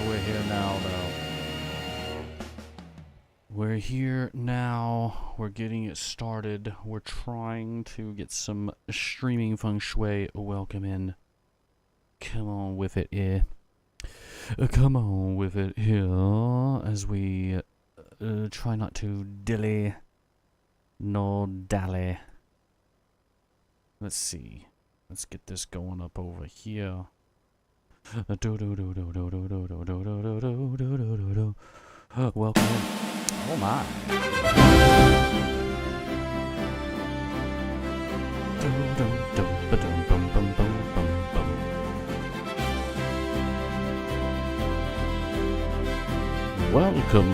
we're here now, though. We're here now. We're getting it started. We're trying to get some streaming feng shui welcome in. Come on with it, yeah. Come on with it here as we try not to dilly nor dally. Let's see. Let's get this going up over here. Welcome in. Oh my. Welcome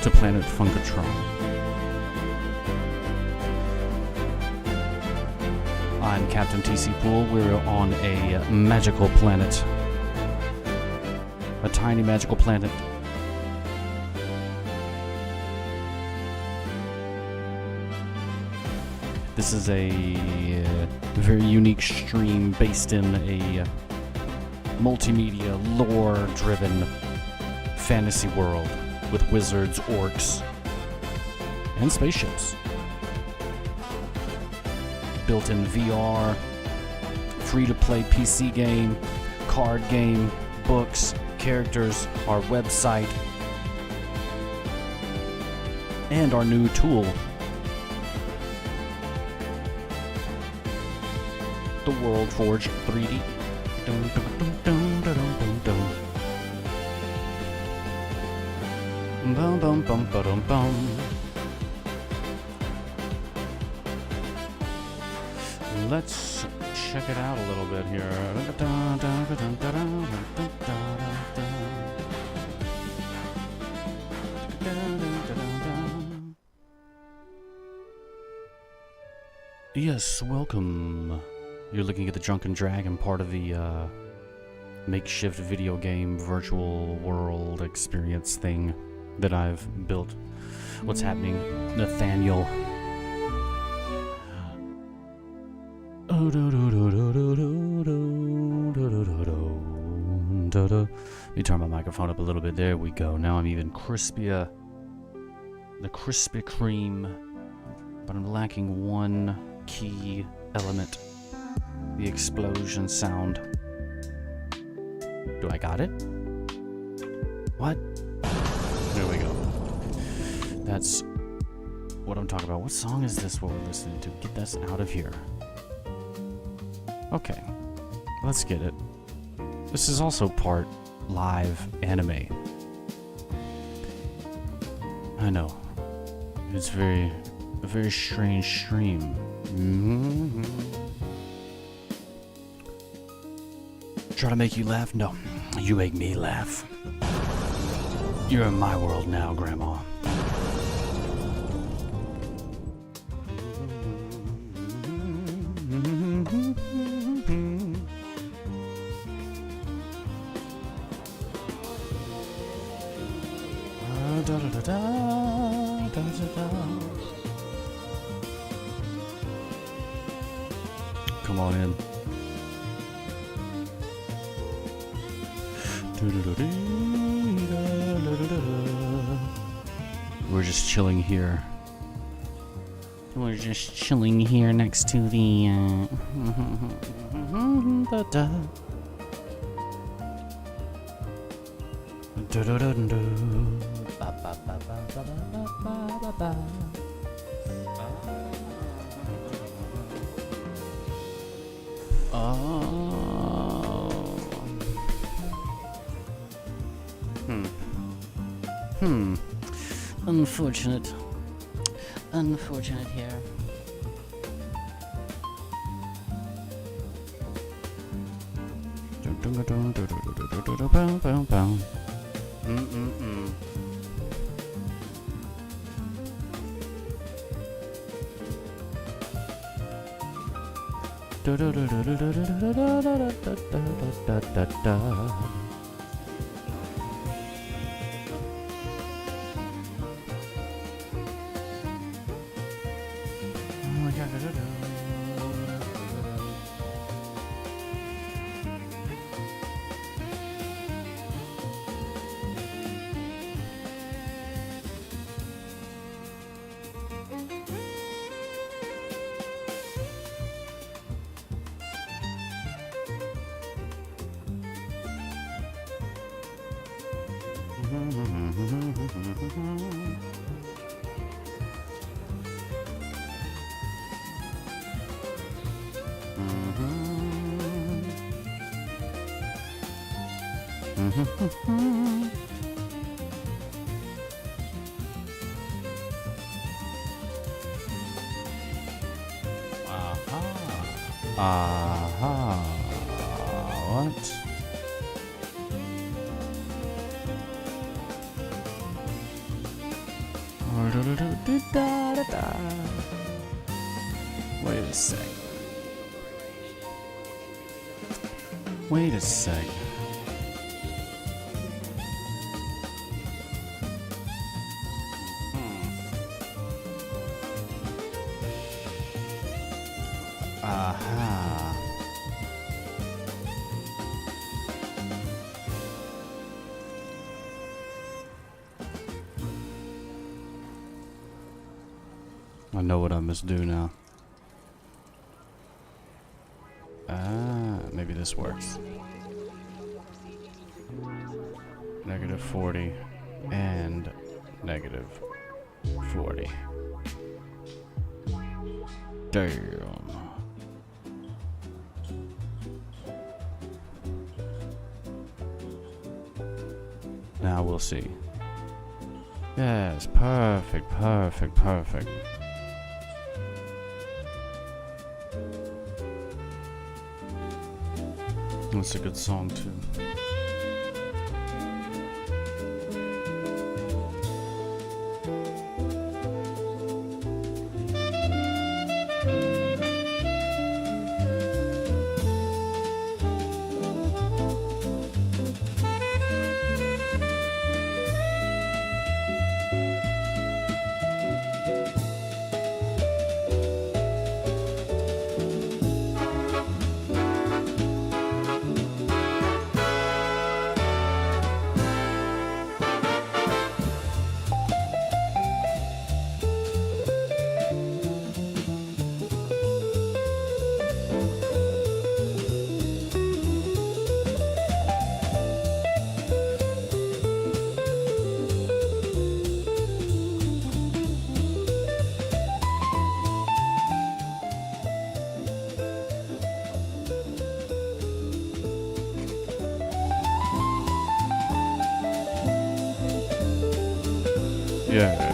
to Planet Funkatron. I'm Captain TC Pool. We're on a magical planet. A tiny magical planet. This is a very unique stream based in a multimedia, lore-driven fantasy world with wizards, orcs, and spaceships. Built-in VR, free-to-play PC game, card game, books, characters, our website, and our new tool, the World Forge 3D. Dun, dun, dun, dun, dun, dun, dun. Bum bum bum ba-dum bum. Let's check it out a little bit here. Yes, welcome. You're looking at the Drunken Dragon, part of the makeshift video game virtual world experience thing that I've built. What's happening, Nathaniel? Let me turn my microphone up a little bit. There we go. Now I'm even crispier. The Krispy Kreme. But I'm lacking one key element. The explosion sound. Do I got it? What? There we go. That's what I'm talking about. What song is this what we're listening to? Get this out of here. Okay. Let's get it. This is also part live anime. I know. It's a very strange stream. Mm-hmm. Try to make you laugh? No, you make me laugh. You're in my world now, Grandma. Come on in. We're just chilling here. We're just chilling here next to the Unfortunate here. Aha. What? Wait a sec. Wait a sec. Aha. I know what I must do now. Maybe this works. Negative 40 and negative 40. Damn. Now we'll see. Yes, perfect, perfect, perfect. That's a good song too. Yeah.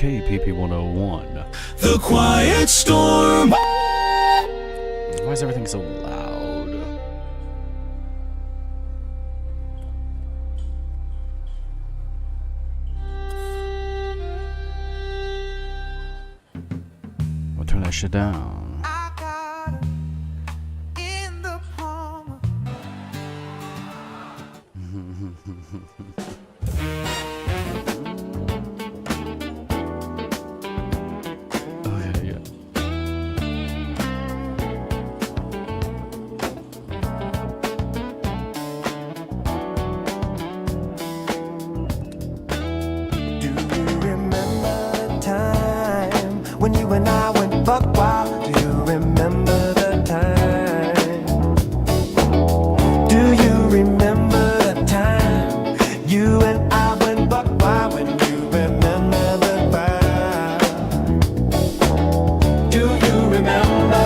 KPP 101. The Quiet Storm. Why is everything so loud? I'll turn that shit down. I got it in the palm. remember the time? Do you remember the time you and I went buck wild? When you remember the time? Do you remember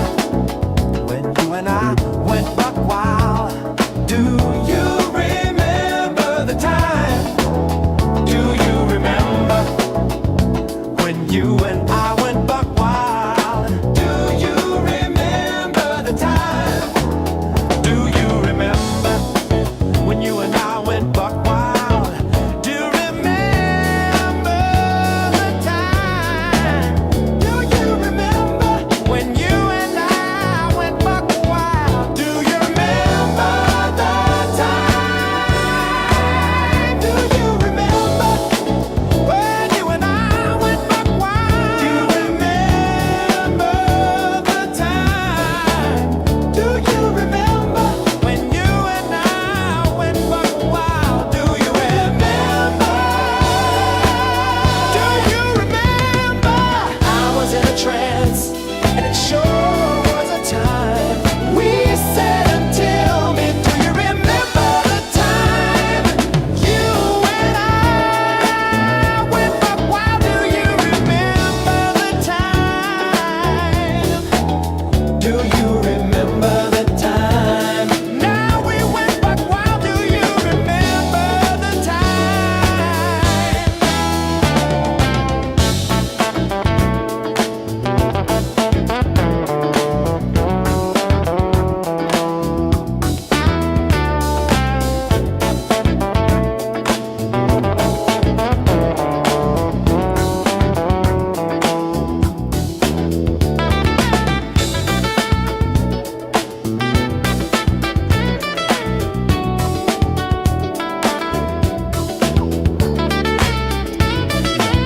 when you and I went buck wild? Do you remember the time? Do you remember when you and I went buck wild? Do you remember the time? Do you remember when you and I went buck wild? Do you remember the time? Do you remember when you and I went buck wild? Do you remember the time? Do you remember when you and I went buck wild? Do you remember the time? Do you remember when you and I went buck wild? Do you remember? Do you remember? I was in a trance, and it sure was a time. We said until me, do you remember the time? You and I went buck wild. Do you remember the time? Do you remember the time? Now we went buck wild. Do you remember the time?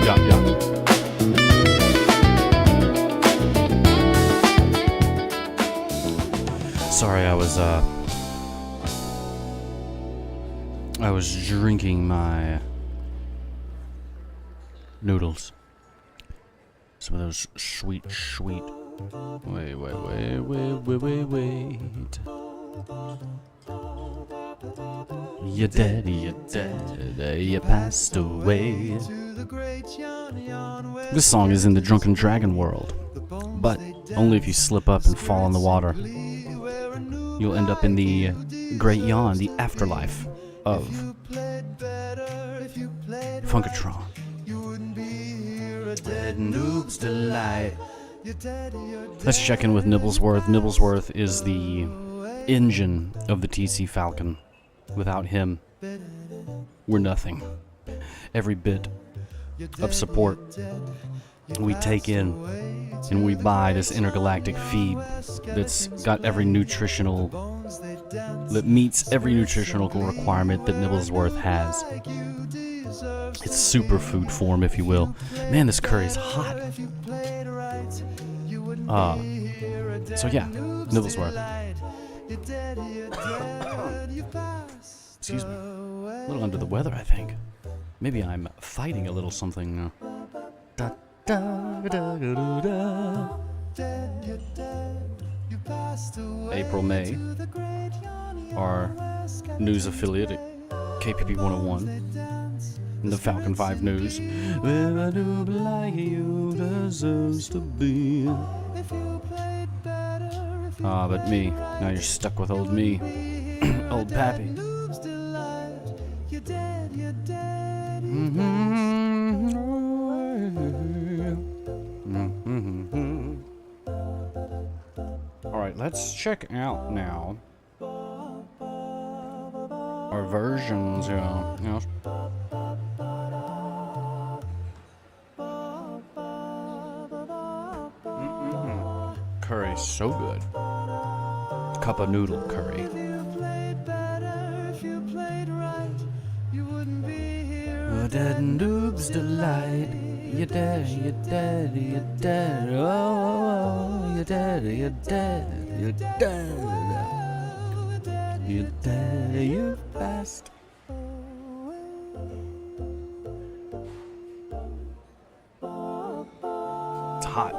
Yeah, yeah. Sorry, I was drinking my noodles. Some of those sweet. Wait. You're dead, you passed away. This song is in the Drunken Dragon world, but only if you slip up and fall in the water. You'll end up in the Great Yawn, the afterlife of Funkatron. Dead Noob's Delight. Let's check in with Nibblesworth. Nibblesworth is the engine of the TC Falcon. Without him, we're nothing. Every bit of support we take in and we buy this intergalactic feed that's got that meets every nutritional requirement that Nibblesworth has. It's superfood form, if you will. Man, this curry is hot. So yeah, Nibblesworth. Excuse me. A little under the weather, I think. Maybe I'm fighting a little something. April, May, our news affiliate at KPP 101 and the Falcon 5 News. Well, a noob like you deserves to be. But me, now you're stuck with old me. Old Pappy. Alright, let's check out now our versions, yes. Curry, so good. Cup of noodle curry. Dead Noob's Delight. You're dead, you're dead, you're dead. Oh, you're dead, you're dead, you're dead. You're dead, you passed. It's hot.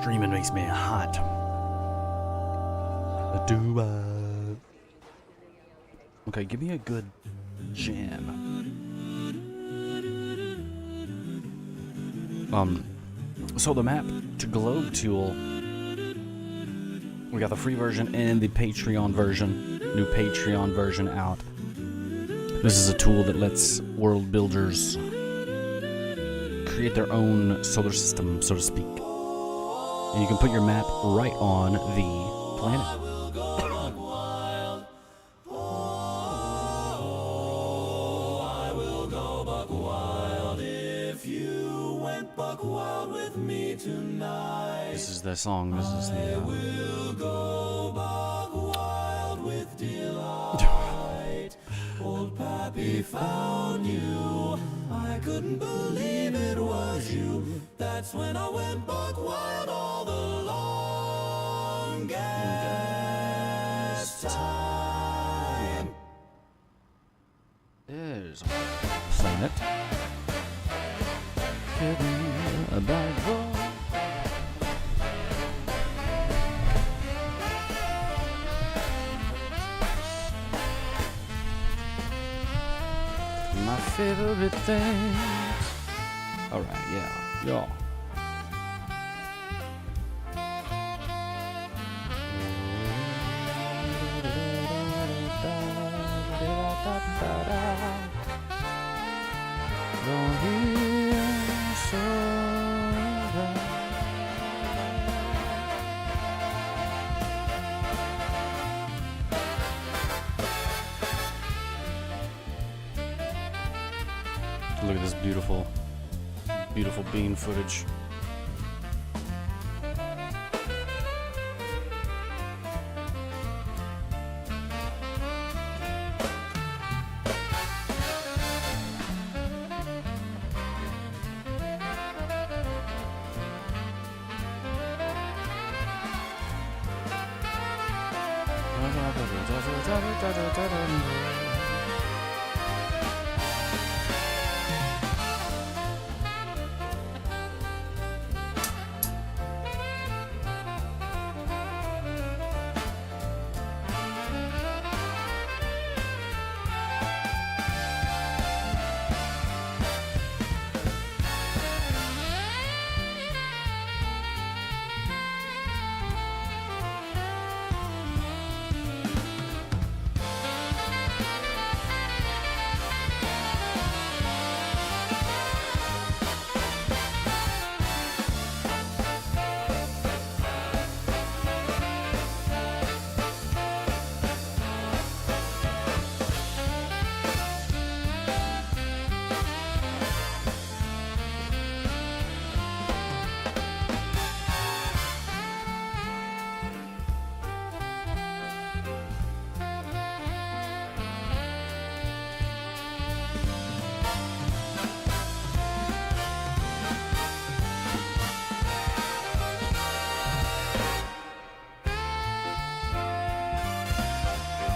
Streaming makes me hot. Do Okay, give me a good jam. So the map to globe tool, we got the free version and the Patreon version, new Patreon version out. This is a tool that lets world builders create their own solar system, so to speak. And you can put your map right on the planet. This is the song. This is the. Will go buck wild with delight. Old Pappy found you. I couldn't believe it was you. That's when I went buck wild all the longest time. There's a planet. Hidden a bad boy. My favorite thing. Alright, yeah. Don't hear so bad. Look at this beautiful, beautiful bean footage.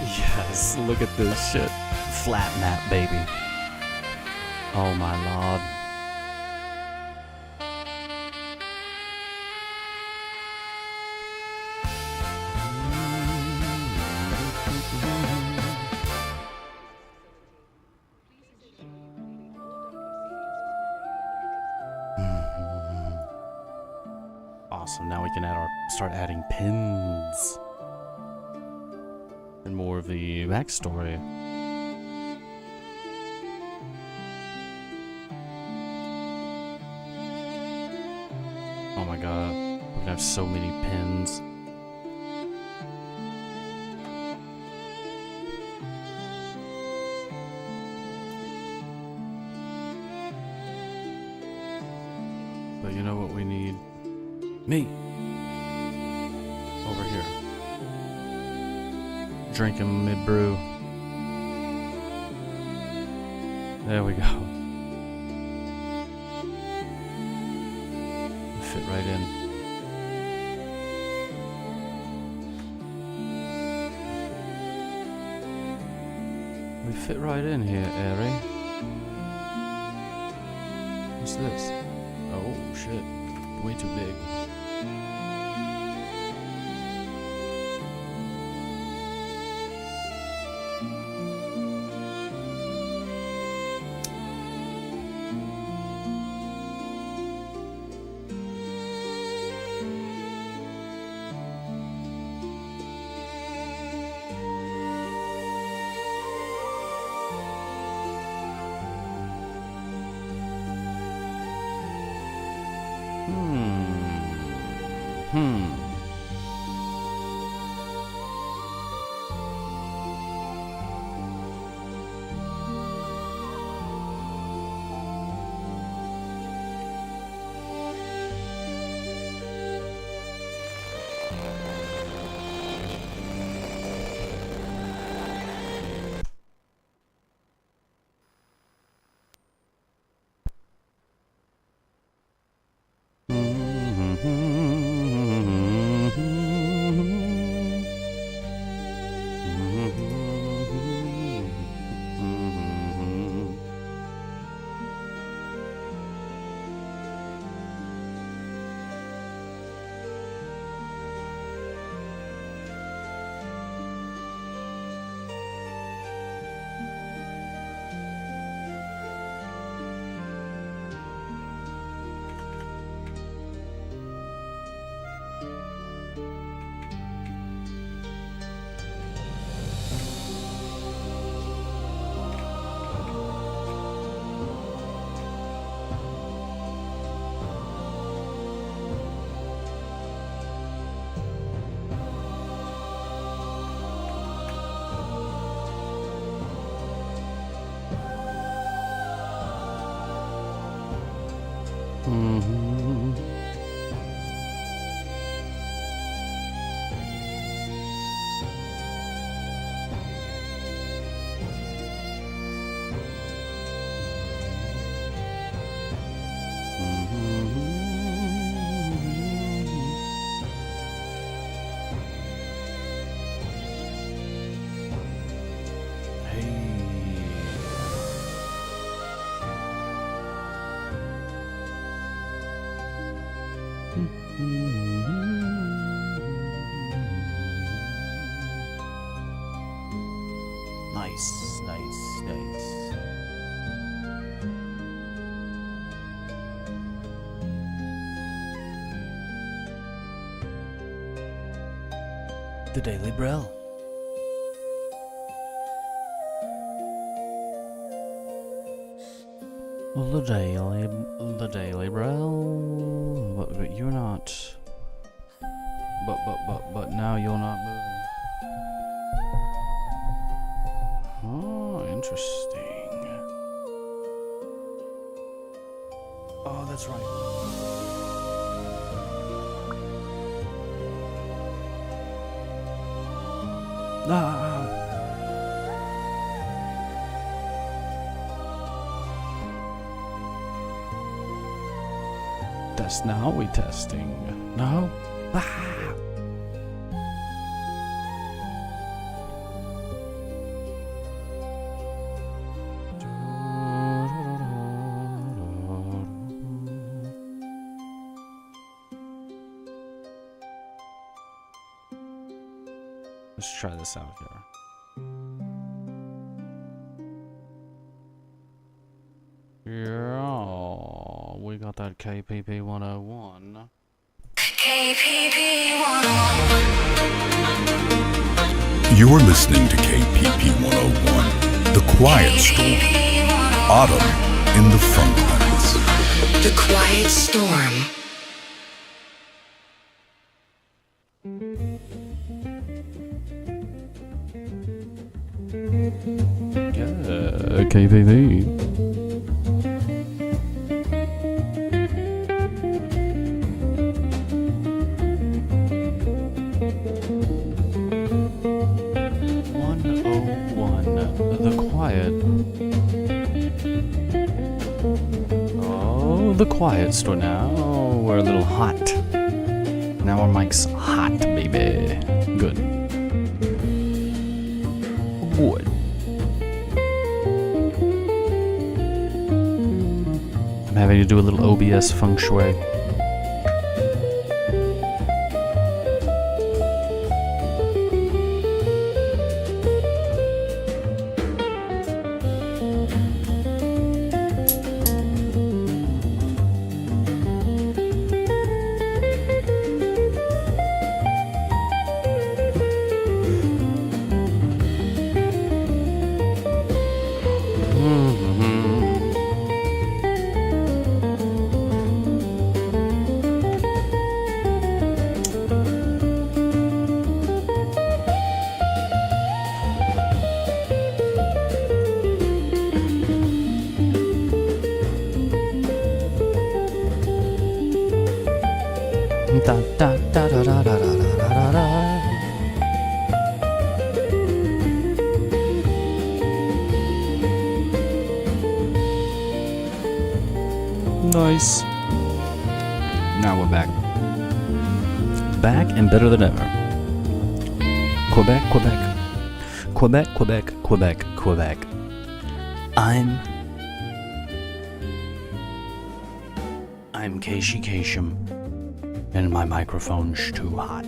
Yes, look at this shit. Flat map, baby. Oh my lord. Awesome, now we can start adding pins. And more of the backstory. Oh my god, we can have so many pins. But you know what we need? Me! Over here. Drinking mid-brew. There we go. Fit right in. We fit right in here, Airy. What's this? Oh shit, way too big. Nice, nice, nice. The Daily Brill. The Daily Brill. But you're not. But now you're not moving. Oh, interesting. Oh, that's right. Ah. Test now, we testing. No? Ah. Let's try this out here. Yeah, we got that KPP 101. KPP 101. You're listening to KPP 101, The Quiet Storm. Autumn in the Funklands. The Quiet Storm. Yeah, KPP. The Quiet. Oh, the Quiet Store now. We're a little hot. Now our mic's hot, baby. Good. Good. I'm having to do a little OBS feng shui. Da da da da da da da da da. Nice. Now we're back. Back and better than ever. Quebec, Quebec. Quebec, Quebec, Quebec, Quebec. I'm Casey Kasem. And my microphone's too hot.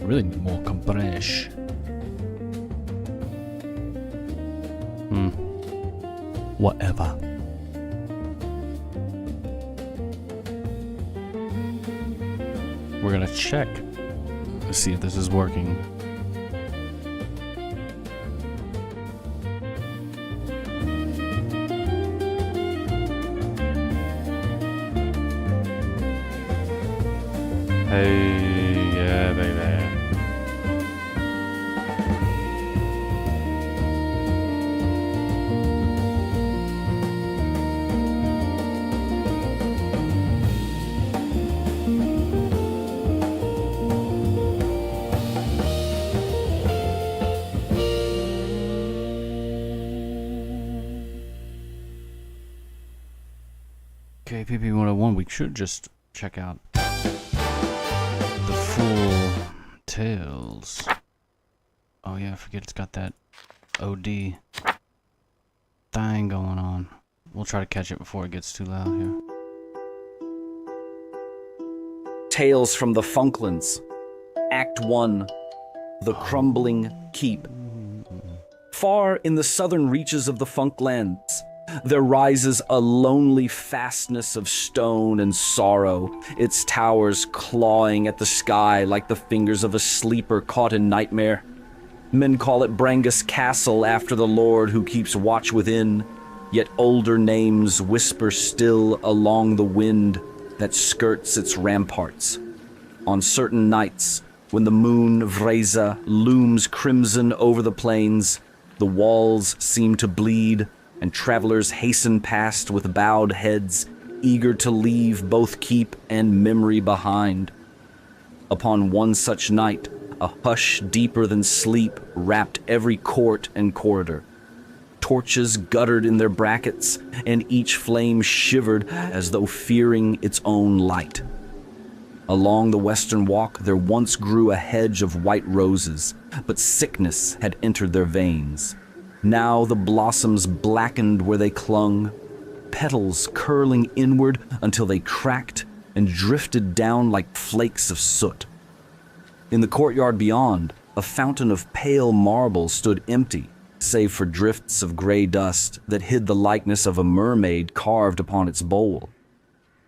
Really need more compress. Whatever. We're gonna check to see if this is working. Hey, yeah, baby. KPP 101, we should just check out the full tales. Oh yeah, I forget it's got that OD thing going on. We'll try to catch it before it gets too loud here. Tales from the Funklands. Act 1. The Crumbling Keep. Far in the southern reaches of the Funklands, there rises a lonely fastness of stone and sorrow, its towers clawing at the sky like the fingers of a sleeper caught in nightmare. Men call it Brangus Castle after the lord who keeps watch within, yet older names whisper still along the wind that skirts its ramparts. On certain nights, when the moon Vreza looms crimson over the plains, the walls seem to bleed, and travelers hasten past with bowed heads, eager to leave both keep and memory behind. Upon one such night, a hush deeper than sleep wrapped every court and corridor. Torches guttered in their brackets, and each flame shivered as though fearing its own light. Along the western walk there once grew a hedge of white roses, but sickness had entered their veins. Now the blossoms blackened where they clung, petals curling inward until they cracked and drifted down like flakes of soot. In the courtyard beyond, a fountain of pale marble stood empty, save for drifts of gray dust that hid the likeness of a mermaid carved upon its bowl.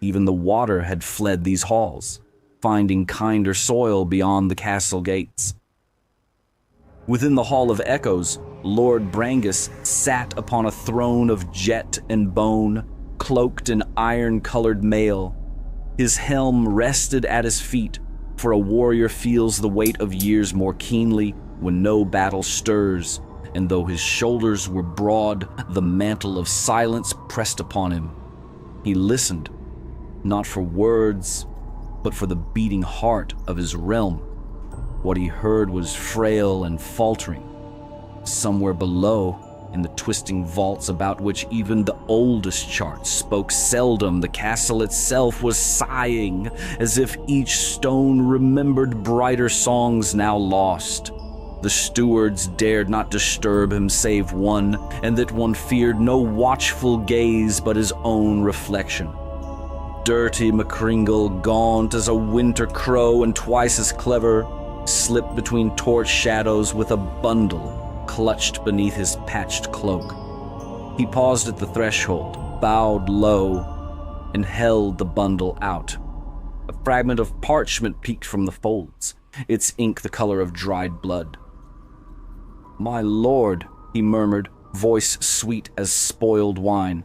Even the water had fled these halls, finding kinder soil beyond the castle gates. Within the Hall of Echoes, Lord Brangus sat upon a throne of jet and bone, cloaked in iron-colored mail. His helm rested at his feet, for a warrior feels the weight of years more keenly when no battle stirs, and though his shoulders were broad, the mantle of silence pressed upon him. He listened, not for words, but for the beating heart of his realm. What he heard was frail and faltering. Somewhere below, in the twisting vaults about which even the oldest charts spoke seldom, the castle itself was sighing, as if each stone remembered brighter songs now lost. The stewards dared not disturb him save one, and that one feared no watchful gaze but his own reflection. Dirty McCringle, gaunt as a winter crow and twice as clever, slipped between torch shadows with a bundle clutched beneath his patched cloak. He paused at the threshold, bowed low, and held the bundle out. A fragment of parchment peeked from the folds, its ink the color of dried blood. "My lord," he murmured, voice sweet as spoiled wine.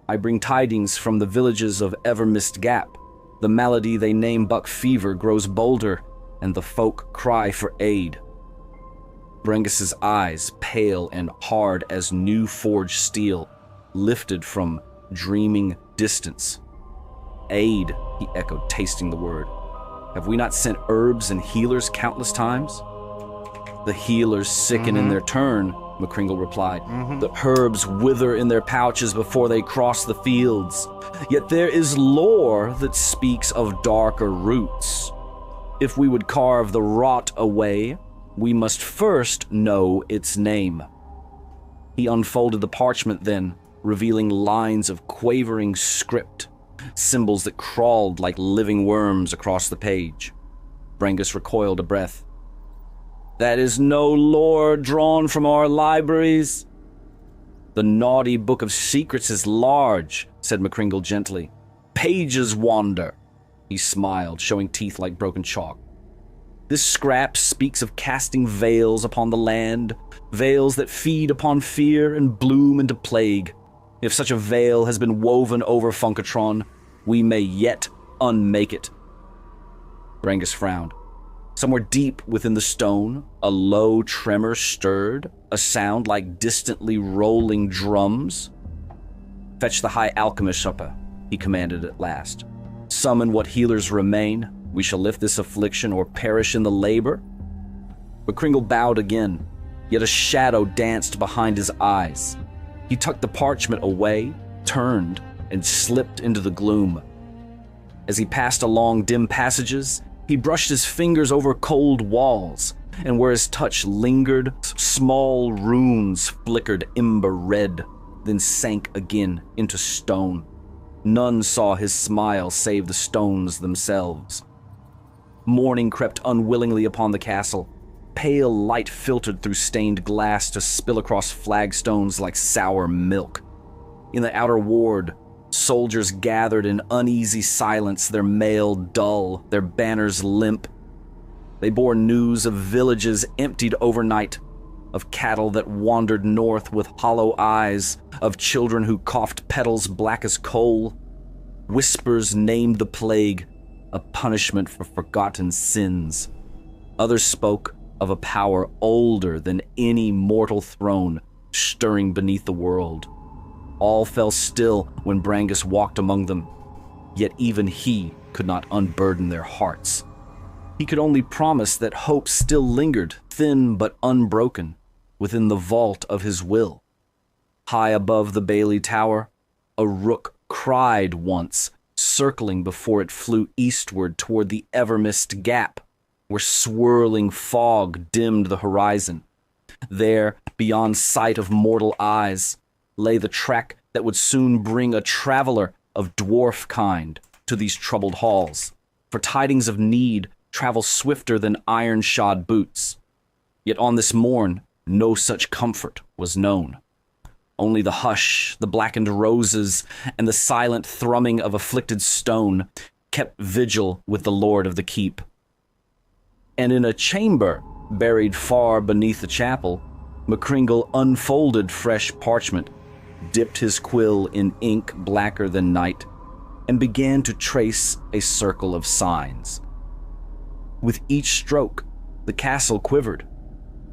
"I bring tidings from the villages of Evermist Gap. The malady they name buck fever grows bolder, and the folk cry for aid." Brengus's eyes, pale and hard as new forged steel, lifted from dreaming distance. "Aid," he echoed, tasting the word. "Have we not sent herbs and healers countless times?" "The healers sicken in their turn," McCringle replied. "The herbs wither in their pouches before they cross the fields. Yet there is lore that speaks of darker roots. If we would carve the rot away, we must first know its name." He unfolded the parchment then, revealing lines of quavering script, symbols that crawled like living worms across the page. Brangus recoiled a breath. "That is no lore drawn from our libraries." "The naughty book of secrets is large," said McCringle gently. "Pages wander." He smiled, showing teeth like broken chalk. "This scrap speaks of casting veils upon the land, veils that feed upon fear and bloom into plague. If such a veil has been woven over Funkatron, we may yet unmake it." Brangus frowned. Somewhere deep within the stone, a low tremor stirred, a sound like distantly rolling drums. "Fetch the High Alchemist upper," he commanded at last. "Summon what healers remain. We shall lift this affliction or perish in the labor." McCringle bowed again, yet a shadow danced behind his eyes. He tucked the parchment away, turned, and slipped into the gloom. As he passed along dim passages, he brushed his fingers over cold walls, and where his touch lingered, small runes flickered ember red, then sank again into stone. None saw his smile save the stones themselves. Morning crept unwillingly upon the castle. pale light filtered through stained glass to spill across flagstones like sour milk. In the outer ward, soldiers gathered in uneasy silence, their mail dull, their banners limp. They bore news of villages emptied overnight, of cattle that wandered north with hollow eyes, of children who coughed petals black as coal. Whispers named the plague, a punishment for forgotten sins. Others spoke of a power older than any mortal throne stirring beneath the world. All fell still when Brangus walked among them, yet even he could not unburden their hearts. He could only promise that hope still lingered, thin but unbroken, within the vault of his will. High above the Bailey Tower, a rook cried once, circling before it flew eastward toward the ever-mist gap, where swirling fog dimmed the horizon. There, beyond sight of mortal eyes, lay the track that would soon bring a traveler of dwarf kind to these troubled halls, for tidings of need travel swifter than iron-shod boots. Yet on this morn, no such comfort was known. Only the hush, the blackened roses, and the silent thrumming of afflicted stone kept vigil with the lord of the keep. And in a chamber buried far beneath the chapel, McCringle unfolded fresh parchment, dipped his quill in ink blacker than night, and began to trace a circle of signs. With each stroke, the castle quivered.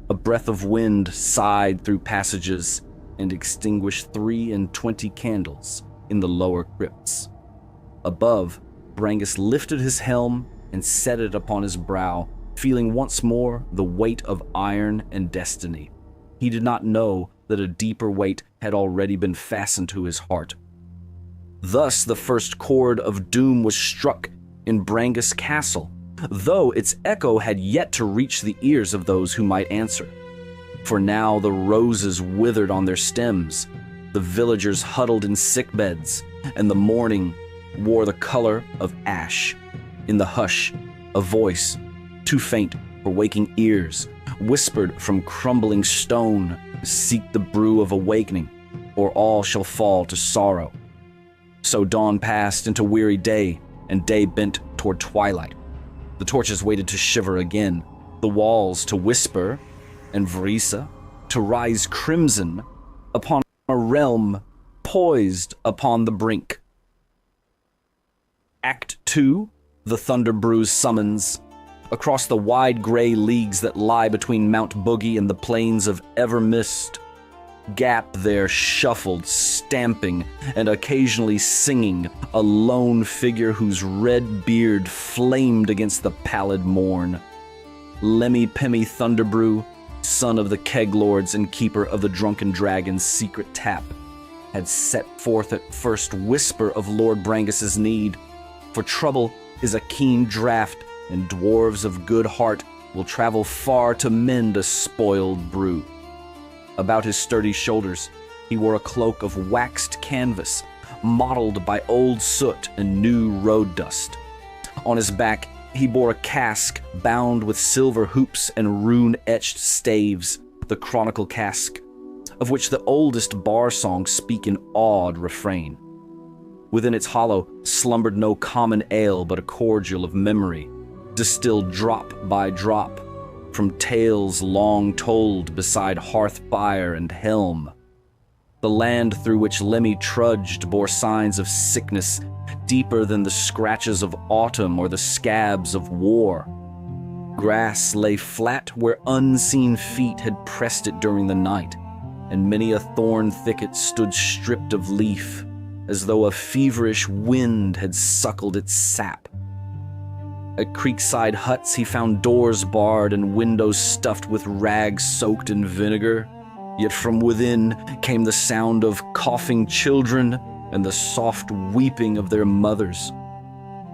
A breath of wind sighed through passages and extinguished 23 candles in the lower crypts. Above, Brangus lifted his helm and set it upon his brow, feeling once more the weight of iron and destiny. He did not know that a deeper weight had already been fastened to his heart. Thus the first chord of doom was struck in Brangus Castle, though its echo had yet to reach the ears of those who might answer. For now the roses withered on their stems, the villagers huddled in sickbeds, and the morning wore the color of ash. In the hush, a voice, too faint for waking ears, whispered from crumbling stone, "Seek the brew of awakening, or all shall fall to sorrow." So dawn passed into weary day, and day bent toward twilight. The torches waited to shiver again, the walls to whisper, and Vrisa to rise crimson upon a realm poised upon the brink. Act 2, the Thunder Brew's summons. Across the wide gray leagues that lie between Mount Boogie and the plains of Evermist, Gap there shuffled, stamping, and occasionally singing, a lone figure whose red beard flamed against the pallid morn. Lemmy Pemmy Thunderbrew, son of the Keg Lords and keeper of the Drunken Dragon's secret tap, had set forth at first whisper of Lord Brangus's need, for trouble is a keen draught, and dwarves of good heart will travel far to mend a spoiled brew. About his sturdy shoulders, he wore a cloak of waxed canvas, mottled by old soot and new road dust. On his back, he bore a casque bound with silver hoops and rune-etched staves, the Chronicle Cask, of which the oldest bar songs speak in awed refrain. Within its hollow slumbered no common ale but a cordial of memory, distilled drop by drop, from tales long told beside hearth fire and helm. The land through which Lemmy trudged bore signs of sickness deeper than the scratches of autumn or the scabs of war. Grass lay flat where unseen feet had pressed it during the night, and many a thorn thicket stood stripped of leaf, as though a feverish wind had suckled its sap. At creekside huts he found doors barred and windows stuffed with rags soaked in vinegar, yet from within came the sound of coughing children and the soft weeping of their mothers.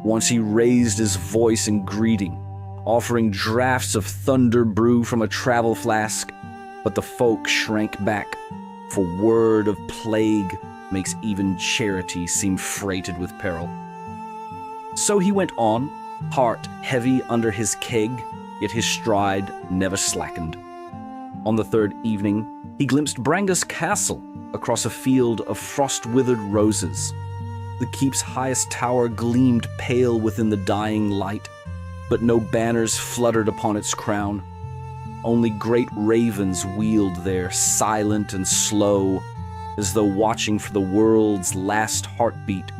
Once he raised his voice in greeting, offering draughts of thunder brew from a travel flask, but the folk shrank back, for word of plague makes even charity seem freighted with peril. So he went on, heart heavy under his keg, yet his stride never slackened. On the third evening, he glimpsed Brangus Castle across a field of frost-withered roses. The keep's highest tower gleamed pale within the dying light, but no banners fluttered upon its crown. Only great ravens wheeled there, silent and slow, as though watching for the world's last heartbeat.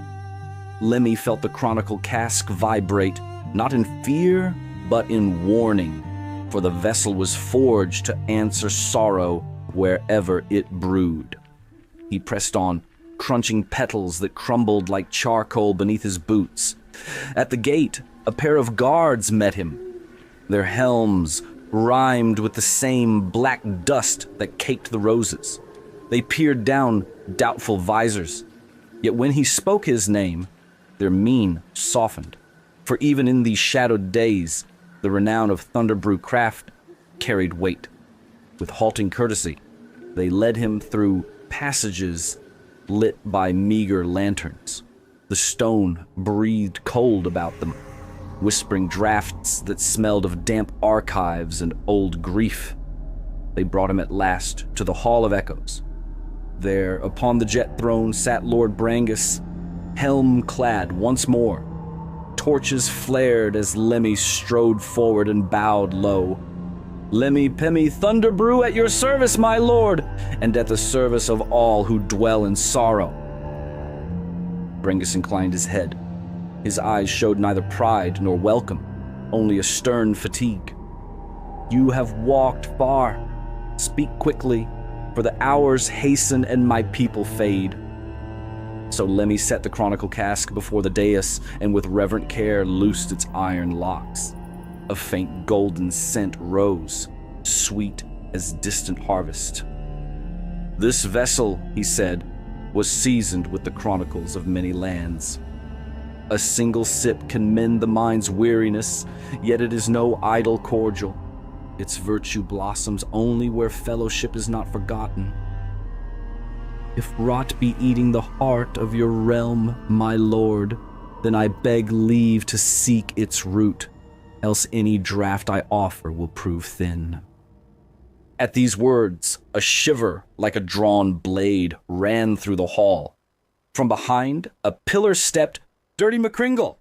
Lemmy felt the chronicle cask vibrate, not in fear, but in warning, for the vessel was forged to answer sorrow wherever it brewed. He pressed on, crunching petals that crumbled like charcoal beneath his boots. At the gate, a pair of guards met him. Their helms rhymed with the same black dust that caked the roses. They peered down doubtful visors, yet when he spoke his name, their mien softened. For even in these shadowed days, the renown of Thunderbrew craft carried weight. With halting courtesy, they led him through passages lit by meager lanterns. The stone breathed cold about them, whispering drafts that smelled of damp archives and old grief. They brought him at last to the Hall of Echoes. There, upon the jet throne, sat Lord Brangus, helm-clad once more. Torches flared as Lemmy strode forward and bowed low. "Lemmy Pemmy Thunderbrew at your service, my lord, and at the service of all who dwell in sorrow." Brangus inclined his head. His eyes showed neither pride nor welcome, only a stern fatigue. "You have walked far. Speak quickly, for the hours hasten and my people fade." So Lemmy set the chronicle cask before the dais and with reverent care loosed its iron locks. A faint golden scent rose, sweet as distant harvest. "This vessel," he said, "was seasoned with the chronicles of many lands. A single sip can mend the mind's weariness, yet it is no idle cordial. Its virtue blossoms only where fellowship is not forgotten. If rot be eating the heart of your realm, my lord, then I beg leave to seek its root, else any draught I offer will prove thin." At these words, a shiver like a drawn blade ran through the hall. From behind, a pillar stepped Dirty McCringle,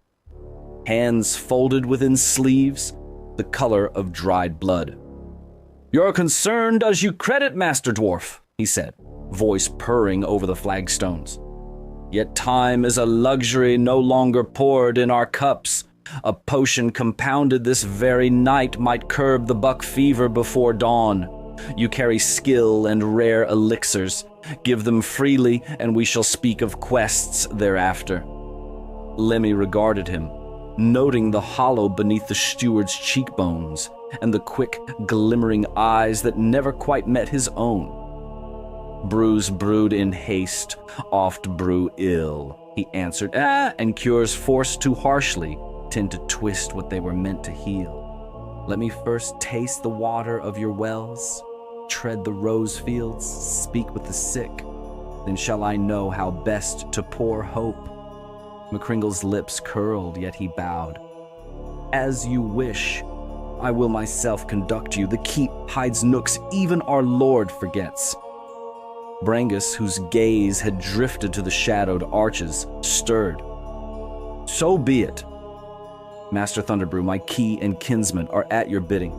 hands folded within sleeves, the color of dried blood. "Your concern does you credit, Master Dwarf," he said, voice purring over the flagstones. "Yet time is a luxury no longer poured in our cups. A potion compounded this very night might curb the buck fever before dawn. You carry skill and rare elixirs. Give them freely, and we shall speak of quests thereafter." Lemmy regarded him, noting the hollow beneath the steward's cheekbones and the quick, glimmering eyes that never quite met his own. "Brews brewed in haste oft brew ill," he answered, "and cures forced too harshly tend to twist what they were meant to heal. Let me first taste the water of your wells, tread the rose fields, speak with the sick, then shall I know how best to pour hope." McCringle's lips curled, yet he bowed. "As you wish. I will myself conduct you. The keep hides nooks even our lord forgets." Brangus, whose gaze had drifted to the shadowed arches, stirred. "So be it. Master Thunderbrew, my key and kinsman are at your bidding.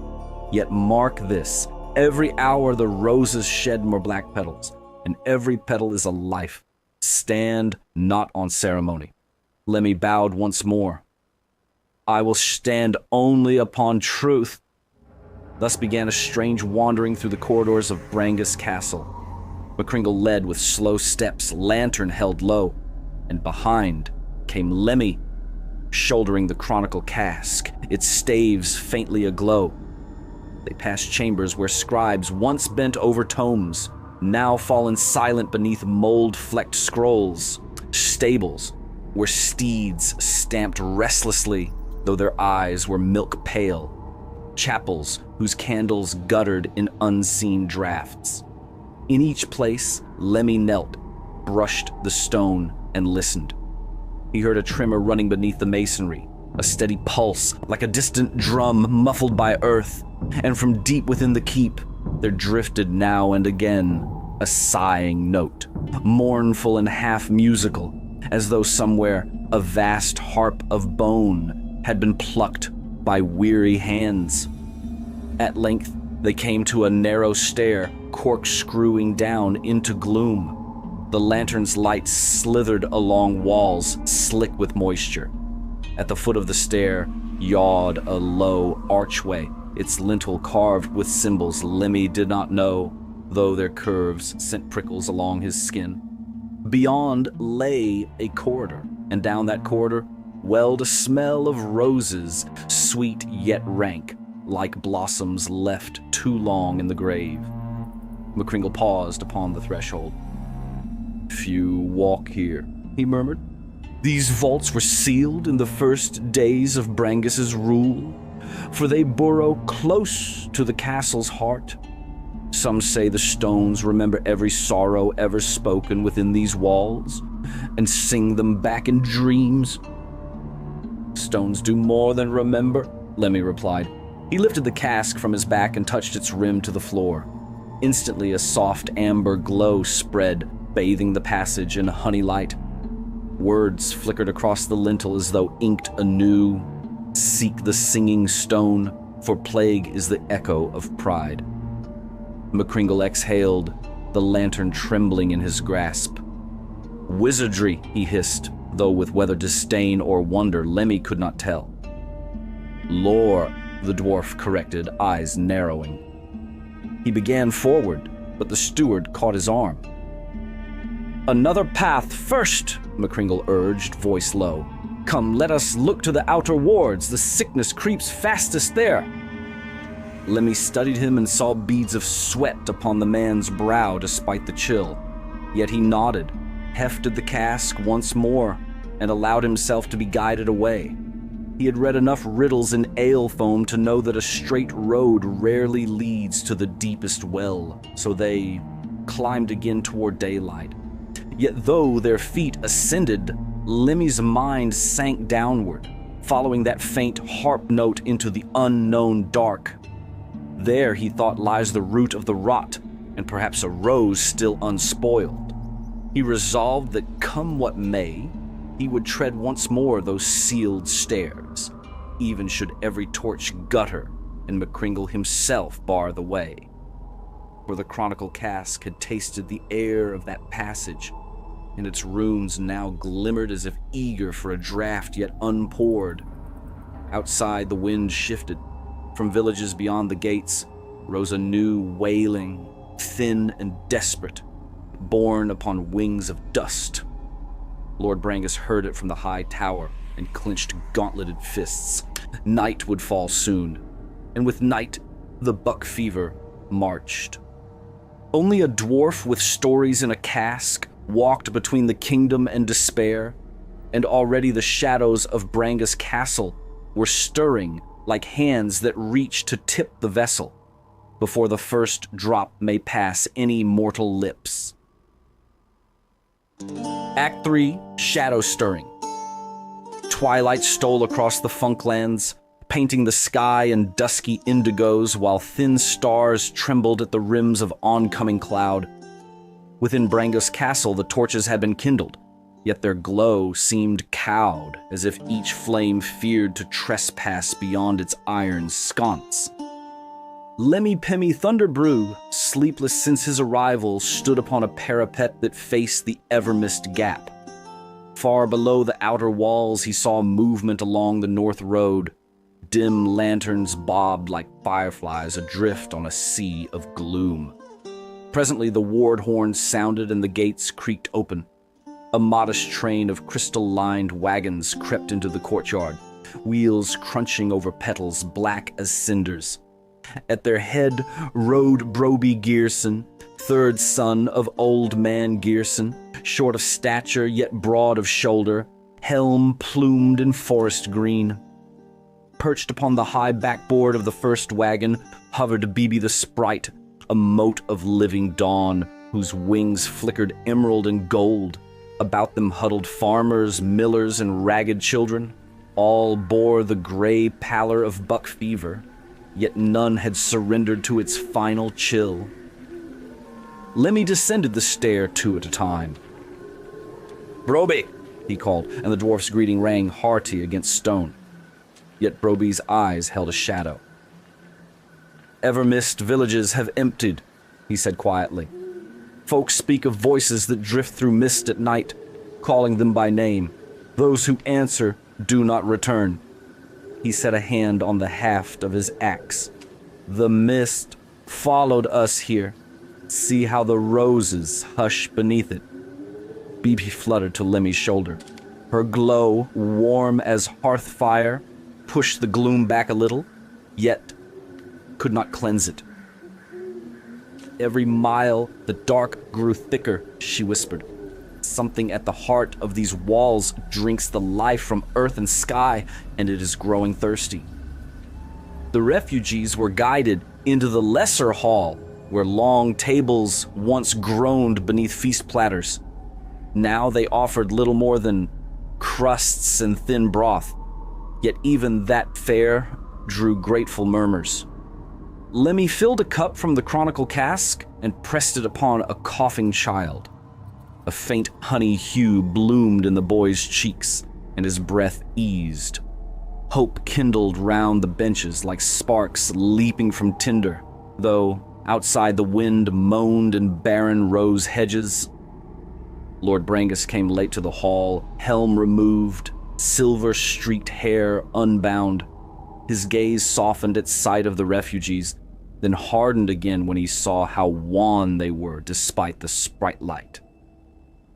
Yet mark this, every hour the roses shed more black petals, and every petal is a life. Stand not on ceremony." Lemmy bowed once more. "I will stand only upon truth." Thus began a strange wandering through the corridors of Brangus Castle. McCringle led with slow steps, lantern held low, and behind came Lemmy, shouldering the chronicle cask, its staves faintly aglow. They passed chambers where scribes once bent over tomes, now fallen silent beneath mold-flecked scrolls, stables where steeds stamped restlessly, though their eyes were milk pale, chapels whose candles guttered in unseen draughts. In each place, Lemmy knelt, brushed the stone, and listened. He heard a tremor running beneath the masonry, a steady pulse like a distant drum muffled by earth, and from deep within the keep there drifted now and again a sighing note, mournful and half musical, as though somewhere a vast harp of bone had been plucked by weary hands. At length they came to a narrow stair corkscrewing down into gloom. The lantern's light slithered along walls slick with moisture. At the foot of the stair yawed a low archway, its lintel carved with symbols Lemmy did not know, though their curves sent prickles along his skin. Beyond lay a corridor, and down that corridor welled a smell of roses, sweet yet rank, like blossoms left too long in the grave. McCringle paused upon the threshold. "Few walk here," he murmured. "These vaults were sealed in the first days of Brangus's rule, for they burrow close to the castle's heart. Some say the stones remember every sorrow ever spoken within these walls, and sing them back in dreams." "Stones do more than remember," Lemmy replied. He lifted the cask from his back and touched its rim to the floor. Instantly a soft amber glow spread, bathing the passage in honey light. Words flickered across the lintel as though inked anew. "Seek the singing stone, for plague is the echo of pride." McCringle exhaled, the lantern trembling in his grasp. "Wizardry," he hissed, though with whether disdain or wonder Lemmy could not tell. "Lore," the dwarf corrected, eyes narrowing. He began forward, but the steward caught his arm. "Another path first," McCringle urged, voice low. "Come, let us look to the outer wards. The sickness creeps fastest there." Lemmy studied him and saw beads of sweat upon the man's brow despite the chill. Yet he nodded, hefted the cask once more, and allowed himself to be guided away. He had read enough riddles in ale foam to know that a straight road rarely leads to the deepest well, so they climbed again toward daylight. Yet though their feet ascended, Lemmy's mind sank downward, following that faint harp note into the unknown dark. There, he thought, lies the root of the rot, and perhaps a rose still unspoiled. He resolved that come what may, he would tread once more those sealed stairs, even should every torch gutter and McCringle himself bar the way. For the chronicle cask had tasted the air of that passage, and its runes now glimmered as if eager for a draught yet unpoured. Outside, the wind shifted. From villages beyond the gates rose a new wailing, thin and desperate, borne upon wings of dust. Lord Brangus heard it from the high tower and clenched gauntleted fists. Night would fall soon, and with night, the buck fever marched. Only a dwarf with stories in a cask walked between the kingdom and despair, and already the shadows of Brangus Castle were stirring like hands that reach to tip the vessel before the first drop may pass any mortal lips. Act 3, Shadow Stirring. Twilight stole across the Funklands, painting the sky in dusky indigos while thin stars trembled at the rims of oncoming cloud. Within Brangus Castle, the torches had been kindled, yet their glow seemed cowed, as if each flame feared to trespass beyond its iron sconce. Lemmy Pemmy Thunderbrew, sleepless since his arrival, stood upon a parapet that faced the ever-mist gap. Far below the outer walls, he saw movement along the north road. Dim lanterns bobbed like fireflies adrift on a sea of gloom. Presently, the ward horns sounded and the gates creaked open. A modest train of crystal-lined wagons crept into the courtyard, wheels crunching over petals black as cinders. At their head rode Broby Gearson, third son of Old Man Gearson, short of stature yet broad of shoulder, helm plumed in forest green. Perched upon the high backboard of the first wagon hovered Bibi the Sprite, a mote of living dawn, whose wings flickered emerald and gold. About them huddled farmers, millers, and ragged children. All bore the gray pallor of buck fever, yet none had surrendered to its final chill. Lemmy descended the stair 2 at a time. "Broby," he called, and the dwarf's greeting rang hearty against stone. Yet Broby's eyes held a shadow. "Ever-mist villages have emptied," he said quietly. "Folks speak of voices that drift through mist at night, calling them by name. Those who answer do not return." He set a hand on the haft of his axe. "The mist followed us here. See how the roses hush beneath it." Bibi fluttered to Lemmy's shoulder. Her glow, warm as hearth fire, pushed the gloom back a little, yet could not cleanse it. "Every mile, the dark grew thicker," she whispered. "Something at the heart of these walls drinks the life from earth and sky, and it is growing thirsty." The refugees were guided into the lesser hall, where long tables once groaned beneath feast platters. Now they offered little more than crusts and thin broth, yet even that fare drew grateful murmurs. Lemmy filled a cup from the chronicle cask and pressed it upon a coughing child. A faint honey hue bloomed in the boy's cheeks, and his breath eased. Hope kindled round the benches like sparks leaping from tinder, though outside the wind moaned in barren rose hedges. Lord Brangus came late to the hall, helm removed, silver-streaked hair unbound. His gaze softened at sight of the refugees, then hardened again when he saw how wan they were despite the sprite light.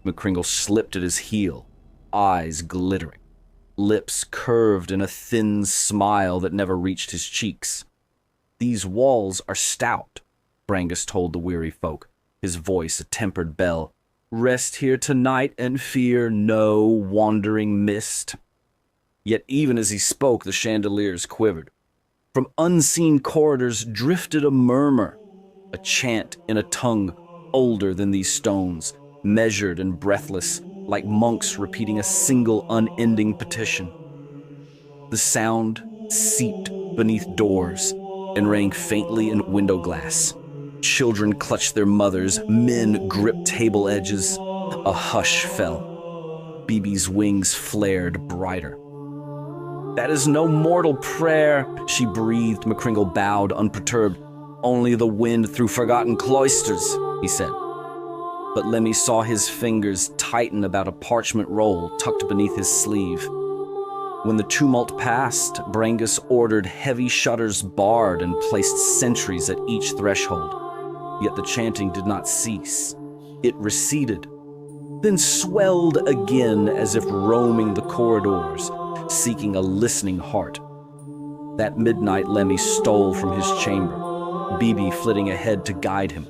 McCringle slipped at his heel, eyes glittering, lips curved in a thin smile that never reached his cheeks. "These walls are stout," Brangus told the weary folk, his voice a tempered bell. "Rest here tonight and fear no wandering mist." Yet even as he spoke, the chandeliers quivered. From unseen corridors drifted a murmur, a chant in a tongue older than these stones, measured and breathless, like monks repeating a single unending petition. The sound seeped beneath doors and rang faintly in window glass. Children clutched their mothers, men gripped table edges. A hush fell. Bibi's wings flared brighter. "That is no mortal prayer," she breathed. McCringle bowed, unperturbed. "Only the wind through forgotten cloisters," he said. But Lemmy saw his fingers tighten about a parchment roll tucked beneath his sleeve. When the tumult passed, Brangus ordered heavy shutters barred and placed sentries at each threshold. Yet the chanting did not cease. It receded, then swelled again as if roaming the corridors, seeking a listening heart. That midnight Lemmy stole from his chamber, Bibi flitting ahead to guide him.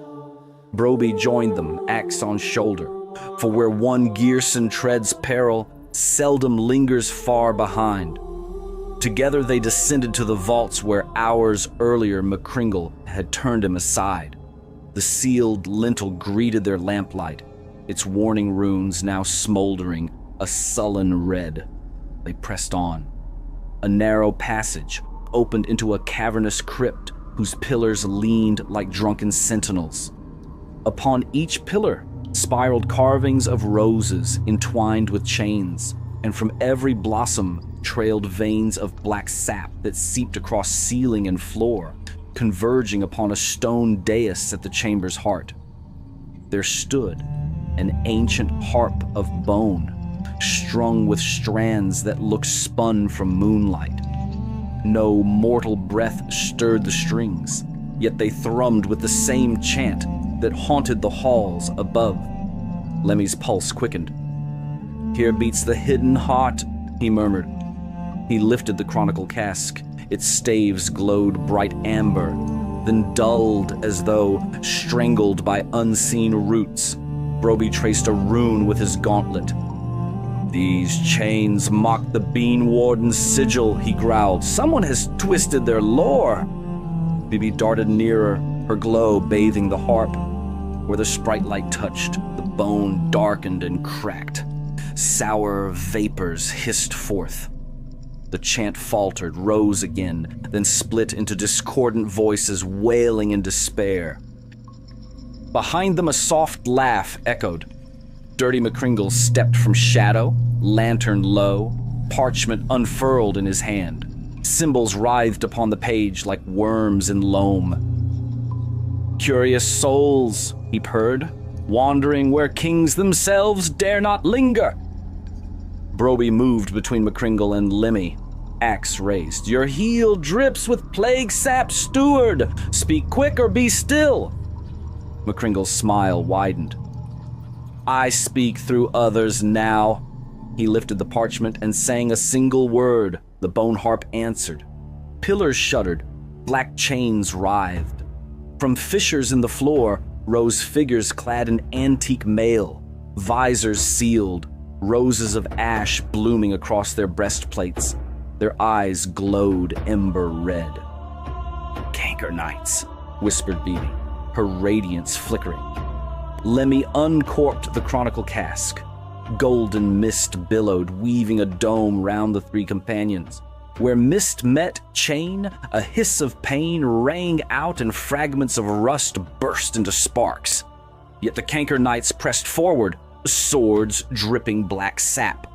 Broby joined them, axe on shoulder, for where one Gearson treads peril, seldom lingers far behind. Together they descended to the vaults where hours earlier McCringle had turned him aside. The sealed lintel greeted their lamplight, its warning runes now smoldering a sullen red. They pressed on. A narrow passage opened into a cavernous crypt whose pillars leaned like drunken sentinels. Upon each pillar spiraled carvings of roses entwined with chains, and from every blossom trailed veins of black sap that seeped across ceiling and floor, converging upon a stone dais at the chamber's heart. There stood an ancient harp of bone, strung with strands that looked spun from moonlight. No mortal breath stirred the strings, yet they thrummed with the same chant that haunted the halls above. Lemmy's pulse quickened. "Here beats the hidden heart," he murmured. He lifted the chronicle cask. Its staves glowed bright amber, then dulled as though strangled by unseen roots. Broby traced a rune with his gauntlet. "These chains mock the bean warden's sigil," he growled. "Someone has twisted their lore." Bibi darted nearer, her glow bathing the harp. Where the sprite light touched, the bone darkened and cracked. Sour vapors hissed forth. The chant faltered, rose again, then split into discordant voices wailing in despair. Behind them a soft laugh echoed. Dirty McCringle stepped from shadow, lantern low, parchment unfurled in his hand. Symbols writhed upon the page like worms in loam. Curious souls, he purred, wandering where kings themselves dare not linger. Broby moved between McCringle and Lemmy, axe raised. Your heel drips with plague sap, steward. Speak quick or be still. McCringle's smile widened. I speak through others now. He lifted the parchment and sang a single word. The bone harp answered. Pillars shuddered, black chains writhed. From fissures in the floor rose figures clad in antique mail, visors sealed, roses of ash blooming across their breastplates. Their eyes glowed ember red. Canker Knights, whispered Bibi, her radiance flickering. Lemmy uncorked the chronicle cask. Golden mist billowed, weaving a dome round the three companions. Where mist met chain, a hiss of pain rang out and fragments of rust burst into sparks. Yet the Canker Knights pressed forward, swords dripping black sap.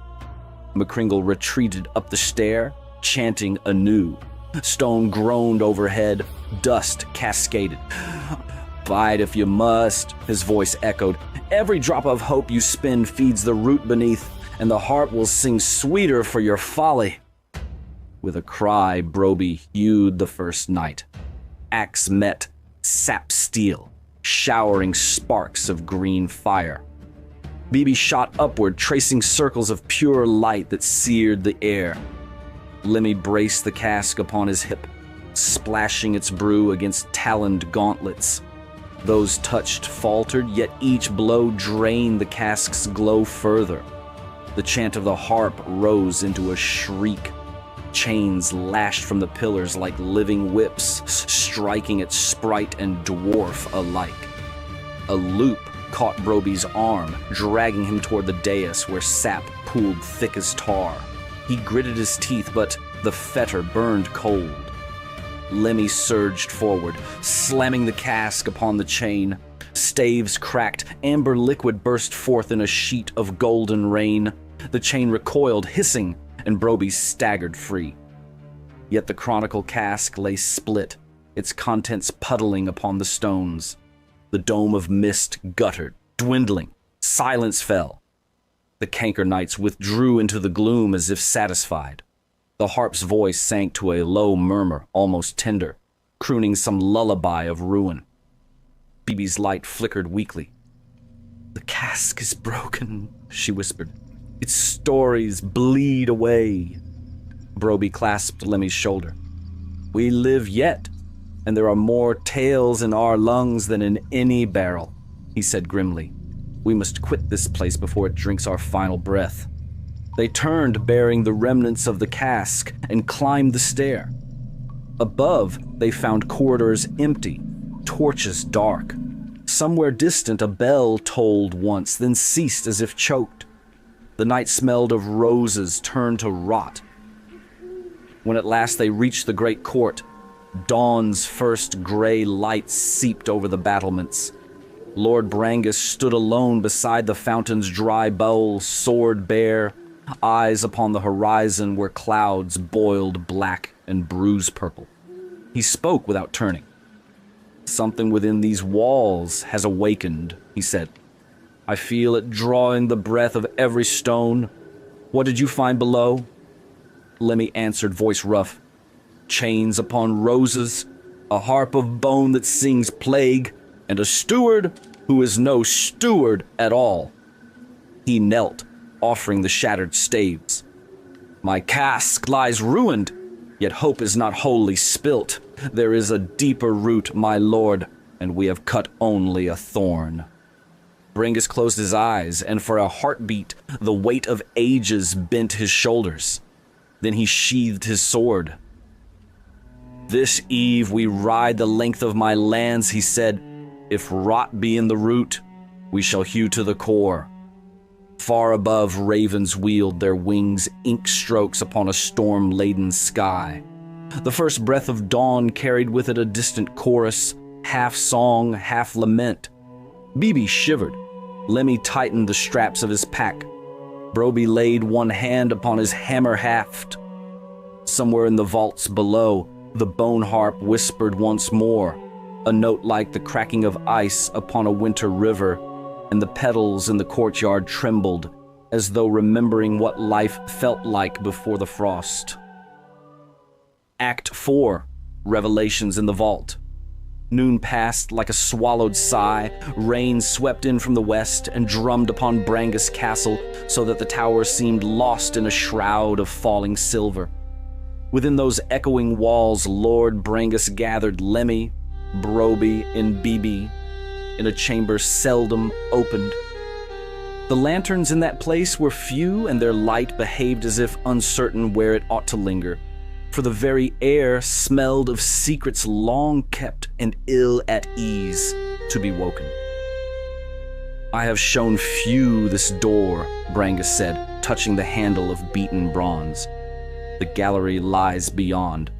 McCringle retreated up the stair, chanting anew. Stone groaned overhead, dust cascaded. Fight if you must, his voice echoed. Every drop of hope you spend feeds the root beneath, and the harp will sing sweeter for your folly. With a cry, Broby hewed the first knight. Axe met, sap steel, showering sparks of green fire. Bibi shot upward, tracing circles of pure light that seared the air. Lemmy braced the cask upon his hip, splashing its brew against taloned gauntlets. Those touched faltered, yet each blow drained the cask's glow further. The chant of the harp rose into a shriek. Chains lashed from the pillars like living whips, striking at sprite and dwarf alike. A loop caught Broby's arm, dragging him toward the dais where sap pooled thick as tar. He gritted his teeth, but the fetter burned cold. Lemmy surged forward, slamming the cask upon the chain. Staves cracked, amber liquid burst forth in a sheet of golden rain. The chain recoiled, hissing, and Broby staggered free. Yet the chronicle cask lay split, its contents puddling upon the stones. The dome of mist guttered, dwindling. Silence fell. The Canker Knights withdrew into the gloom as if satisfied. The harp's voice sank to a low murmur, almost tender, crooning some lullaby of ruin. Bibi's light flickered weakly. The cask is broken, she whispered. Its stories bleed away. Broby clasped Lemmy's shoulder. We live yet, and there are more tales in our lungs than in any barrel, he said grimly. We must quit this place before it drinks our final breath. They turned, bearing the remnants of the cask, and climbed the stair. Above, they found corridors empty, torches dark. Somewhere distant, a bell tolled once, then ceased as if choked. The night smelled of roses turned to rot. When at last they reached the great court, dawn's first gray light seeped over the battlements. Lord Brangus stood alone beside the fountain's dry bowl, sword bare, eyes upon the horizon where clouds boiled black and bruise purple. He spoke without turning. Something within these walls has awakened, he said. I feel it drawing the breath of every stone. What did you find below? Lemmy answered, voice rough. Chains upon roses, a harp of bone that sings plague, and a steward who is no steward at all. He knelt, offering the shattered staves. My cask lies ruined, yet hope is not wholly spilt. There is a deeper root, my lord, and we have cut only a thorn. Brangus closed his eyes, and for a heartbeat, the weight of ages bent his shoulders. Then he sheathed his sword. This eve we ride the length of my lands, he said. If rot be in the root, we shall hew to the core. Far above, ravens wheeled their wings ink strokes upon a storm-laden sky. The first breath of dawn carried with it a distant chorus, half song, half lament. Bibi shivered. Lemmy tightened the straps of his pack. Broby laid one hand upon his hammer haft. Somewhere in the vaults below, the bone harp whispered once more, a note like the cracking of ice upon a winter river, and the petals in the courtyard trembled, as though remembering what life felt like before the frost. Act 4, Revelations in the Vault. Noon passed like a swallowed sigh, rain swept in from the west and drummed upon Brangus Castle so that the tower seemed lost in a shroud of falling silver. Within those echoing walls, Lord Brangus gathered Lemmy, Broby, and Bibi in a chamber seldom opened. The lanterns in that place were few, and their light behaved as if uncertain where it ought to linger, for the very air smelled of secrets long kept and ill at ease to be woken. "I have shown few this door," Brangus said, touching the handle of beaten bronze. "The gallery lies beyond.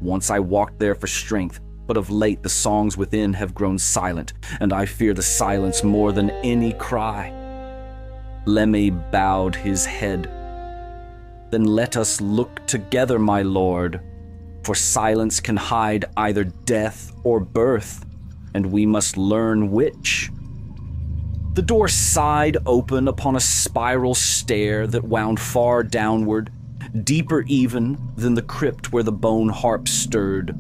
Once I walked there for strength, but of late the songs within have grown silent, and I fear the silence more than any cry." Lemmy bowed his head. "Then let us look together, my lord, for silence can hide either death or birth, and we must learn which." The door sighed open upon a spiral stair that wound far downward, deeper even than the crypt where the bone harp stirred.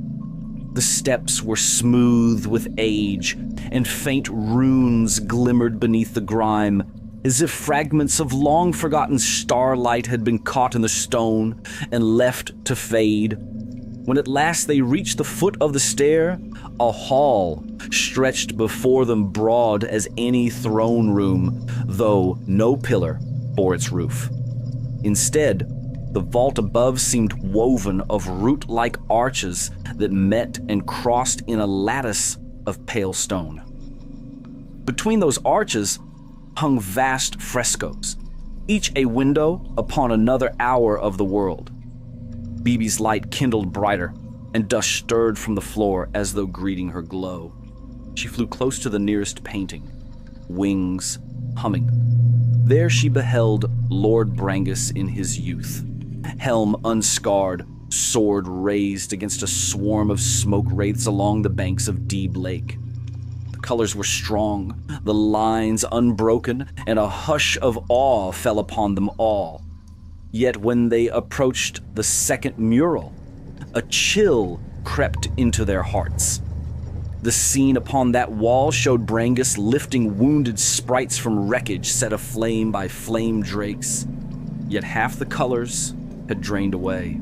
The steps were smooth with age, and faint runes glimmered beneath the grime, as if fragments of long-forgotten starlight had been caught in the stone and left to fade. When at last they reached the foot of the stair, a hall stretched before them broad as any throne room, though no pillar bore its roof. Instead, the vault above seemed woven of root-like arches that met and crossed in a lattice of pale stone. Between those arches hung vast frescoes, each a window upon another hour of the world. Bibi's light kindled brighter, and dust stirred from the floor as though greeting her glow. She flew close to the nearest painting, wings humming. There she beheld Lord Brangus in his youth, helm unscarred, sword raised against a swarm of smoke wraiths along the banks of Deeb Lake. The colors were strong, the lines unbroken, and a hush of awe fell upon them all. Yet when they approached the second mural, a chill crept into their hearts. The scene upon that wall showed Brangus lifting wounded sprites from wreckage set aflame by flame drakes. Yet half the colors had drained away.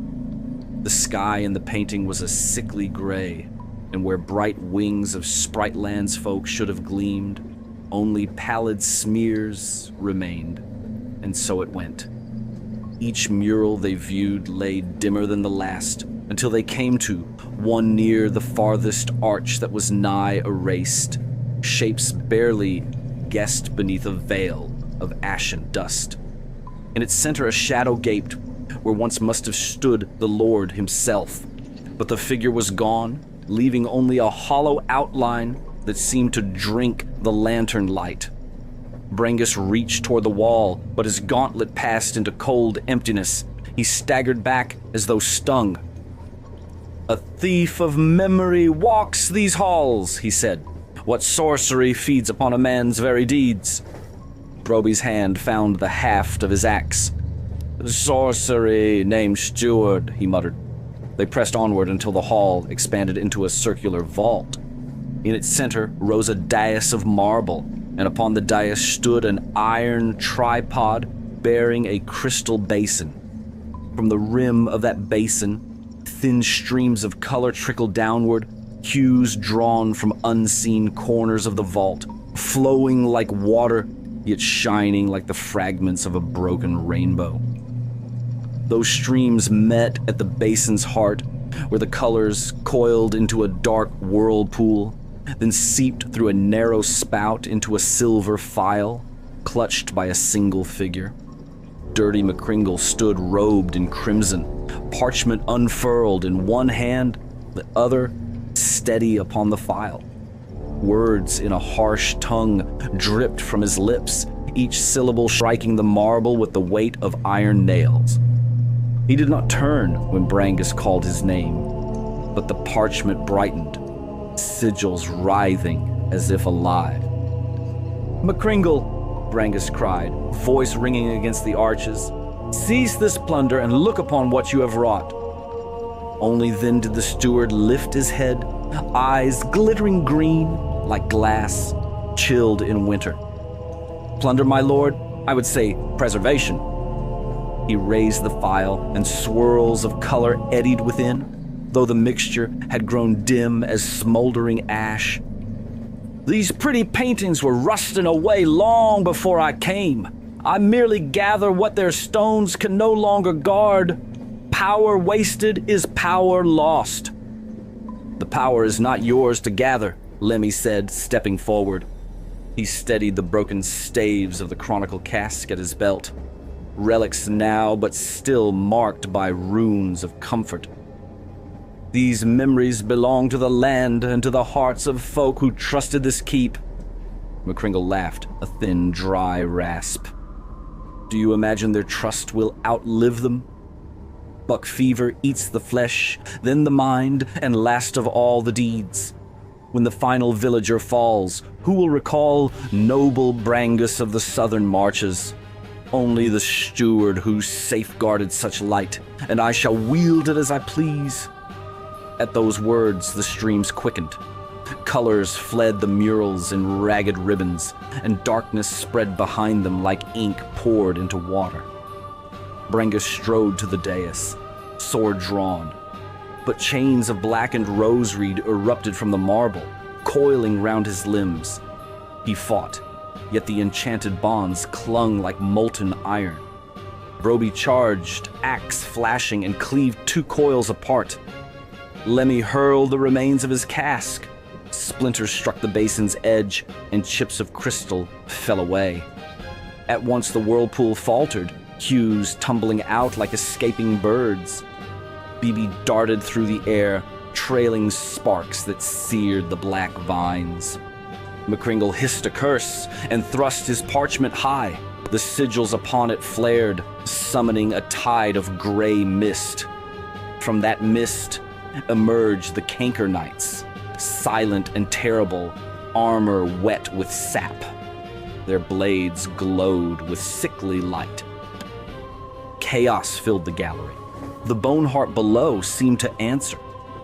The sky in the painting was a sickly gray, and where bright wings of sprite landsfolk should have gleamed, only pallid smears remained, and so it went. Each mural they viewed lay dimmer than the last, until they came to one near the farthest arch that was nigh erased, shapes barely guessed beneath a veil of ashen dust. In its center a shadow gaped, where once must have stood the Lord himself, but the figure was gone, leaving only a hollow outline that seemed to drink the lantern light. Brangus reached toward the wall, but his gauntlet passed into cold emptiness. He staggered back as though stung. "A thief of memory walks these halls," he said. "What sorcery feeds upon a man's very deeds?" Broby's hand found the haft of his axe. "Sorcery named Steward," he muttered. They pressed onward until the hall expanded into a circular vault. In its center rose a dais of marble, and upon the dais stood an iron tripod bearing a crystal basin. From the rim of that basin, thin streams of color trickled downward, hues drawn from unseen corners of the vault, flowing like water, yet shining like the fragments of a broken rainbow. Those streams met at the basin's heart, where the colors coiled into a dark whirlpool, then seeped through a narrow spout into a silver phial, clutched by a single figure. Dirty McCringle stood robed in crimson, parchment unfurled in one hand, the other steady upon the file. Words in a harsh tongue dripped from his lips, each syllable striking the marble with the weight of iron nails. He did not turn when Brangus called his name, but the parchment brightened, sigils writhing as if alive. "McCringle," Brangus cried, voice ringing against the arches, "cease this plunder and look upon what you have wrought." Only then did the steward lift his head, eyes glittering green like glass, chilled in winter. "Plunder, my lord? I would say preservation." He raised the phial, and swirls of color eddied within, though the mixture had grown dim as smoldering ash. "These pretty paintings were rusting away long before I came. I merely gather what their stones can no longer guard. Power wasted is power lost." "The power is not yours to gather," Lemmy said, stepping forward. He steadied the broken staves of the chronicle cask at his belt, relics now but still marked by runes of comfort. "These memories belong to the land and to the hearts of folk who trusted this keep." McCringle laughed, a thin, dry rasp. "Do you imagine their trust will outlive them? Buck fever eats the flesh, then the mind, and last of all the deeds. When the final villager falls, who will recall noble Brangus of the southern marches? Only the steward who safeguarded such light, and I shall wield it as I please." At those words, the streams quickened. Colors fled the murals in ragged ribbons, and darkness spread behind them like ink poured into water. Brangus strode to the dais, sword drawn, but chains of blackened rosereed erupted from the marble, coiling round his limbs. He fought, yet the enchanted bonds clung like molten iron. Broby charged, axe flashing, and cleaved two coils apart. Lemmy hurled the remains of his cask. Splinters struck the basin's edge, and chips of crystal fell away. At once the whirlpool faltered, hues tumbling out like escaping birds. BB darted through the air, trailing sparks that seared the black vines. McCringle hissed a curse and thrust his parchment high. The sigils upon it flared, summoning a tide of gray mist. From that mist emerged the Canker Knights, silent and terrible, armor wet with sap. Their blades glowed with sickly light. Chaos filled the gallery. The Boneheart below seemed to answer,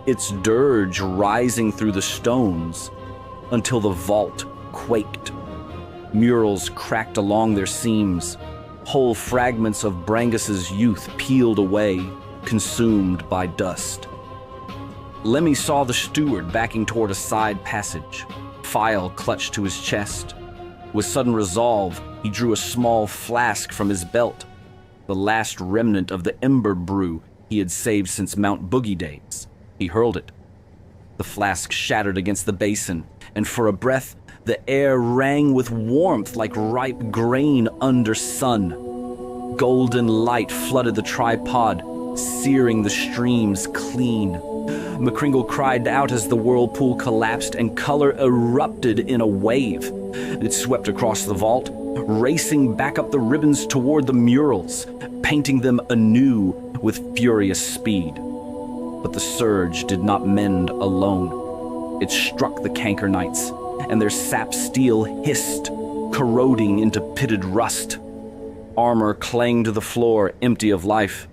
its dirge rising through the stones until the vault quaked. Murals cracked along their seams. Whole fragments of Brangus's youth peeled away, consumed by dust. Lemmy saw the steward backing toward a side passage, phial clutched to his chest. With sudden resolve, he drew a small flask from his belt, the last remnant of the ember brew he had saved since Mount Boogie days. He hurled it. The flask shattered against the basin, and for a breath, the air rang with warmth like ripe grain under sun. Golden light flooded the tripod, searing the streams clean. McCringle cried out as the whirlpool collapsed and color erupted in a wave. It swept across the vault, racing back up the ribbons toward the murals, painting them anew with furious speed. But the surge did not mend alone. It struck the Canker Knights, and their sap steel hissed, corroding into pitted rust. Armor clanged to the floor, empty of life,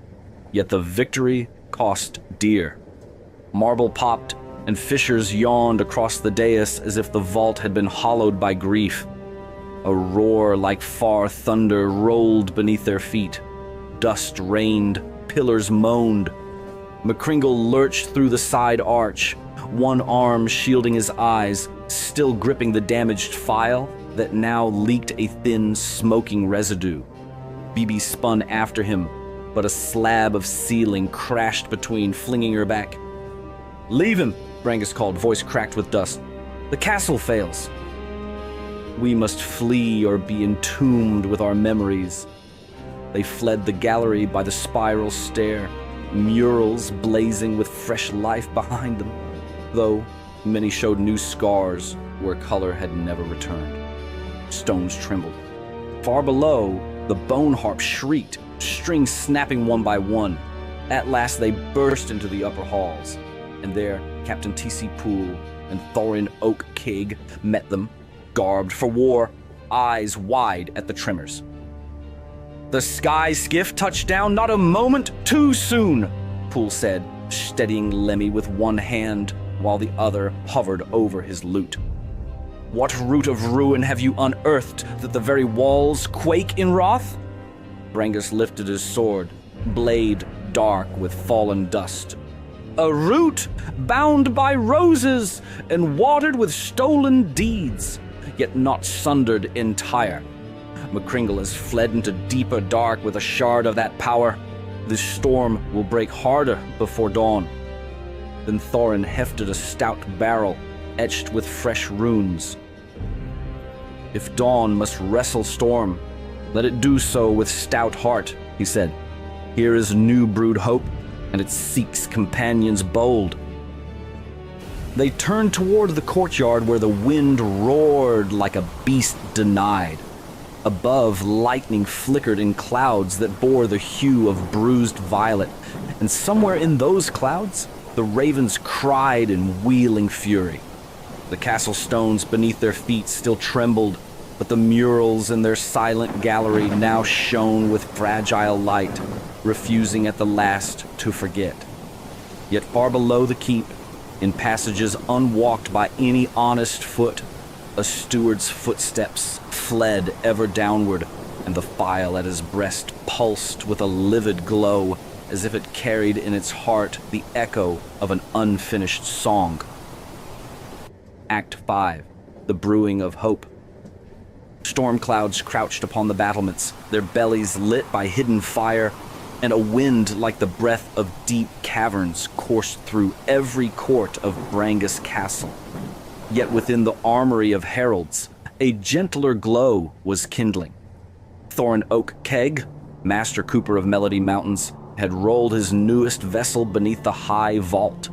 yet the victory cost dear. Marble popped, and fissures yawned across the dais as if the vault had been hollowed by grief. A roar like far thunder rolled beneath their feet. Dust rained, pillars moaned. McCringle lurched through the side arch, one arm shielding his eyes, still gripping the damaged phial that now leaked a thin, smoking residue. BB spun after him, but a slab of ceiling crashed between, flinging her back. "Leave him," Brangus called, voice cracked with dust. "The castle fails." We must flee or be entombed with our memories. They fled the gallery by the spiral stair, murals blazing with fresh life behind them, though many showed new scars where color had never returned. Stones trembled. Far below, the bone harp shrieked, strings snapping one by one. At last they burst into the upper halls, and there Captain T.C. Poole and Thorin Oak Kig met them, garbed for war, eyes wide at the tremors. The sky skiff touched down not a moment too soon, Poole said, steadying Lemmy with one hand while the other hovered over his lute. What root of ruin have you unearthed that the very walls quake in wrath? Brangus lifted his sword, blade dark with fallen dust. A root bound by roses and watered with stolen deeds, yet not sundered entire. McCringle has fled into deeper dark with a shard of that power. This storm will break harder before dawn. Then Thorin hefted a stout barrel, etched with fresh runes. If dawn must wrestle storm, let it do so with stout heart, he said. Here is new brewed hope, and it seeks companions bold. They turned toward the courtyard where the wind roared like a beast denied. Above, lightning flickered in clouds that bore the hue of bruised violet, and somewhere in those clouds, the ravens cried in wheeling fury. The castle stones beneath their feet still trembled, but the murals in their silent gallery now shone with fragile light, refusing at the last to forget. Yet far below the keep, in passages unwalked by any honest foot, a steward's footsteps fled ever downward, and the file at his breast pulsed with a livid glow, as if it carried in its heart the echo of an unfinished song. Act 5. The Brewing of Hope. Storm clouds crouched upon the battlements, their bellies lit by hidden fire, and a wind like the breath of deep caverns coursed through every court of Brangus Castle. Yet within the armory of heralds, a gentler glow was kindling. Thorin Oak Keg, master cooper of Melody Mountains, had rolled his newest vessel beneath the high vault.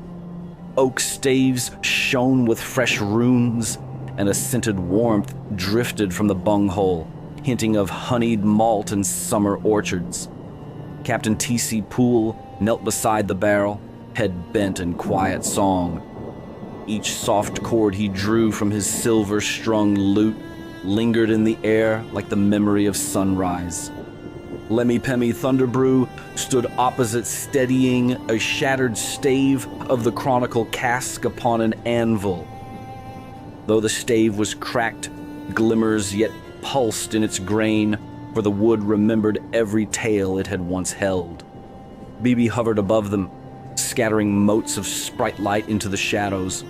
Oak staves shone with fresh runes, and a scented warmth drifted from the bunghole, hinting of honeyed malt and summer orchards. Captain T.C. Poole knelt beside the barrel, head bent in quiet song. Each soft chord he drew from his silver-strung lute lingered in the air like the memory of sunrise. Lemmy Pemmy Thunderbrew stood opposite, steadying a shattered stave of the chronicle cask upon an anvil. Though the stave was cracked, glimmers yet pulsed in its grain, for the wood remembered every tale it had once held. BB hovered above them, scattering motes of sprite light into the shadows,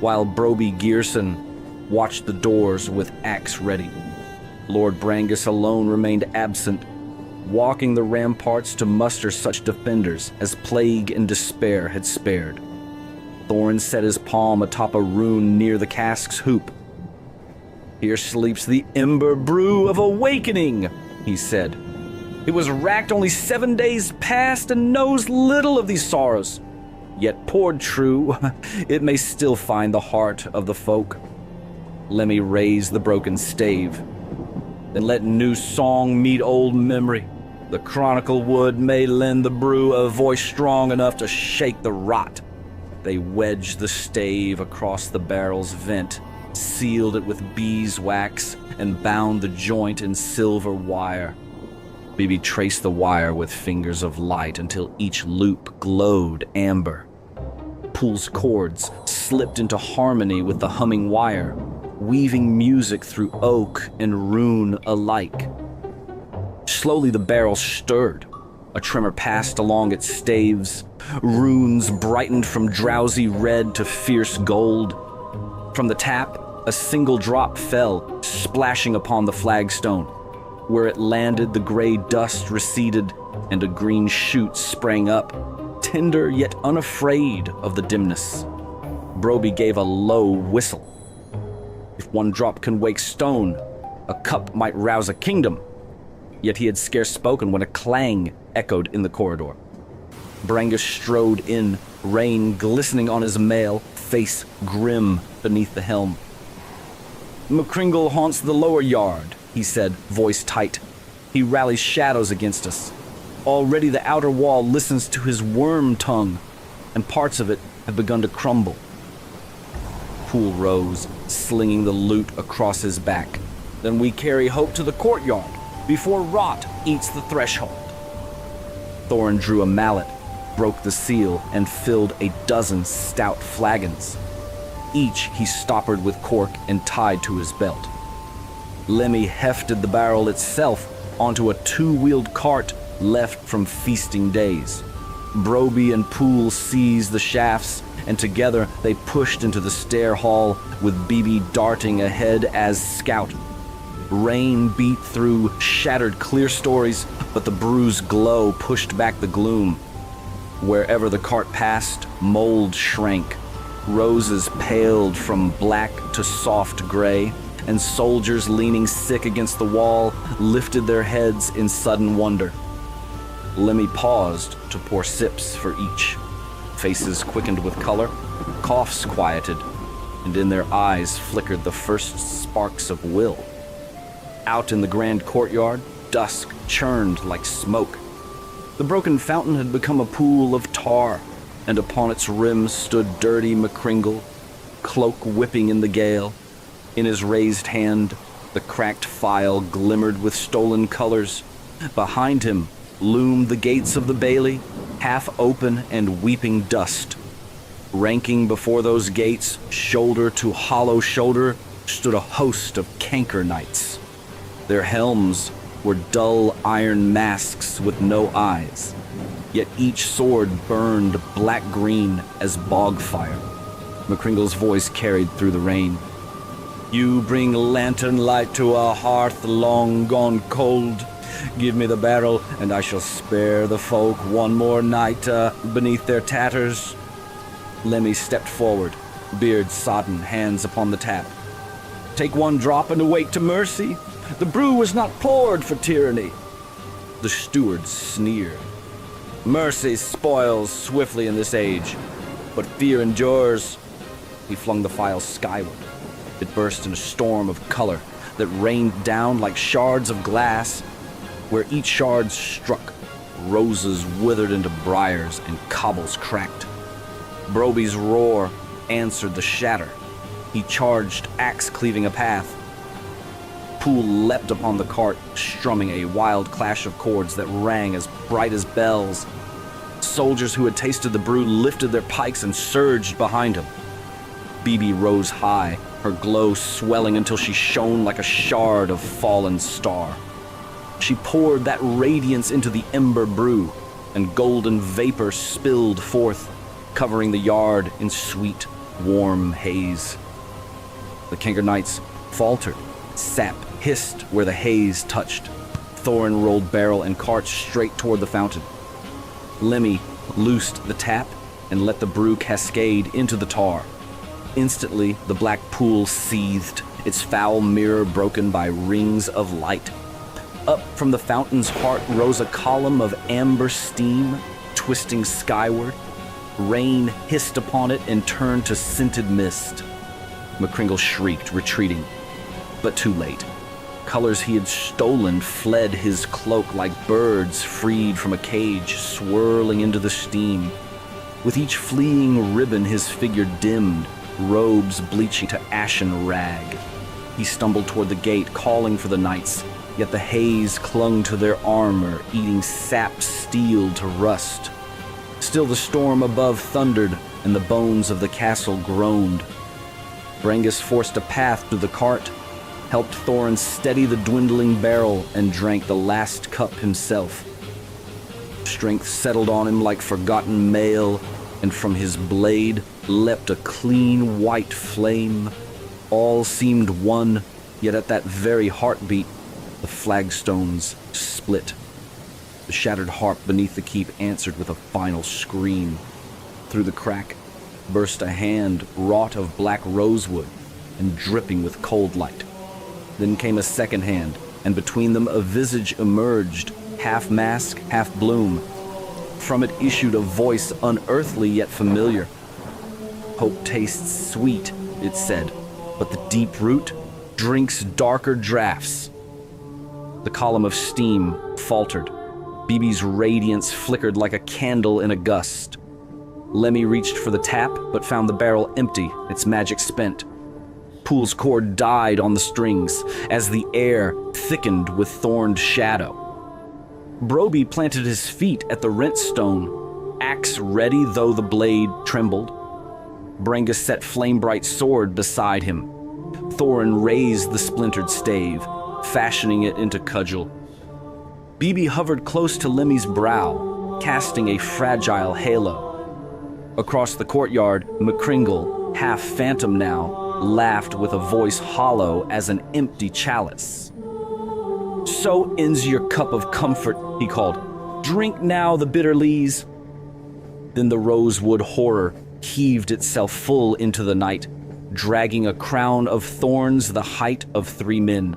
while Broby Gearson watched the doors with axe ready. Lord Brangus alone remained absent, walking the ramparts to muster such defenders as plague and despair had spared. Thorin set his palm atop a rune near the cask's hoop. Here sleeps the ember brew of awakening, he said. It was racked only 7 days past and knows little of these sorrows. Yet poured true, it may still find the heart of the folk. Lemmy raised the broken stave. Then let new song meet old memory. The chronicle wood may lend the brew a voice strong enough to shake the rot. They wedged the stave across the barrel's vent, sealed it with beeswax, and bound the joint in silver wire. BB traced the wire with fingers of light until each loop glowed amber. Poole's chords slipped into harmony with the humming wire, weaving music through oak and rune alike. Slowly the barrel stirred. A tremor passed along its staves. Runes brightened from drowsy red to fierce gold. From the tap, a single drop fell, splashing upon the flagstone. Where it landed, the gray dust receded, and a green shoot sprang up, tender yet unafraid of the dimness. Broby gave a low whistle. If one drop can wake stone, a cup might rouse a kingdom. Yet he had scarce spoken when a clang echoed in the corridor. Brangus strode in, rain glistening on his mail, face grim beneath the helm. "McCringle haunts the lower yard," he said, voice tight. "He rallies shadows against us. Already the outer wall listens to his worm tongue, and parts of it have begun to crumble." Poole rose, slinging the loot across his back. "Then we carry hope to the courtyard, before rot eats the threshold." Thorin drew a mallet, broke the seal, and filled a dozen stout flagons. Each he stoppered with cork and tied to his belt. Lemmy hefted the barrel itself onto a two-wheeled cart left from feasting days. Broby and Poole seized the shafts, and together they pushed into the stair hall, with BB darting ahead as scout. Rain beat through shattered clear stories, but the bruised glow pushed back the gloom. Wherever the cart passed, mold shrank. Roses paled from black to soft gray, and soldiers leaning sick against the wall lifted their heads in sudden wonder. Lemmy paused to pour sips for each. Faces quickened with color, coughs quieted, and in their eyes flickered the first sparks of will. Out in the grand courtyard, dusk churned like smoke. The broken fountain had become a pool of tar, and upon its rim stood dirty McCringle, cloak whipping in the gale. In his raised hand, the cracked phial glimmered with stolen colors. Behind him loomed the gates of the bailey, half open and weeping dust. Ranking before those gates, shoulder to hollow shoulder, stood a host of canker knights. Their helms were dull iron masks with no eyes, yet each sword burned black-green as bog fire. McCringle's voice carried through the rain. "You bring lantern light to a hearth long gone cold. Give me the barrel, and I shall spare the folk one more night beneath their tatters." Lemmy stepped forward, beard sodden, hands upon the tap. "Take one drop and awake to mercy. The brew was not poured for tyranny." The steward sneered. "Mercy spoils swiftly in this age, but fear endures." He flung the phial skyward. It burst in a storm of color that rained down like shards of glass. Where each shard struck, roses withered into briars and cobbles cracked. Broby's roar answered the shatter. He charged, axe cleaving a path. Poole leapt upon the cart, strumming a wild clash of chords that rang as bright as bells. Soldiers who had tasted the brew lifted their pikes and surged behind him. BB rose high, her glow swelling until she shone like a shard of fallen star. She poured that radiance into the ember brew, and golden vapor spilled forth, covering the yard in sweet, warm haze. The Canker Knights faltered. Sap hissed where the haze touched. Thorin rolled barrel and cart straight toward the fountain. Lemmy loosed the tap and let the brew cascade into the tar. Instantly, the black pool seethed, its foul mirror broken by rings of light. Up from the fountain's heart rose a column of amber steam, twisting skyward. Rain hissed upon it and turned to scented mist. McCringle shrieked, retreating, but too late. Colors he had stolen fled his cloak like birds freed from a cage, swirling into the steam. With each fleeing ribbon his figure dimmed, robes bleaching to ashen rag. He stumbled toward the gate, calling for the knights, yet the haze clung to their armor, eating sap steel to rust. Still the storm above thundered, and the bones of the castle groaned. Brangus forced a path through the cart, helped Thorin steady the dwindling barrel, and drank the last cup himself. Strength settled on him like forgotten mail, and from his blade leapt a clean white flame. All seemed one, yet at that very heartbeat, the flagstones split. The shattered harp beneath the keep answered with a final scream. Through the crack burst a hand wrought of black rosewood. and dripping with cold light. Then came a second hand, and between them a visage emerged, half mask, half bloom. From it issued a voice unearthly yet familiar. "Hope tastes sweet," it said, "but the deep root drinks darker draughts." The column of steam faltered. BB's radiance flickered like a candle in a gust. Lemmy reached for the tap, but found the barrel empty, its magic spent. Pool's cord died on the strings as the air thickened with thorned shadow. Broby planted his feet at the rent stone, axe ready though the blade trembled. Brangus set flame-bright sword beside him. Thorin raised the splintered stave, fashioning it into cudgel. BB hovered close to Lemmy's brow, casting a fragile halo. Across the courtyard, McCringle, half phantom now, laughed with a voice hollow as an empty chalice. "So ends your cup of comfort," he called. "Drink now the bitter lees." Then the rosewood horror heaved itself full into the night, dragging a crown of thorns the height of 3 men.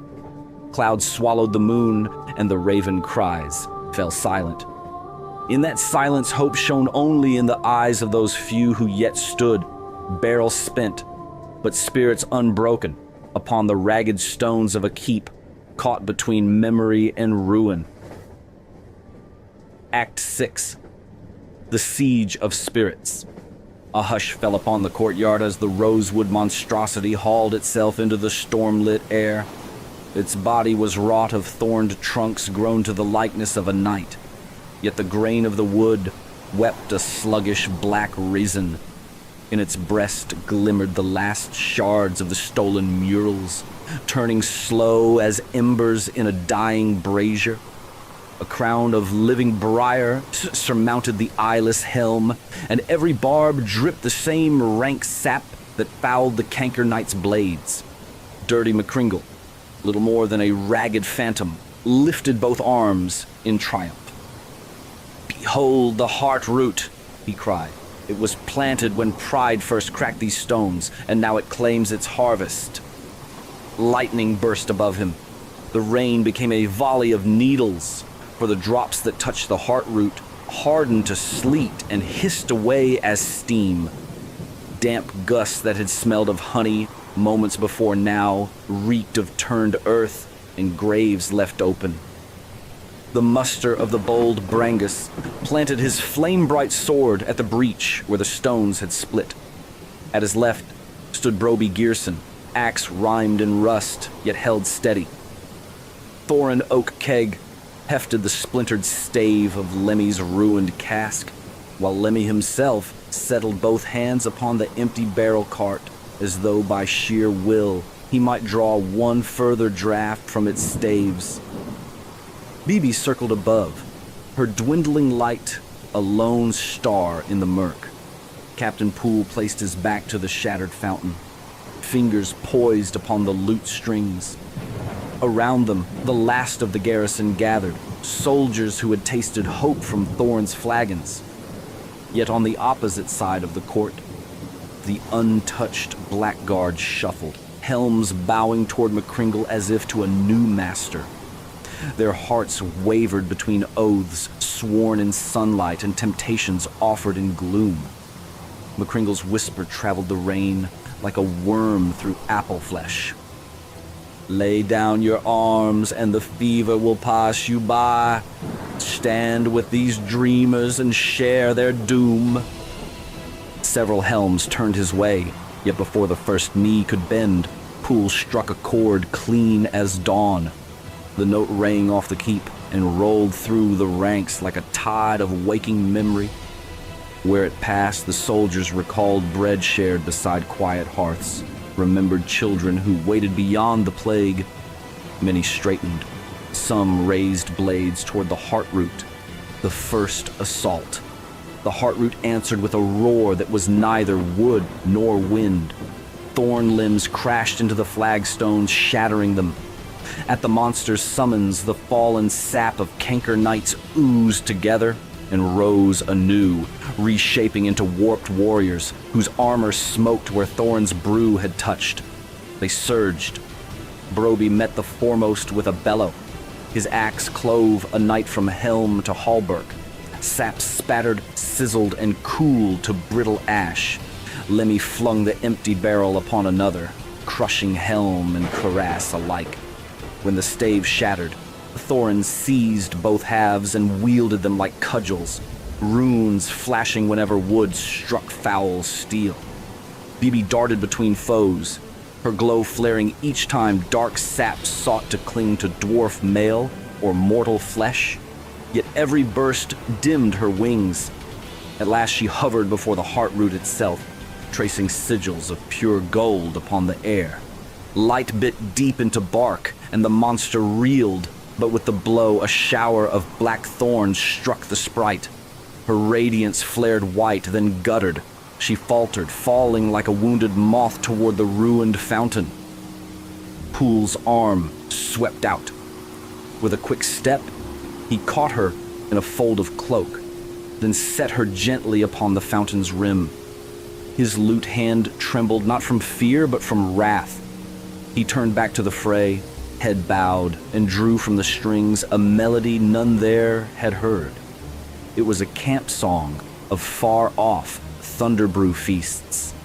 Clouds swallowed the moon, and the raven cries fell silent. In that silence, hope shone only in the eyes of those few who yet stood, barrel spent, but spirits unbroken, upon the ragged stones of a keep, caught between memory and ruin. Act 6. The Siege of Spirits. A hush fell upon the courtyard as the rosewood monstrosity hauled itself into the storm-lit air. Its body was wrought of thorned trunks grown to the likeness of a knight, yet the grain of the wood wept a sluggish black reason. In its breast glimmered the last shards of the stolen murals, turning slow as embers in a dying brazier. A crown of living briar surmounted the eyeless helm, and every barb dripped the same rank sap that fouled the canker knight's blades. Dirty McCringle, little more than a ragged phantom, lifted both arms in triumph. "Behold the heart root," he cried. "It was planted when pride first cracked these stones, and now it claims its harvest." Lightning burst above him. The rain became a volley of needles, for the drops that touched the heart root hardened to sleet and hissed away as steam. Damp gusts that had smelled of honey moments before now reeked of turned earth and graves left open. The muster of the bold Brangus planted his flame-bright sword at the breach where the stones had split. At his left stood Broby Gearson, axe rimed in rust, yet held steady. Thorin Oak Keg hefted the splintered stave of Lemmy's ruined cask, while Lemmy himself settled both hands upon the empty barrel cart, as though by sheer will he might draw one further draught from its staves. BB circled above, her dwindling light a lone star in the murk. Captain Poole placed his back to the shattered fountain, fingers poised upon the lute strings. Around them, the last of the garrison gathered, soldiers who had tasted hope from Thorin's flagons. Yet on the opposite side of the court, the untouched blackguard shuffled, helms bowing toward McCringle as if to a new master. Their hearts wavered between oaths sworn in sunlight and temptations offered in gloom. McCringle's whisper traveled the rain like a worm through apple flesh. "Lay down your arms and the fever will pass you by. Stand with these dreamers and share their doom." Several helms turned his way, yet before the first knee could bend, Poole struck a chord clean as dawn. The note rang off the keep and rolled through the ranks like a tide of waking memory. Where it passed, the soldiers recalled bread shared beside quiet hearths, remembered children who waited beyond the plague. Many straightened. Some raised blades toward the heart root. The first assault. The heart root answered with a roar that was neither wood nor wind. Thorn limbs crashed into the flagstones, shattering them. At the monster's summons, the fallen sap of canker knights oozed together and rose anew, reshaping into warped warriors whose armor smoked where Thorin's brew had touched. They surged. Broby met the foremost with a bellow. His axe clove a knight from helm to hauberk. Sap spattered, sizzled, and cooled to brittle ash. Lemmy flung the empty barrel upon another, crushing helm and cuirass alike. When the stave shattered, Thorin seized both halves and wielded them like cudgels, runes flashing whenever wood struck foul steel. Bibi darted between foes, her glow flaring each time dark sap sought to cling to dwarf mail or mortal flesh. Yet every burst dimmed her wings. At last she hovered before the heartroot itself, tracing sigils of pure gold upon the air. Light bit deep into bark, and the monster reeled, but with the blow a shower of black thorns struck the sprite. Her radiance flared white, then guttered. She faltered, falling like a wounded moth toward the ruined fountain. Pool's arm swept out. With a quick step, he caught her in a fold of cloak, then set her gently upon the fountain's rim. His lute hand trembled not from fear, but from wrath. He turned back to the fray, head bowed, and drew from the strings a melody none there had heard. It was a camp song of far-off thunderbrew feasts,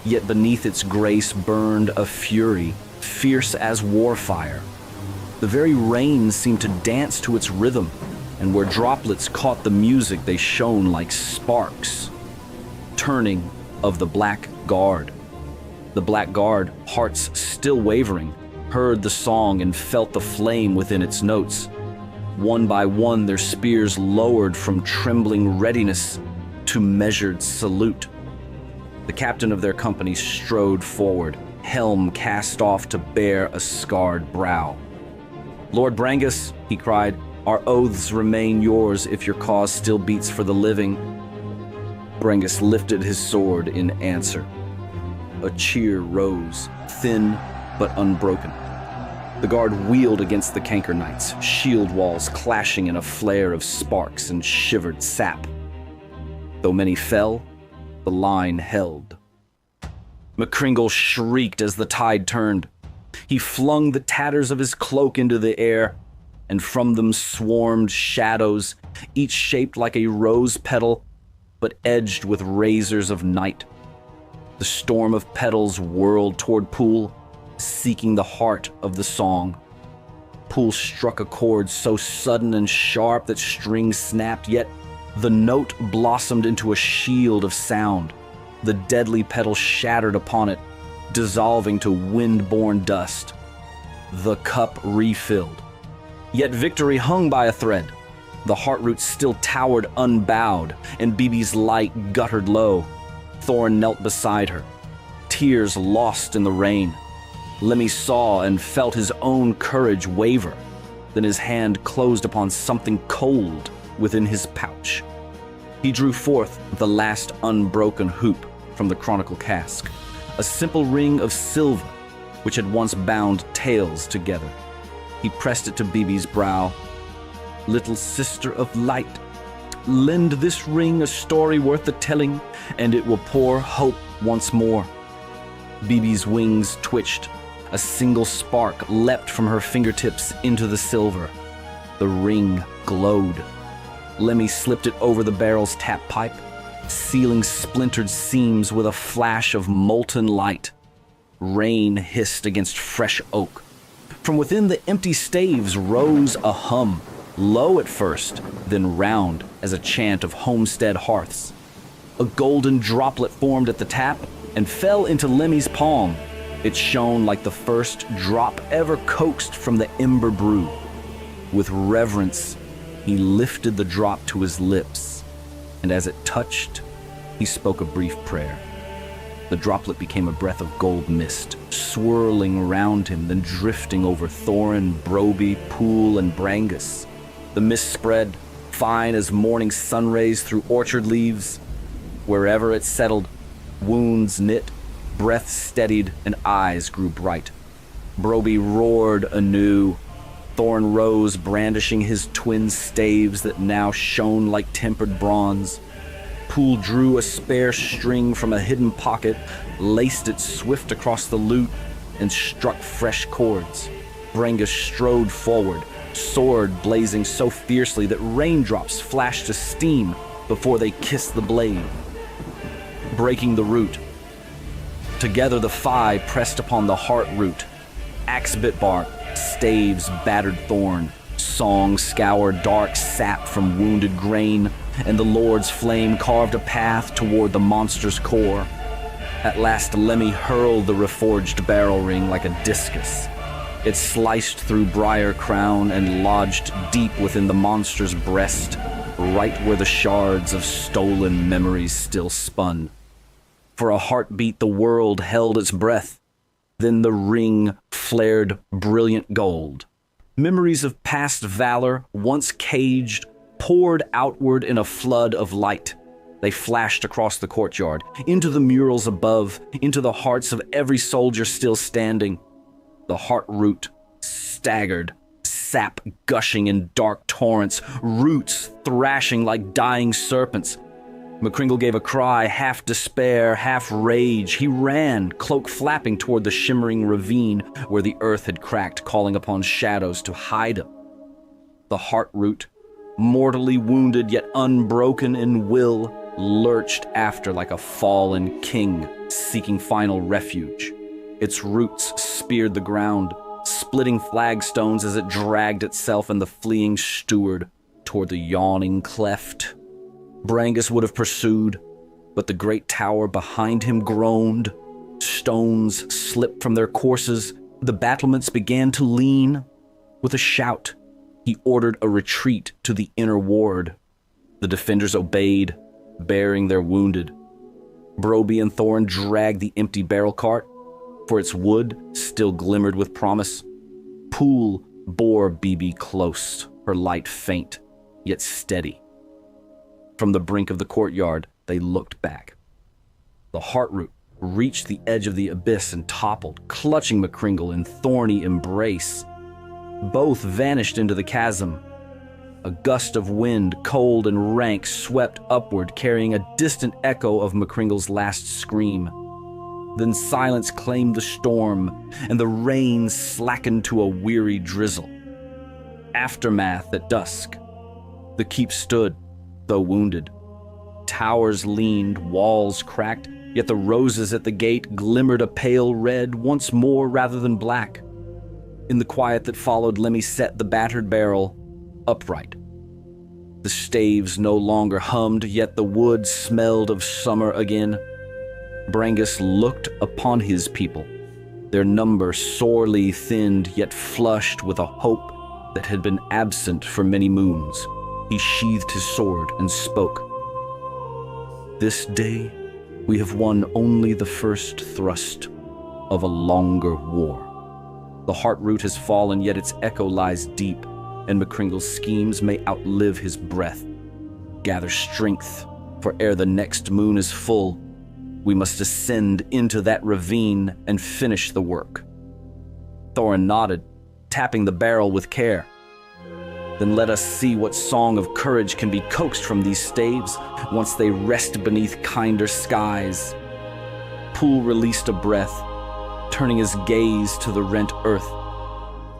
yet beneath its grace burned a fury, fierce as warfire. The very rain seemed to dance to its rhythm, and where droplets caught the music they shone like sparks. Turning of the Black Guard. The Black Guard, hearts still wavering, heard the song and felt the flame within its notes. One by one their spears lowered from trembling readiness to measured salute. The captain of their company strode forward, helm cast off to bear a scarred brow. "Lord Brangus," he cried, "our oaths remain yours if your cause still beats for the living." Brangus lifted his sword in answer. A cheer rose, thin but unbroken. The guard wheeled against the canker knights, shield walls clashing in a flare of sparks and shivered sap. Though many fell, the line held. McCringle shrieked as the tide turned. He flung the tatters of his cloak into the air, and from them swarmed shadows, each shaped like a rose petal, but edged with razors of night. The storm of petals whirled toward Pool, seeking the heart of the song. Pool struck a chord so sudden and sharp that strings snapped, yet the note blossomed into a shield of sound. The deadly petal shattered upon it, dissolving to wind-borne dust. The cup refilled. Yet victory hung by a thread. The heartroot still towered unbowed, and Bibi's light guttered low. Thorin knelt beside her, tears lost in the rain. Lemmy saw and felt his own courage waver. Then his hand closed upon something cold within his pouch. He drew forth the last unbroken hoop from the chronicle cask, a simple ring of silver which had once bound tales together. He pressed it to Bibi's brow. "Little sister of light, lend this ring a story worth the telling, and it will pour hope once more." Bibi's wings twitched. A single spark leapt from her fingertips into the silver. The ring glowed. Lemmy slipped it over the barrel's tap pipe, sealing splintered seams with a flash of molten light. Rain hissed against fresh oak. From within the empty staves rose a hum, low at first, then round as a chant of homestead hearths. A golden droplet formed at the tap and fell into Lemmy's palm. It shone like the first drop ever coaxed from the ember brew. With reverence, he lifted the drop to his lips, and as it touched, he spoke a brief prayer. The droplet became a breath of gold mist, swirling round him, then drifting over Thorin, Broby, Pool, and Brangus. The mist spread, fine as morning sun rays through orchard leaves. Wherever it settled, wounds knit, breath steadied, and eyes grew bright. Broby roared anew. Thorin rose, brandishing his twin staves that now shone like tempered bronze. Pool drew a spare string from a hidden pocket, laced it swift across the lute, and struck fresh chords. Brangus strode forward, sword blazing so fiercely that raindrops flashed to steam before they kissed the blade, breaking the root. Together the five pressed upon the heart root. Axe bit bark, staves battered thorn, song scoured dark sap from wounded grain, and the Lord's flame carved a path toward the monster's core. At last Lemmy hurled the reforged barrel ring like a discus. It sliced through briar crown and lodged deep within the monster's breast, right where the shards of stolen memories still spun. For a heartbeat the world held its breath. Then the ring flared brilliant gold. Memories of past valor, once caged, poured outward in a flood of light. They flashed across the courtyard, into the murals above, into the hearts of every soldier still standing. The heart root staggered, sap gushing in dark torrents, roots thrashing like dying serpents. McCringle gave a cry, half despair, half rage. He ran, cloak flapping toward the shimmering ravine where the earth had cracked, calling upon shadows to hide him. The heart root, mortally wounded yet unbroken in will, lurched after like a fallen king seeking final refuge. Its roots speared the ground, splitting flagstones as it dragged itself and the fleeing steward toward the yawning cleft. Brangus would have pursued, but the great tower behind him groaned. Stones slipped from their courses. The battlements began to lean. With a shout, he ordered a retreat to the inner ward. The defenders obeyed, bearing their wounded. Broby and Thorin dragged the empty barrel cart, for its wood still glimmered with promise. Poole bore BB close, her light faint, yet steady. From the brink of the courtyard, they looked back. The heartroot reached the edge of the abyss and toppled, clutching McCringle in thorny embrace. Both vanished into the chasm. A gust of wind, cold and rank, swept upward, carrying a distant echo of McCringle's last scream. Then silence claimed the storm, and the rain slackened to a weary drizzle. Aftermath at dusk. The keep stood, though wounded. Towers leaned, walls cracked, yet the roses at the gate glimmered a pale red once more rather than black. In the quiet that followed, Lemmy set the battered barrel upright. The staves no longer hummed, yet the wood smelled of summer again. Brangus looked upon his people, their number sorely thinned, yet flushed with a hope that had been absent for many moons. He sheathed his sword and spoke. This day we have won only the first thrust of a longer war. The heartroot has fallen, yet its echo lies deep, and McCringle's schemes may outlive his breath. Gather strength, for ere the next moon is full, we must ascend into that ravine and finish the work. Thorin nodded, tapping the barrel with care. Then let us see what song of courage can be coaxed from these staves once they rest beneath kinder skies. Poole released a breath, turning his gaze to the rent earth.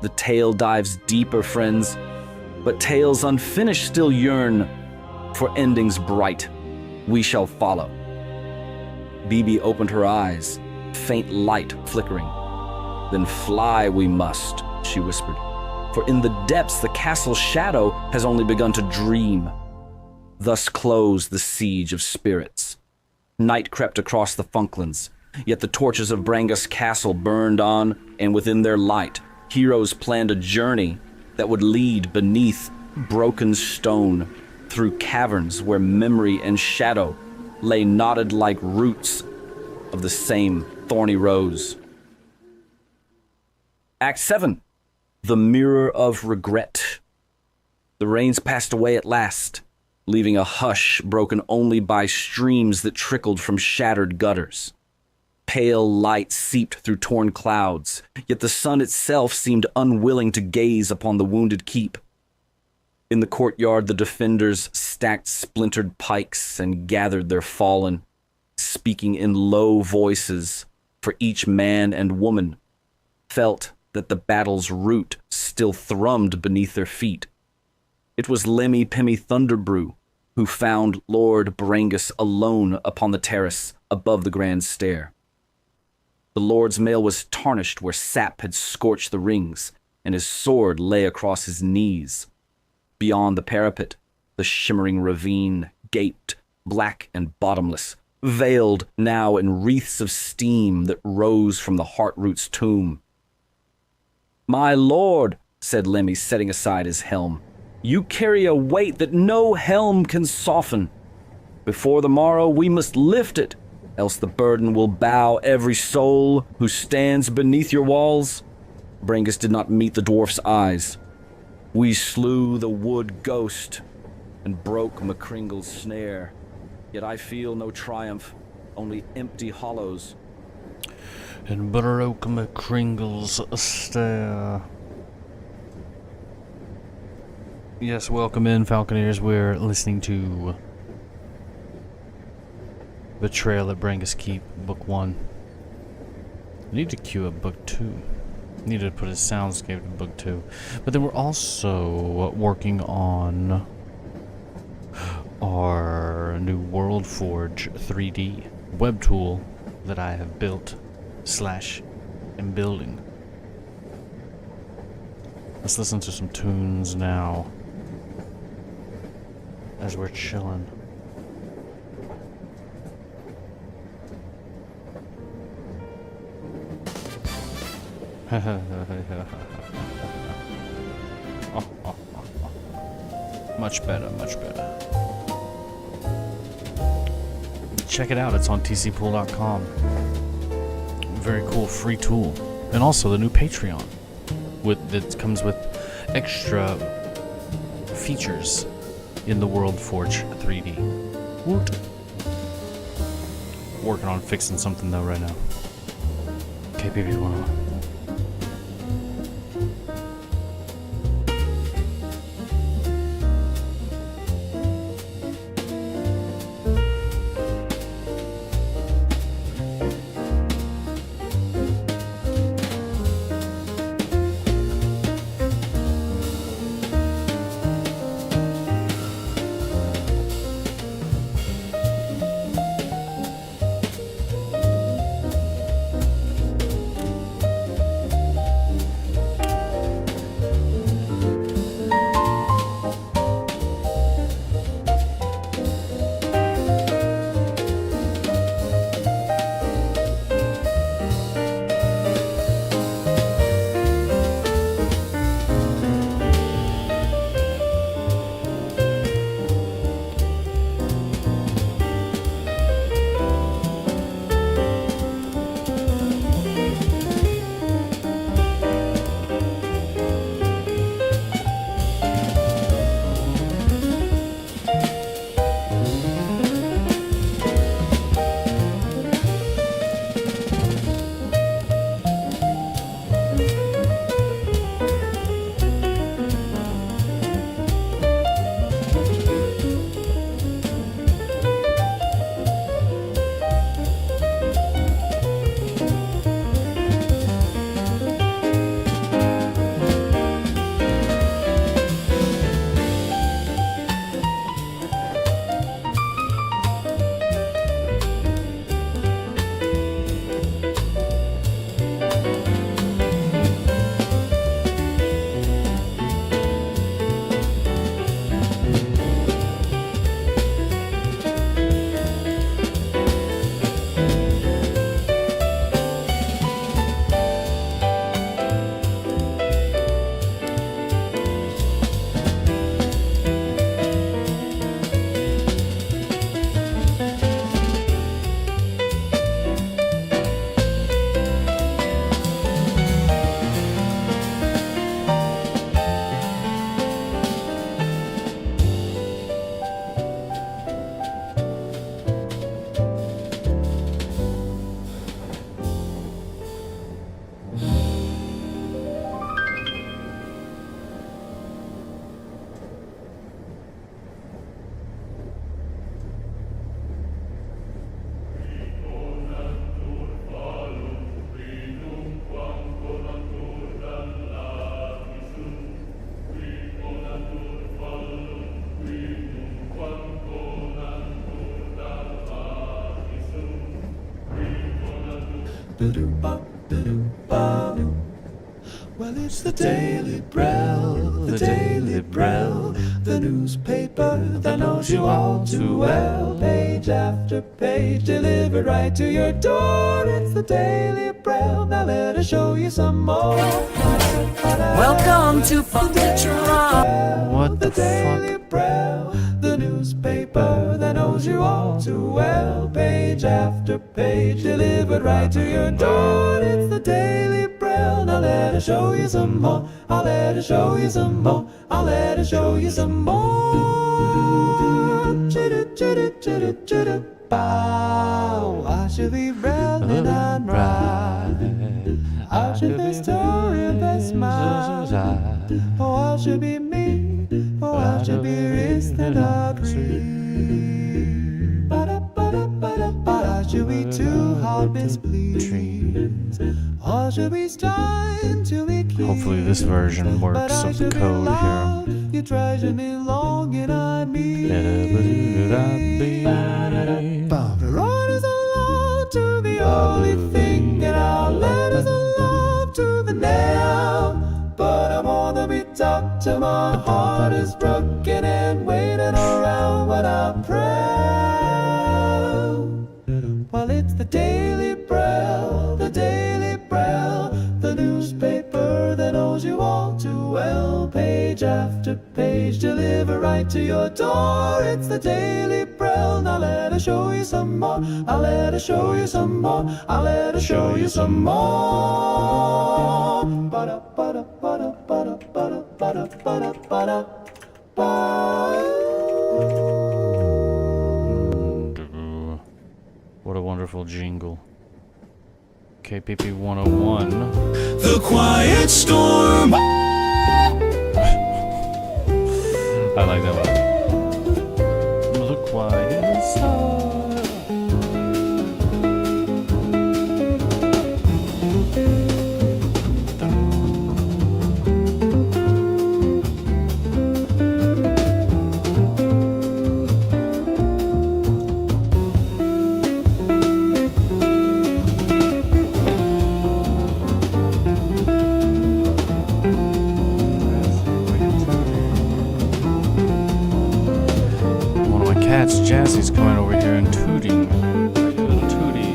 The tale dives deeper, friends, but tales unfinished still yearn for endings bright. We shall follow. BB opened her eyes, faint light flickering. Then fly we must, she whispered. For in the depths the castle's shadow has only begun to dream. Thus closed the siege of spirits. Night crept across the Funklands, yet the torches of Brangus Castle burned on, and within their light, heroes planned a journey that would lead beneath broken stone, through caverns where memory and shadow lay knotted like roots of the same thorny rose. Act 7. The Mirror of Regret. The rains passed away at last, leaving a hush broken only by streams that trickled from shattered gutters. Pale light seeped through torn clouds, yet the sun itself seemed unwilling to gaze upon the wounded keep. In the courtyard, the defenders stacked splintered pikes and gathered their fallen, speaking in low voices for each man and woman felt that the battle's root still thrummed beneath their feet. It was Lemmy Pemmy Thunderbrew who found Lord Brangus alone upon the terrace above the grand stair. The Lord's mail was tarnished where sap had scorched the rings, and his sword lay across his knees. Beyond the parapet, the shimmering ravine gaped, black and bottomless, veiled now in wreaths of steam that rose from the Heartroot's tomb. "My lord," said Lemmy, setting aside his helm, "you carry a weight that no helm can soften. Before the morrow we must lift it, else the burden will bow every soul who stands beneath your walls." Brangus did not meet the dwarf's eyes. "We slew the wood ghost and broke McCringle's snare. Yet I feel no triumph, only empty hollows." And broke McCringle's stare. Yes, welcome in, Falconeers. We're listening to Betrayal at Brangus Keep, Book 1. I need to queue up Book 2. I need to put a soundscape in Book 2. But then we're also working on our new World Forge 3D web tool that I have built / am building. Let's listen to some tunes now as we're chilling. Much better, much better. Check it out, it's on tcpool.com. Very cool free tool. And also the new Patreon that comes with extra features in the World Forge 3D. Woot. Working on fixing something though right now. KPP 101. Well, it's the Daily Brell, the Daily Brell, the newspaper that knows you all too well. Page after page, delivered right to your door. It's the Daily Brell, now let us show you some more. Welcome to Funkatron. What the Daily fuck? Brell, the newspaper that knows you all too well. Page after page, delivered right to your door. It's the Daily Brell, now let us show you some more. I'll let us show you some more. I'll let us show you some more. Bow. I should be rolling and ride. I should be story best smile. Oh, I should be me. Oh, I should be rich and agree. But I should be too hard displeased. Or should be trying to be clean. Hopefully this version But works I of the should be code loud. here. You treasure me long and I mean. The road is alone to the only thing, and our letters are love to the nail. But I'm on the beat doctor, my heart is broken and waiting around when I pray. Well, it's the Daily Brell, the Daily Brell, the newspaper that knows you all too well. Page after page, deliver right to your door. It's the Daily Brell, now let us show you some more. I'll let us show you some more. I'll let us show you some more. Ba-da, ba-da, ba-da, ba-da, ba-da, ba-da, ba-da, ba-da, ba. What a wonderful jingle. KPP 101. The Quiet Storm. I like that one. The quiet storm. Cats, Jazzy's coming over here and tooting. Like a little tootie.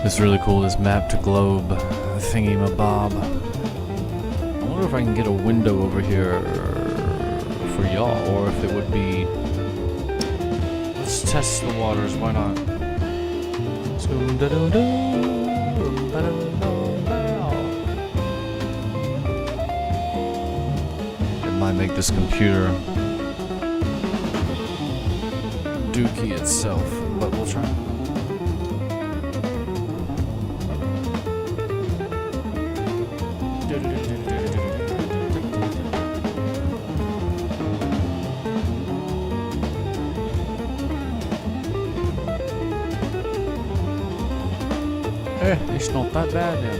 It's really cool, this map to globe thingy mabob. I wonder if I can get a window over here for y'all, or if it would be. Let's test the waters, why not? Let's go. It might make this computer dookie itself, but we'll try. It's not that bad then.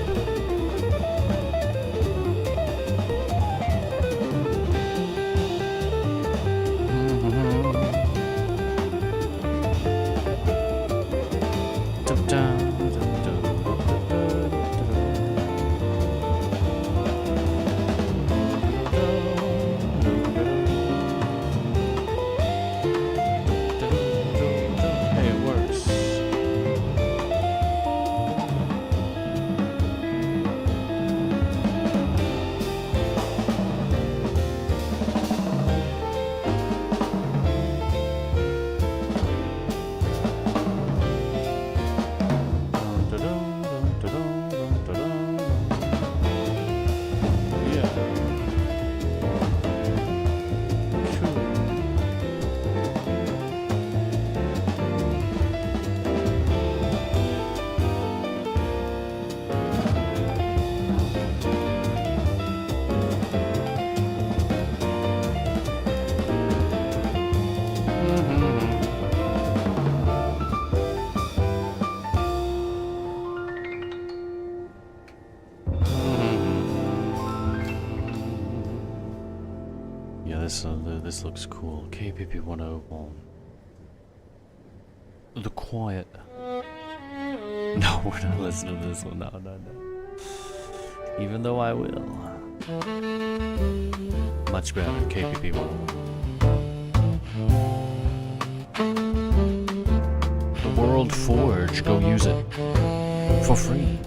Hey, it works. this looks cool. KPP 101. The Quiet. No, we're not listening to this one. No. Even though I will. Much better. KPP 101. The World Forge. Go use it. For free.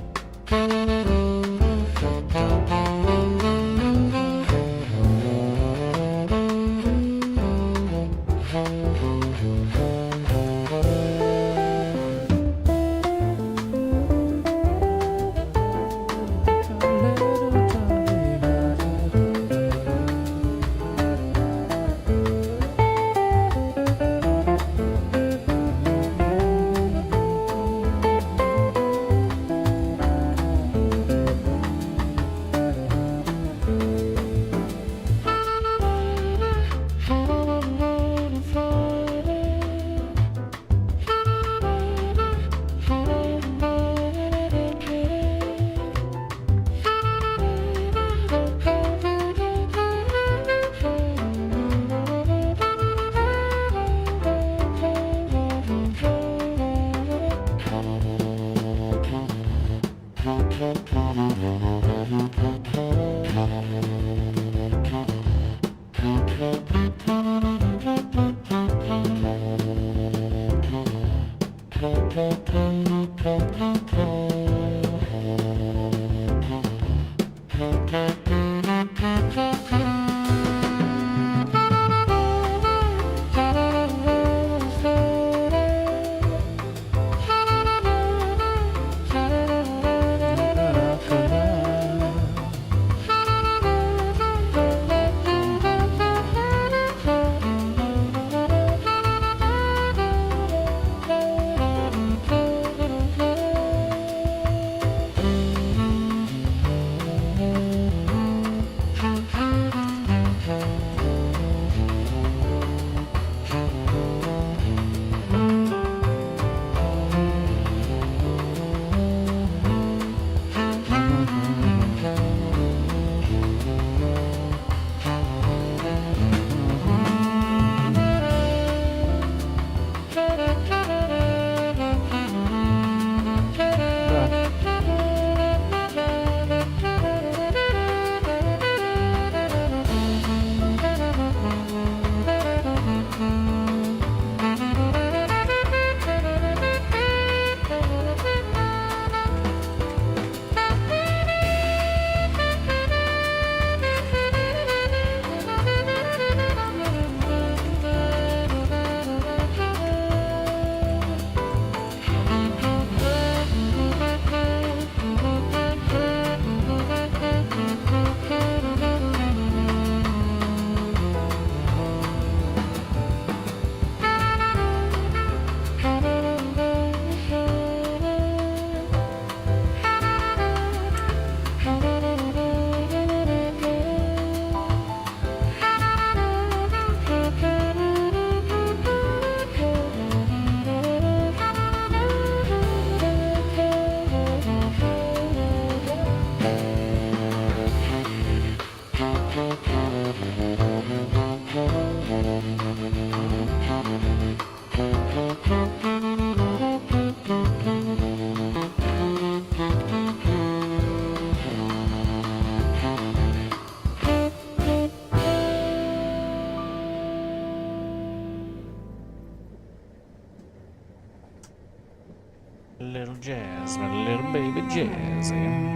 Little jazz, my little baby jazzy.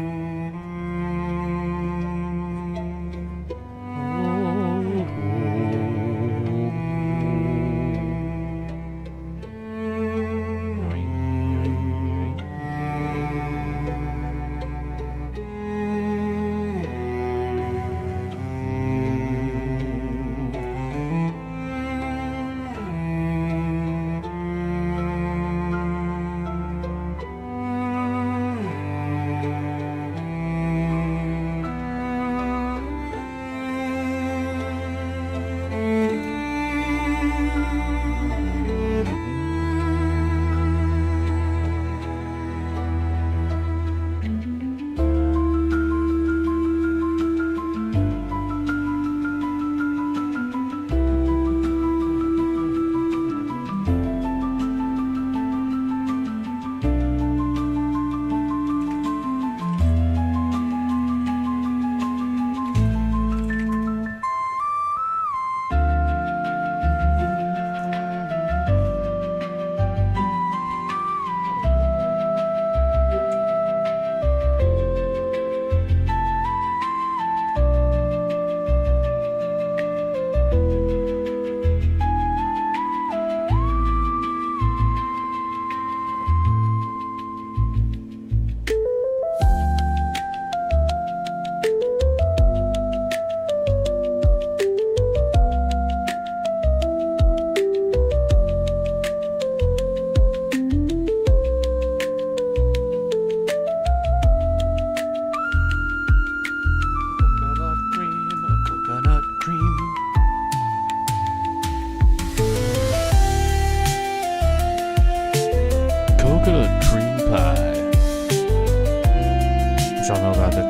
don't know about the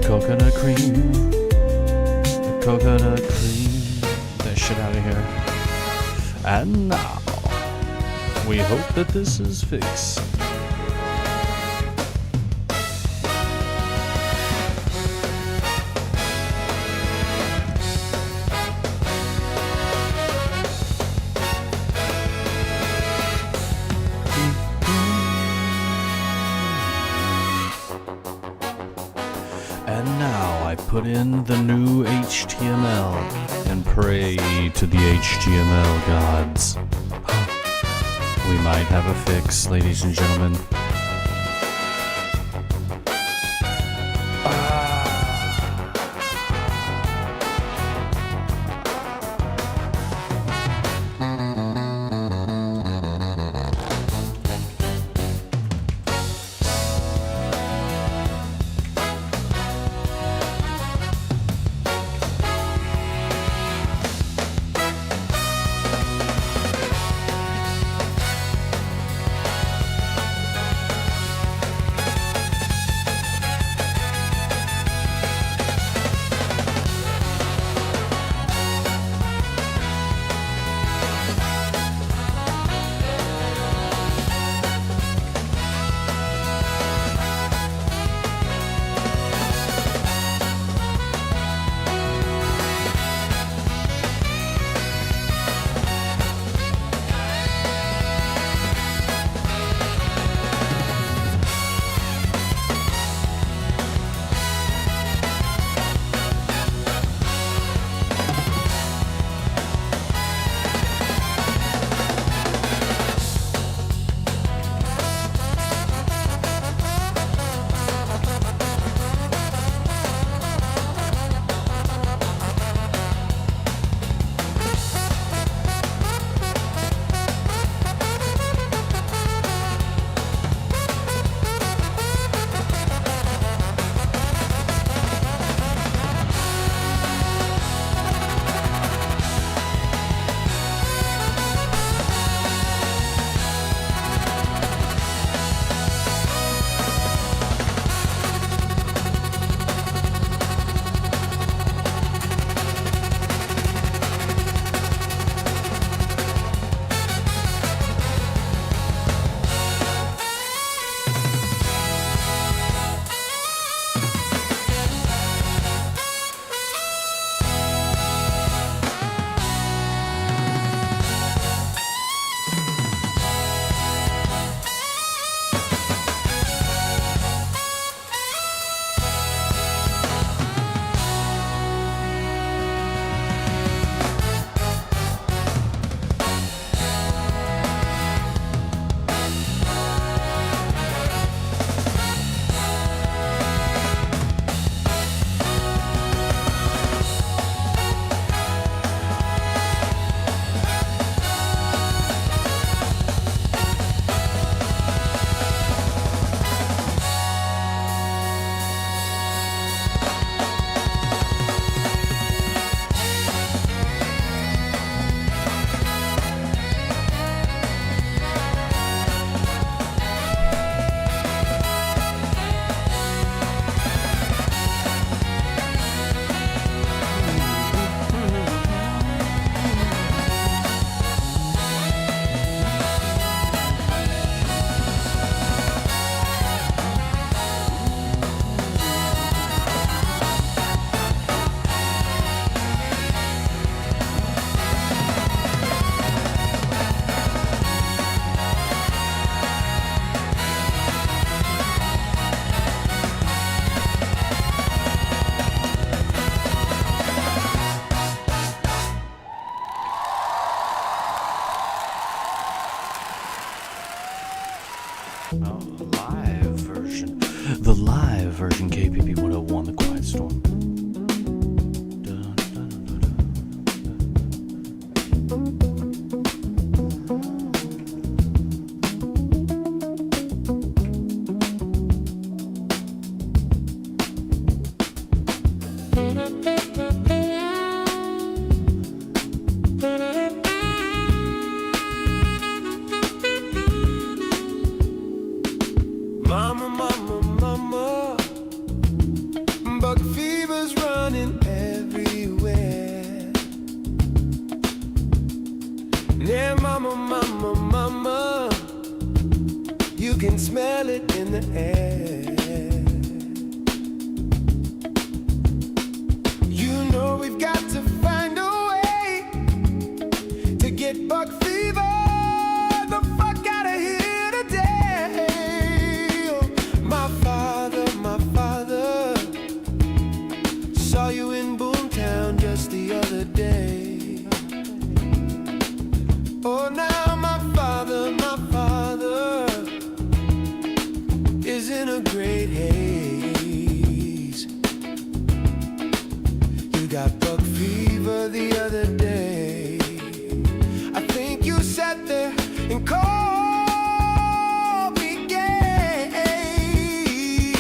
coconut cream. The coconut cream. Get that shit out of here. And now, we hope that this is fixed. And now I put in the new HTML and pray to the HTML gods. We might have a fix, ladies and gentlemen. is in a great haze. You got bug fever the other day. I think you sat there and called me gay.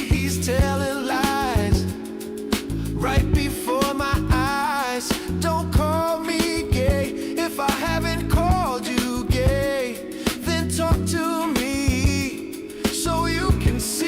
He's telling lies right before my eyes. Don't call me gay if I haven't called you gay. Then talk to me so you can see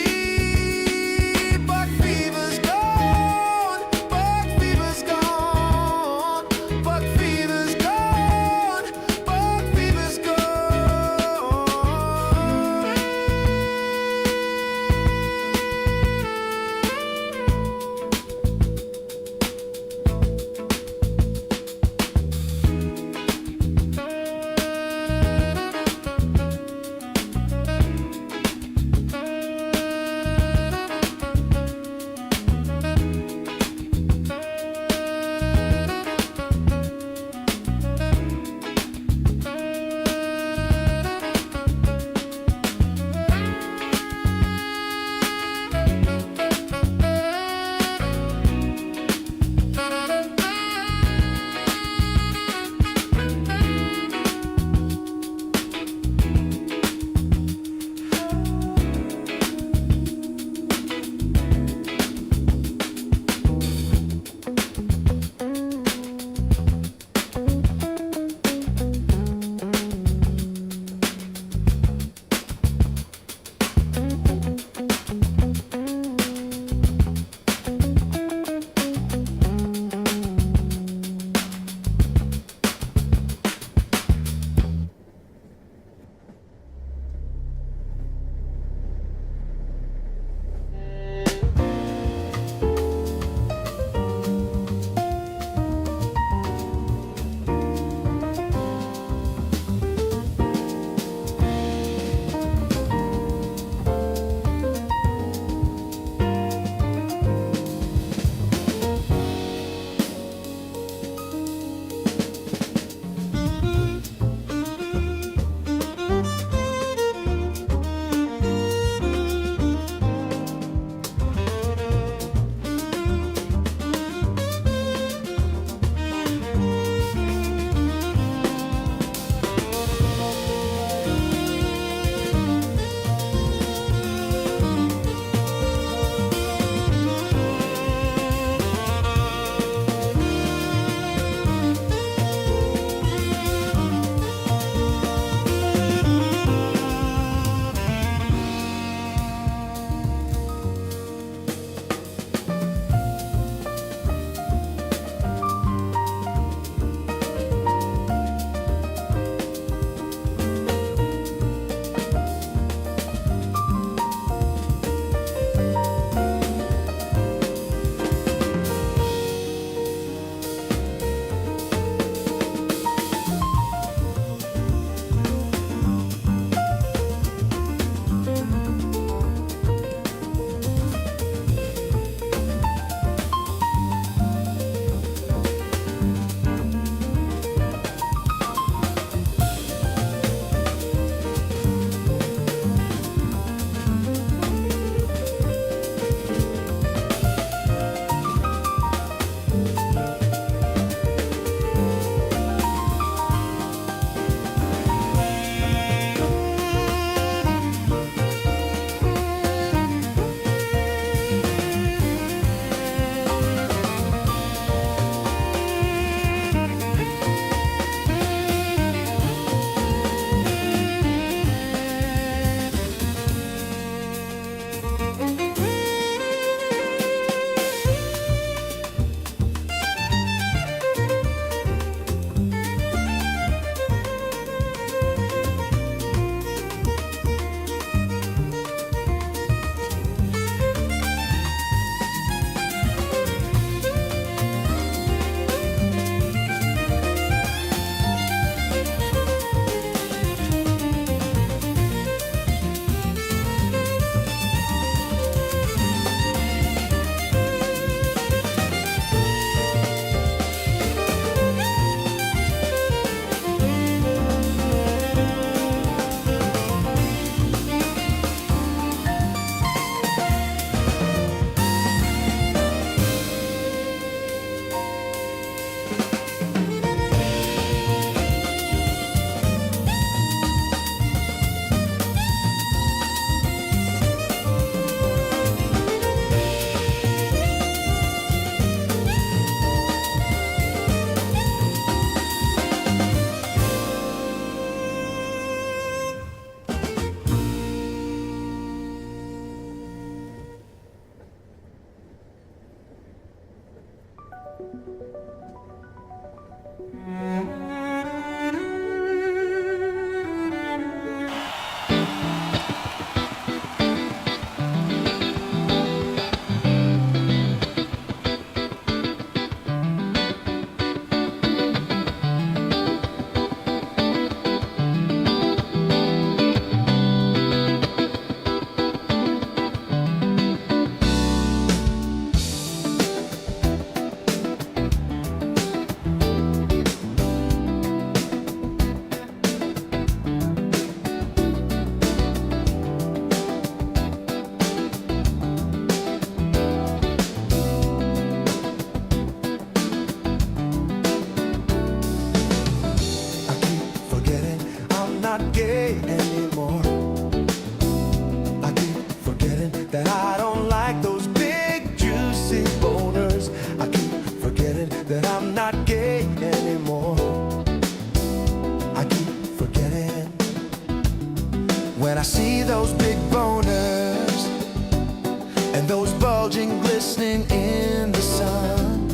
and those bulging, glistening in the sun.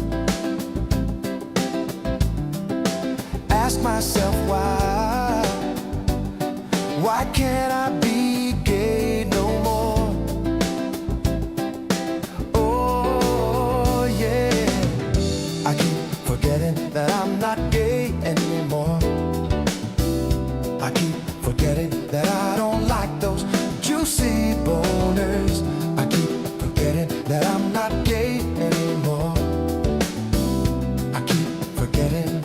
Ask myself why can't I be gay no more? Oh yeah, I keep forgetting that I'm not gay anymore. I keep forgetting that I don't like those juicy boners. I keep forgetting that I'm not gay anymore. I keep forgetting.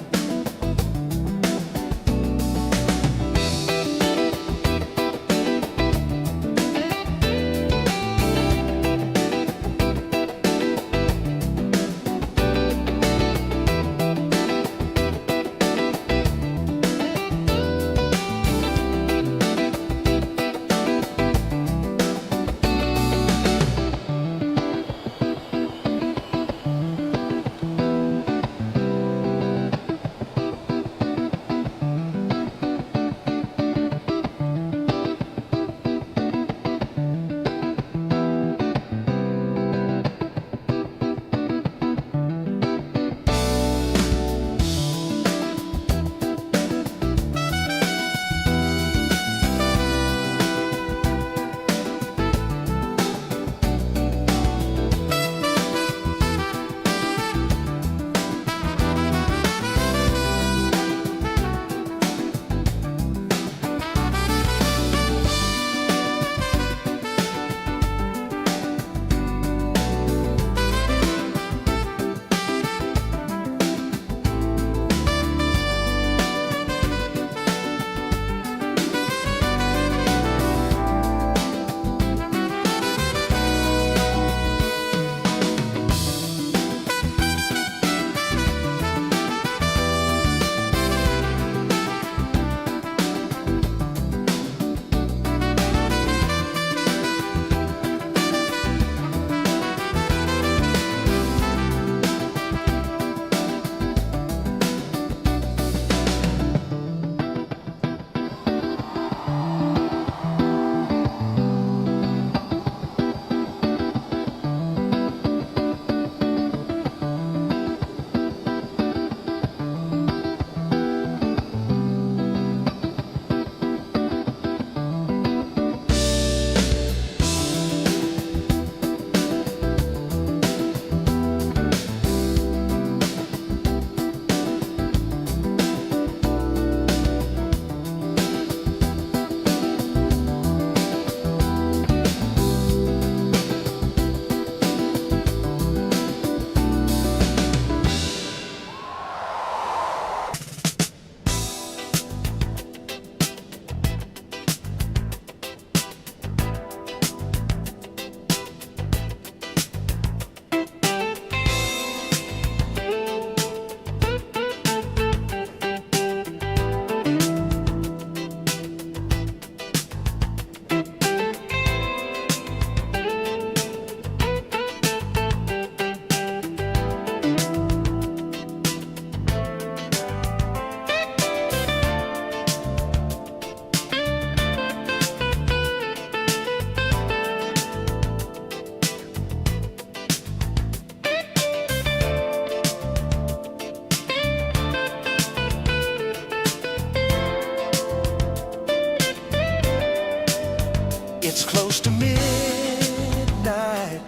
It's close to midnight.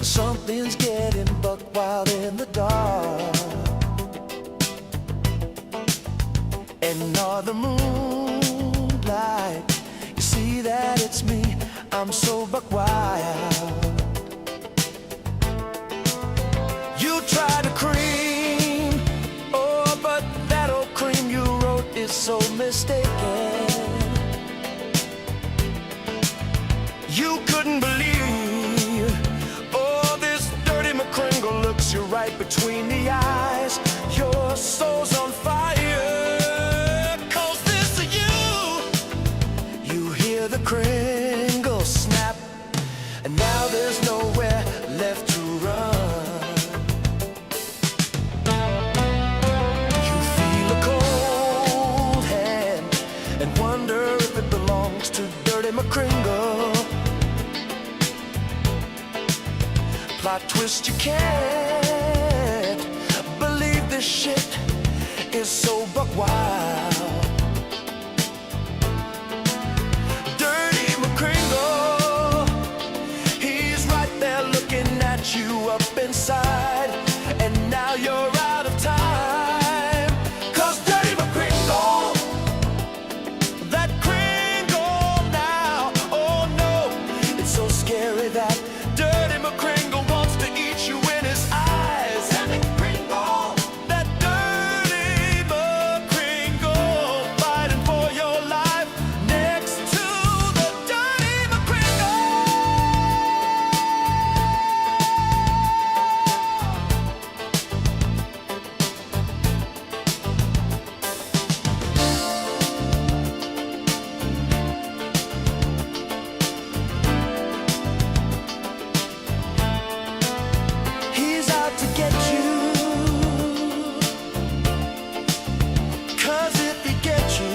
Something's getting buck wild in the dark. And all the moonlight, you see that it's me. I'm so buck wild. You try to cream, oh, but that old cream you wrote is so mistaken. You couldn't believe, oh, this dirty McCringle looks you right between the eyes. Your soul's on fire, 'cause this is you. You hear the Kringle snap, and now there's nowhere left to run. You feel a cold hand and wonder if it belongs to dirty McCringle. plot twist. You can't believe this shit is so buck wild. Dirty McCringle, he's right there looking at you up inside, and now you're out of time. 'Cause Dirty McCringle, that Kringle now, oh no, it's so scary that Dirty McCringle wants to eat you in his eyes. Dirty McCringle, that Dirty McCringle, fighting for your life next to the Dirty McCringle. He's out to get you. 'Cause if he gets you,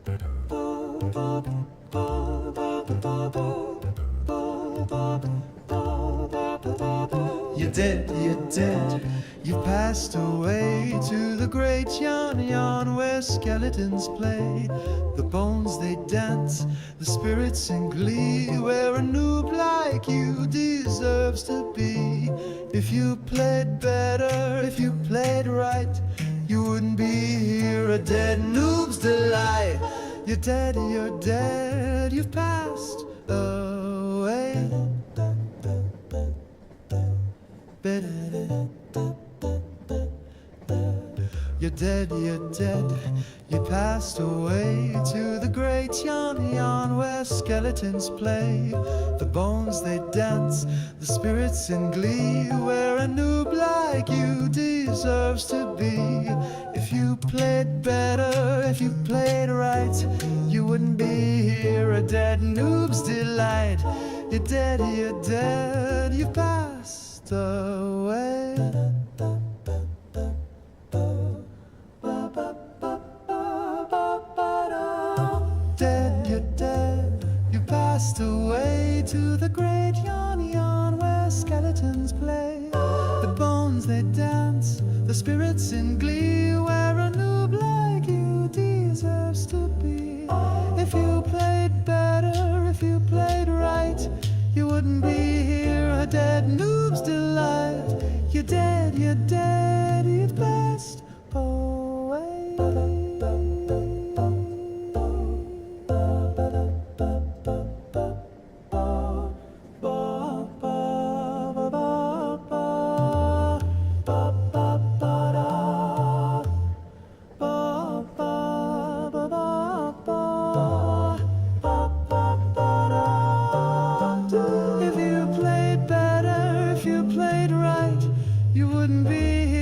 You're dead, you're dead. You've passed away to the great yon, yon where skeletons play. The bones they dance, the spirits in glee, where a noob like you deserves to be. If you played better, if you played right, you wouldn't be here, a dead noob's delight. You're dead, you've passed away. You're dead, you passed away to the great yon, yon where skeletons play. The bones they dance, the spirits in glee, where a noob like you deserves to be. If you played better, if you played right, you wouldn't be here, a dead noob's delight. You're dead, you've passed away. You're dead, you passed away to the great yon, yon where skeletons play. The bones they dance, the spirits in glee, where a noob like you deserves to be. If you played better, if you played right, you wouldn't be here, a dead noob's delight. You're dead, you've passed away. If you played better, if you played right, you wouldn't be here.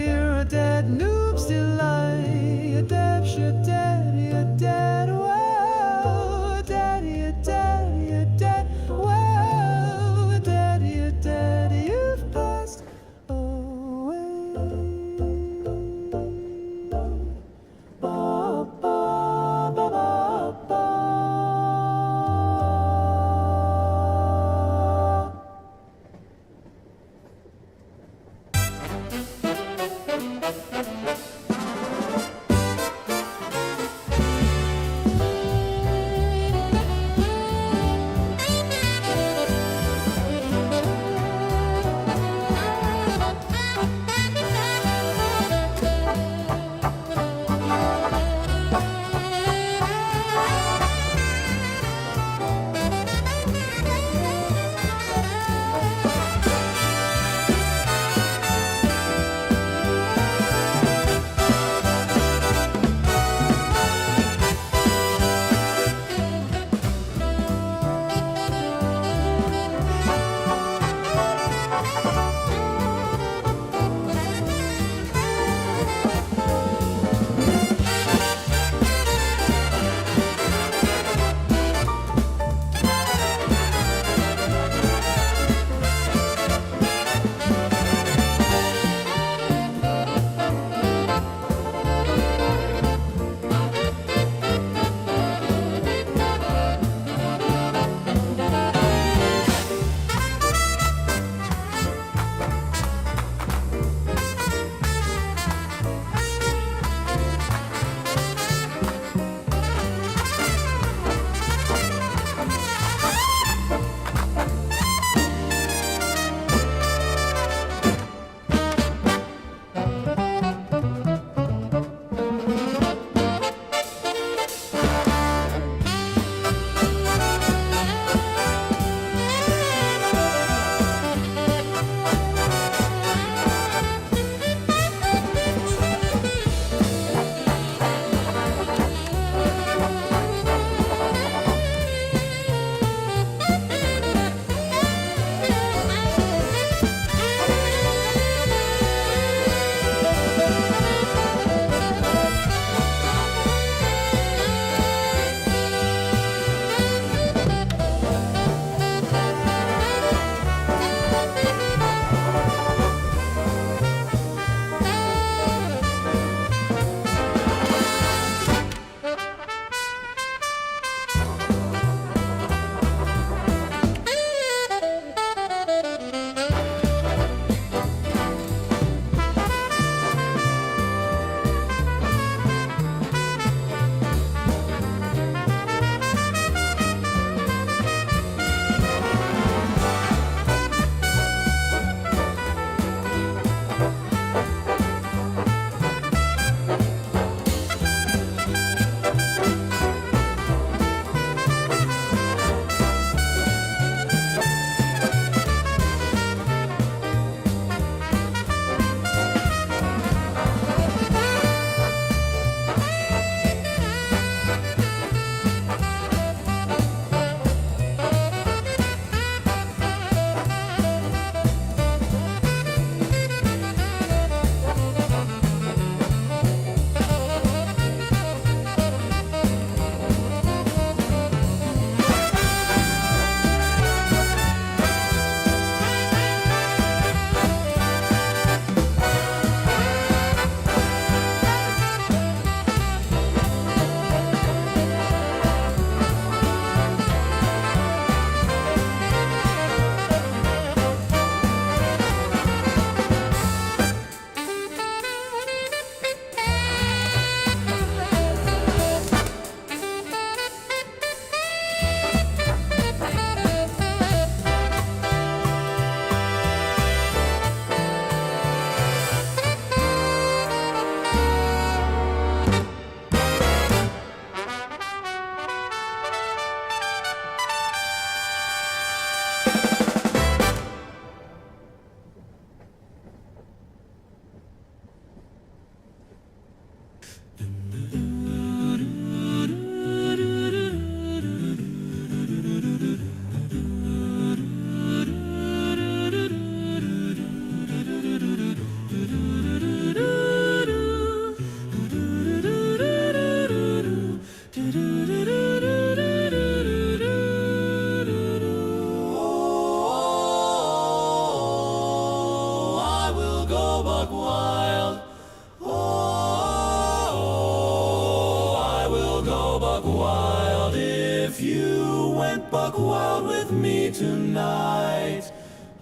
me tonight.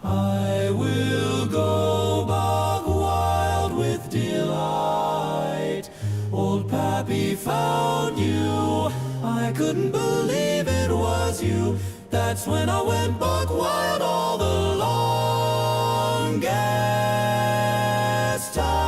I will go bog wild with delight. Old Pappy found you. I couldn't believe it was you. That's when I went bog wild all the longest time.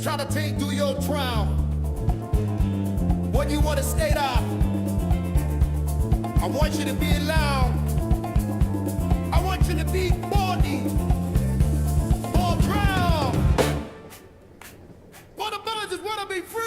Try to take through your trial. What you want to state out? I want you to be loud. I want you to be body or drown. For the brothers just want to be free.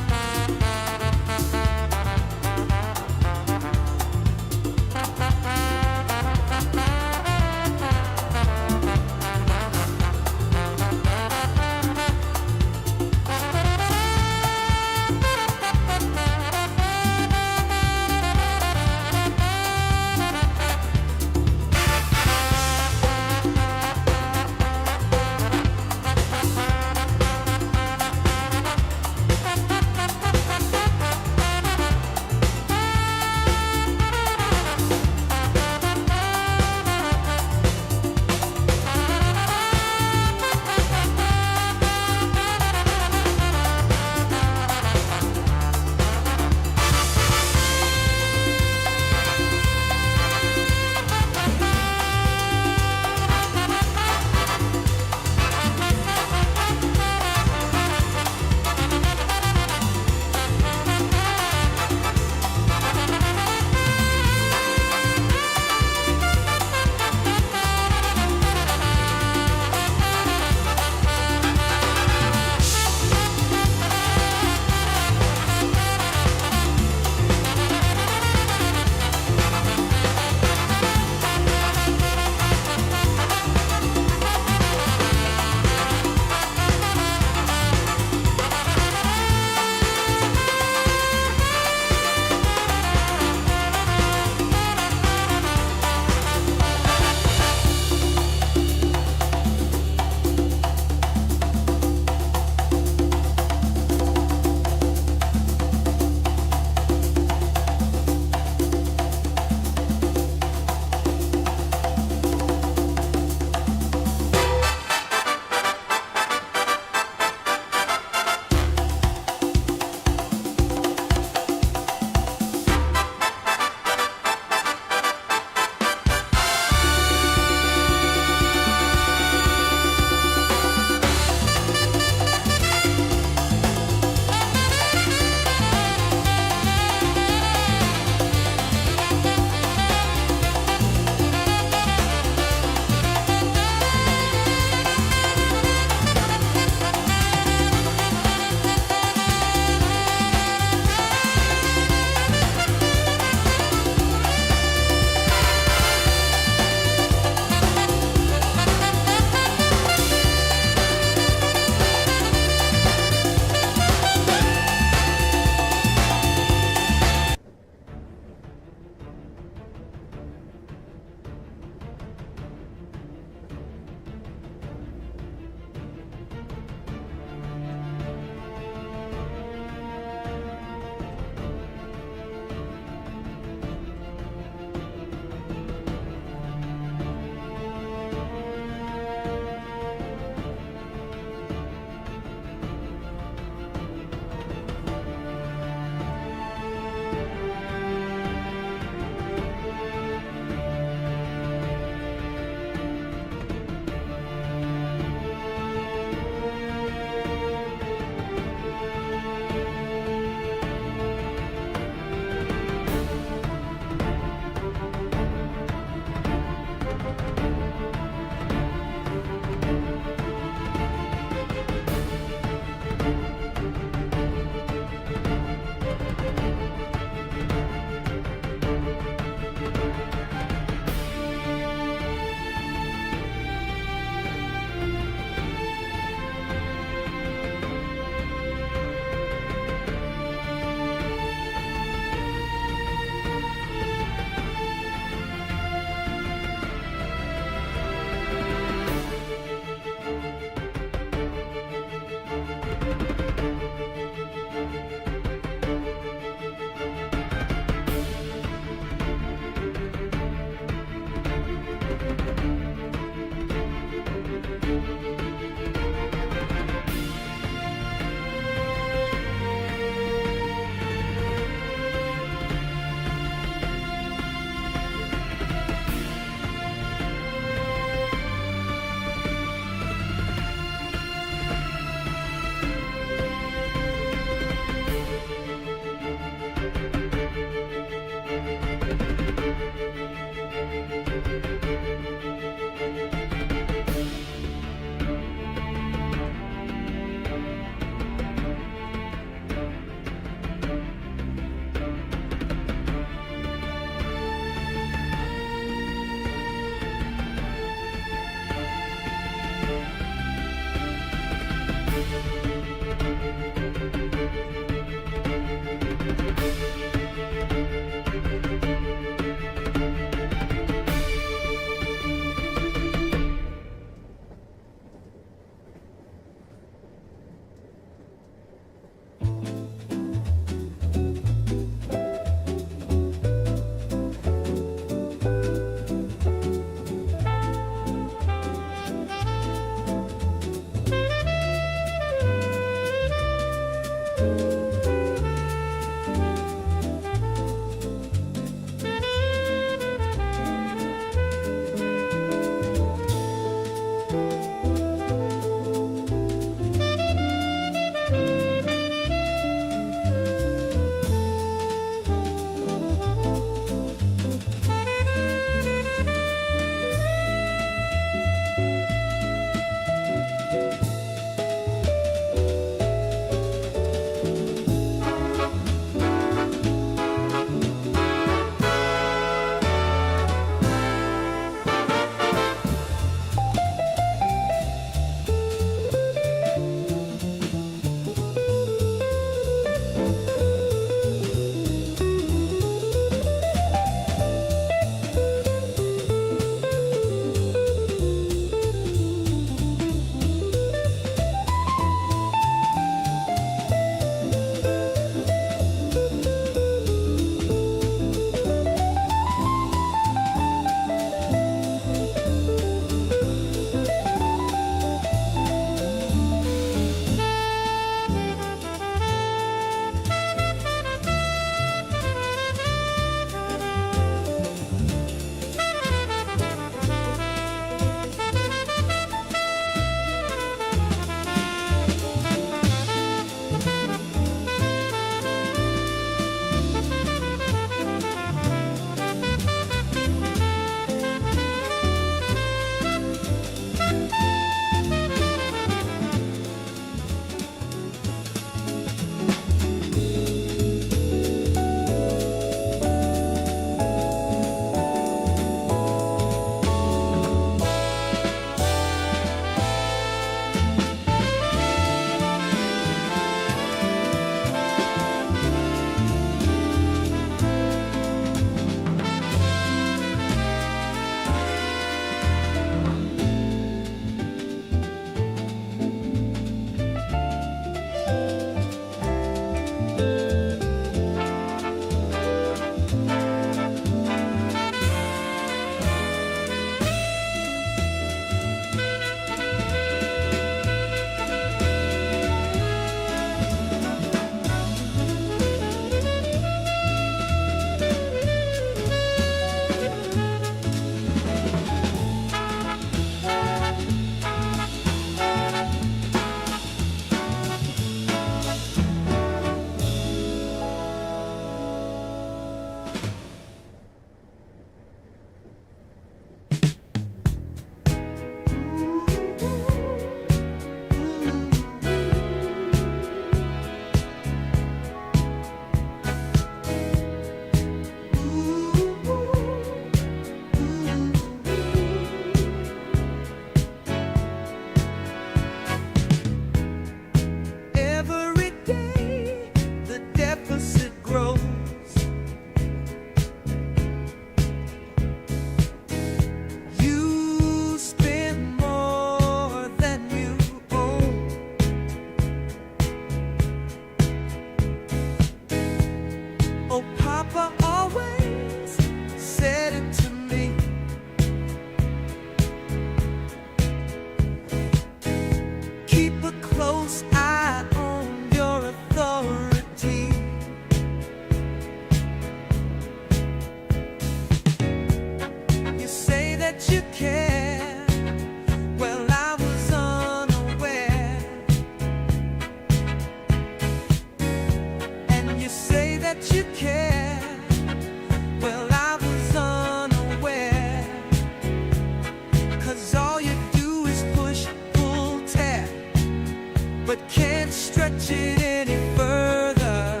but can't stretch it any further.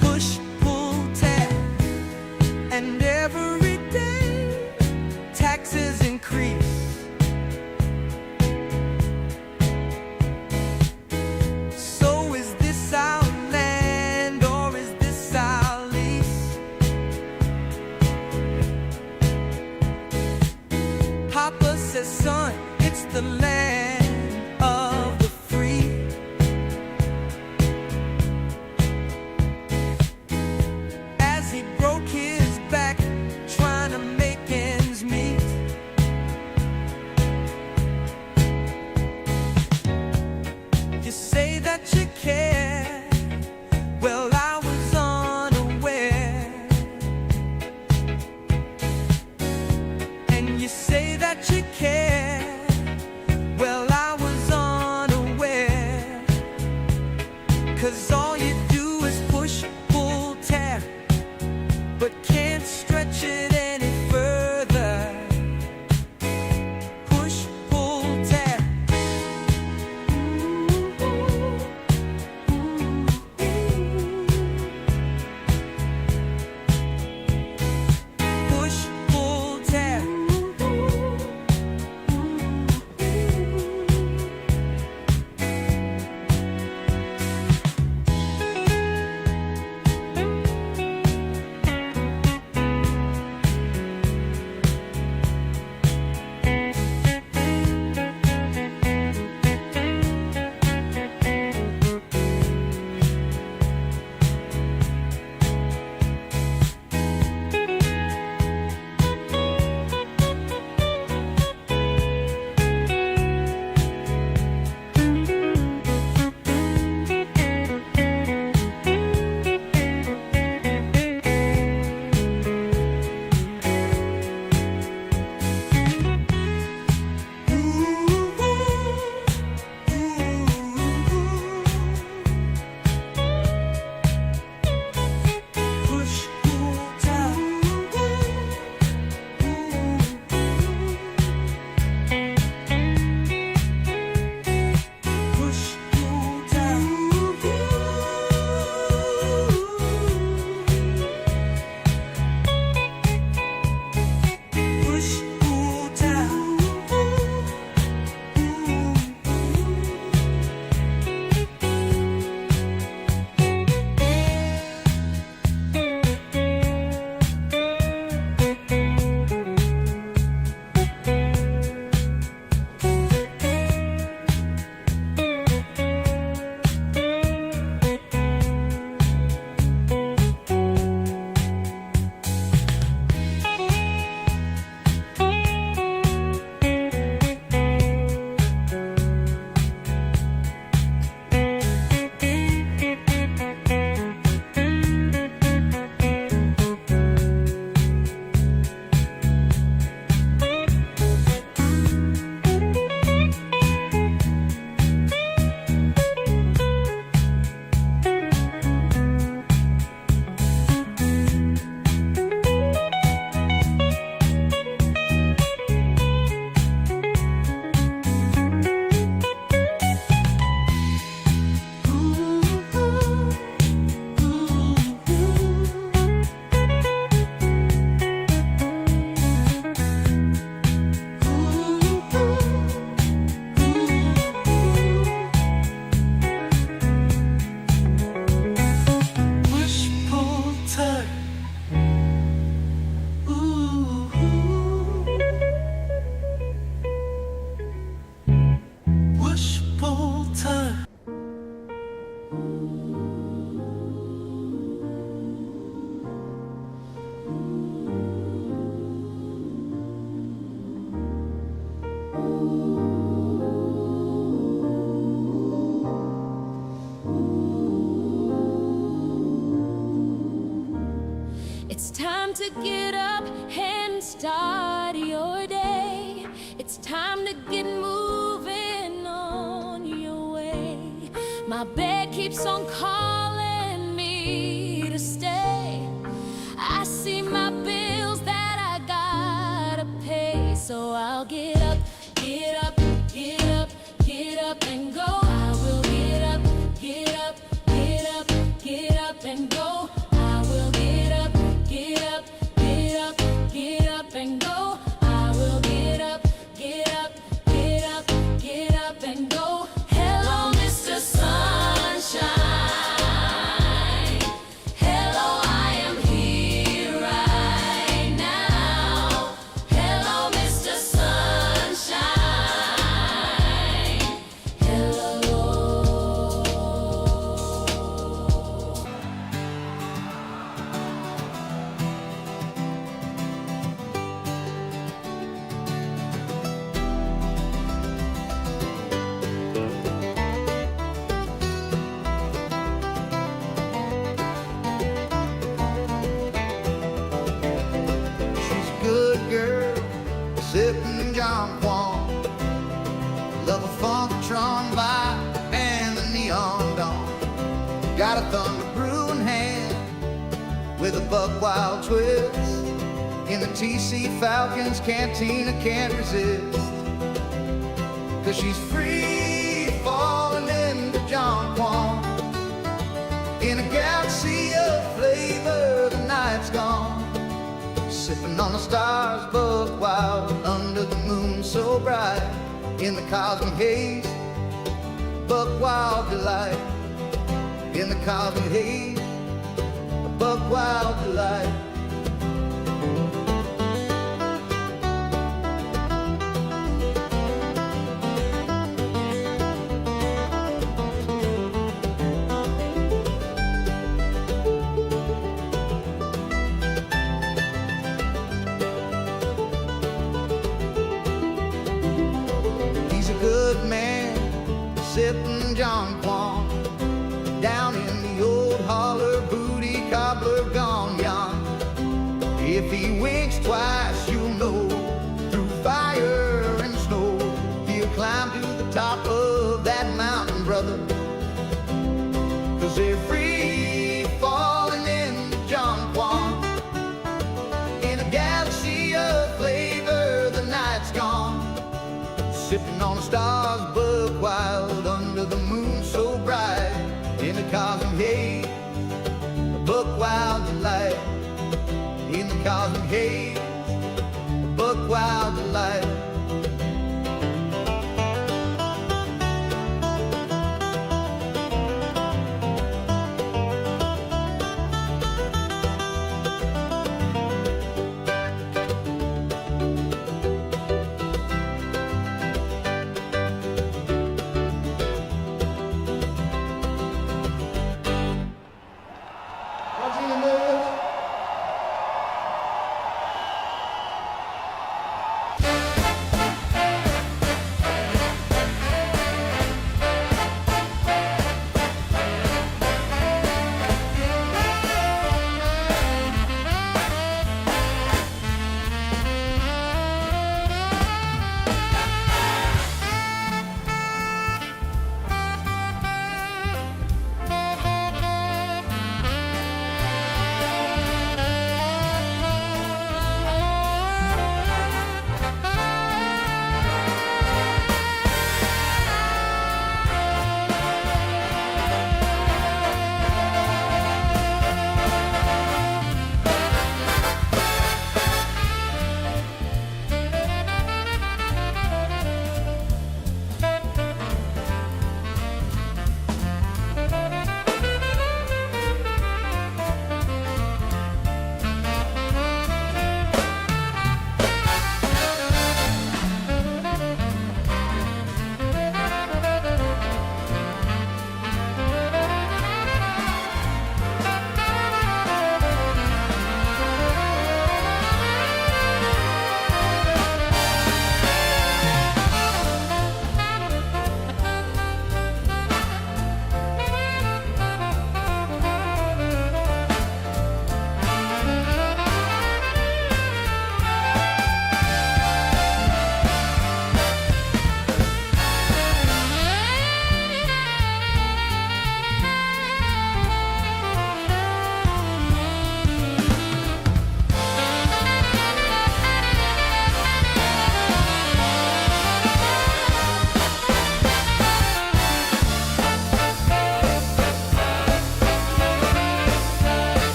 Push, pull, tap, and every day taxes increase. So is this our land or is this our lease? Papa says, son, it's the land of the free. As he broke his back trying to make ends meet, you say that you care, well I was unaware. And you say that you care, well I was unaware. 'Cause all you do is push, pull, tap, but can't stretch it any further. Push, pull, tap. Push, pull, tap. Push, pull, tap. Push, pull, tap. Push, pull, tap. Push, pull, tug. Ooh. Push, pull, tug. It's time to get up and start your day. It's time to get moving on your way. My bed keeps on calling me to stay. I see my bills that I gotta pay. So I'll get up, get up, get up, get up and go. of a funkatron vibe and the neon dawn. Got a thunder brewing hand with a buck wild twist. In the TC Falcons cantina can't resist. 'Cause she's free falling into John Quan. In a galaxy of flavor, the night's gone. Sipping on the stars, buck wild, under the moon so bright. In the cosmic haze, buck wild delight. In the cosmic haze, a buck wild delight. Good man, sipping John Quan, down in the old holler, booty cobbler gone yon. If he winks twice, you'll know, through fire and snow, he'll climb to the top of that mountain, brother. 'Cause they're free falling into John Quan. In a galaxy of flavor, the night's gone. Sipping on the stars, buck wild, under the moon so bright. In the cosmic haze, a buck wild delight. In the cosmic haze, a buck wild delight.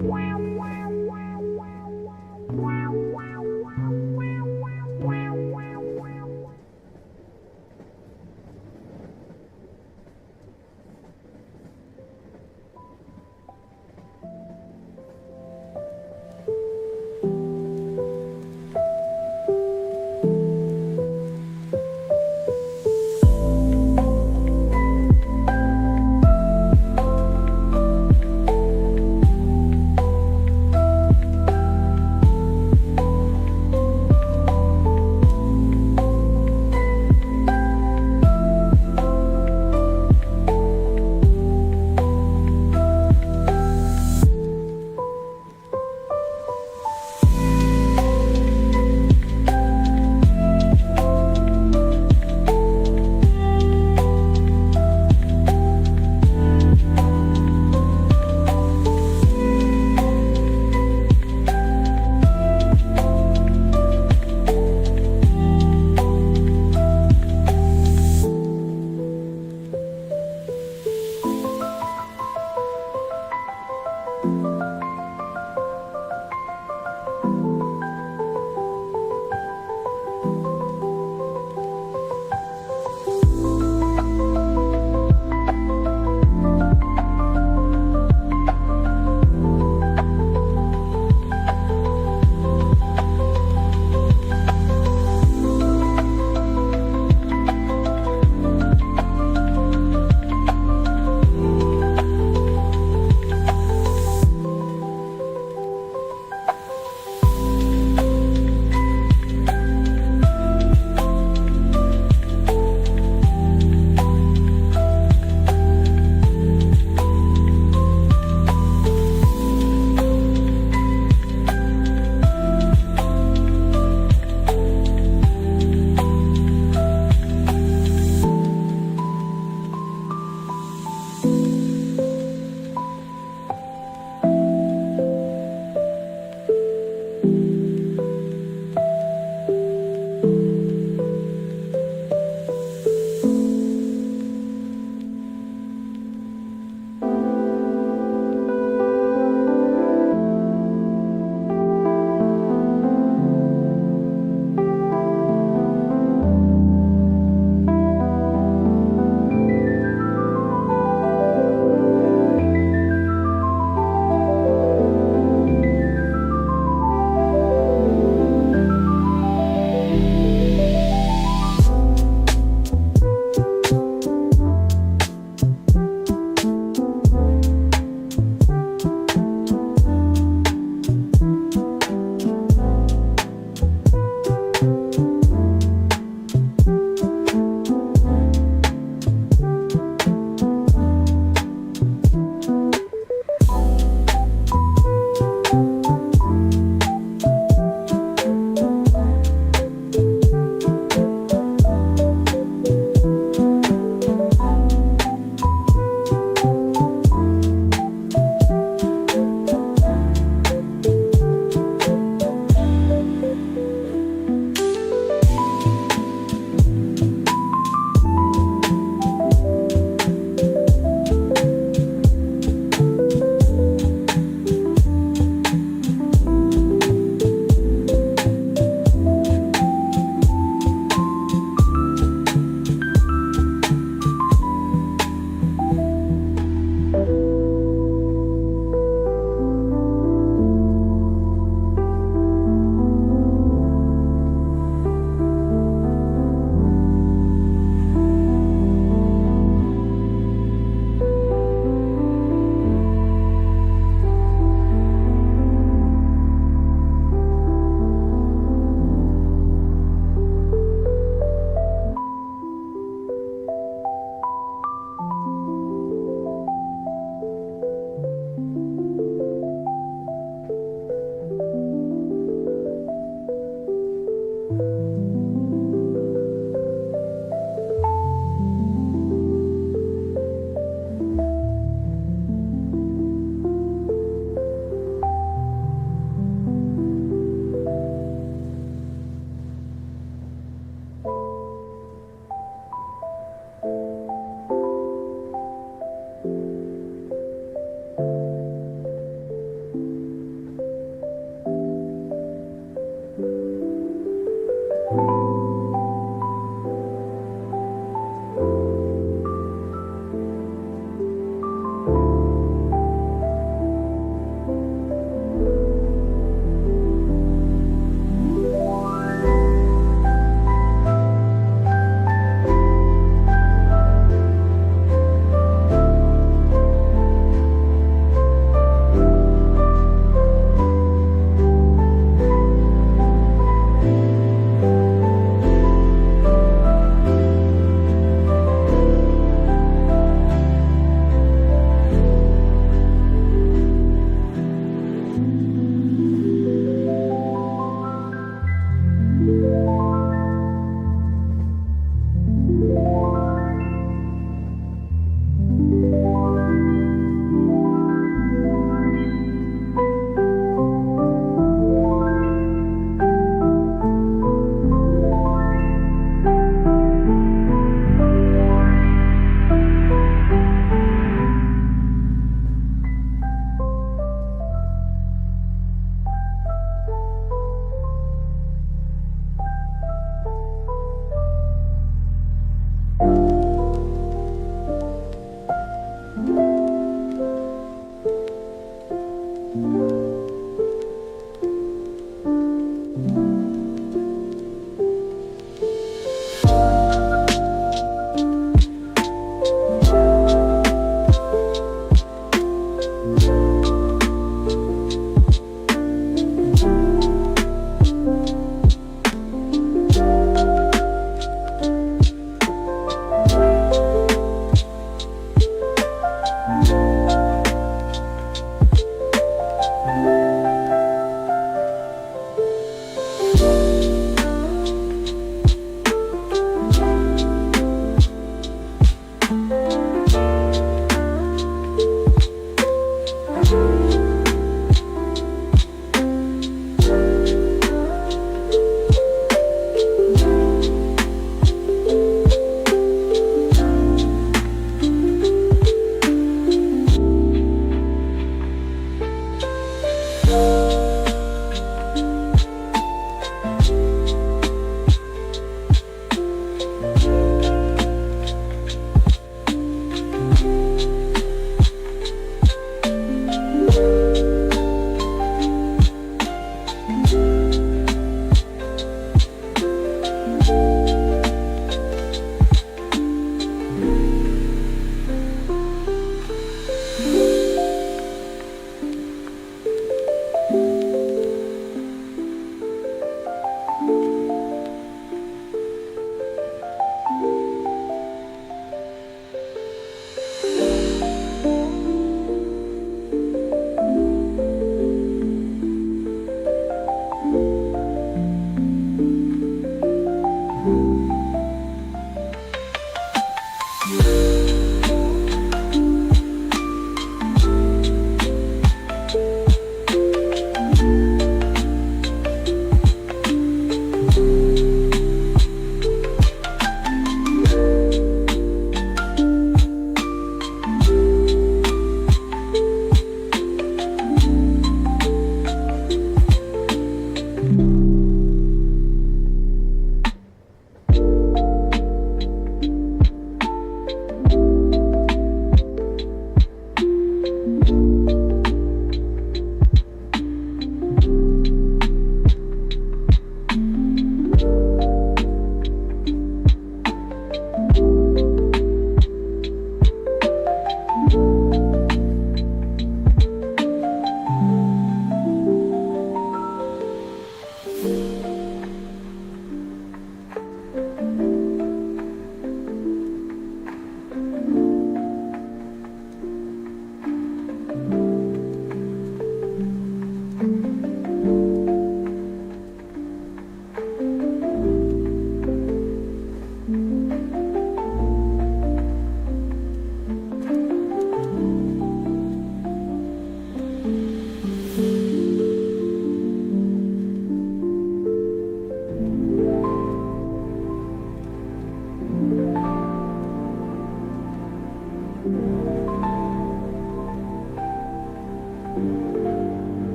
Wow.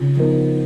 Thank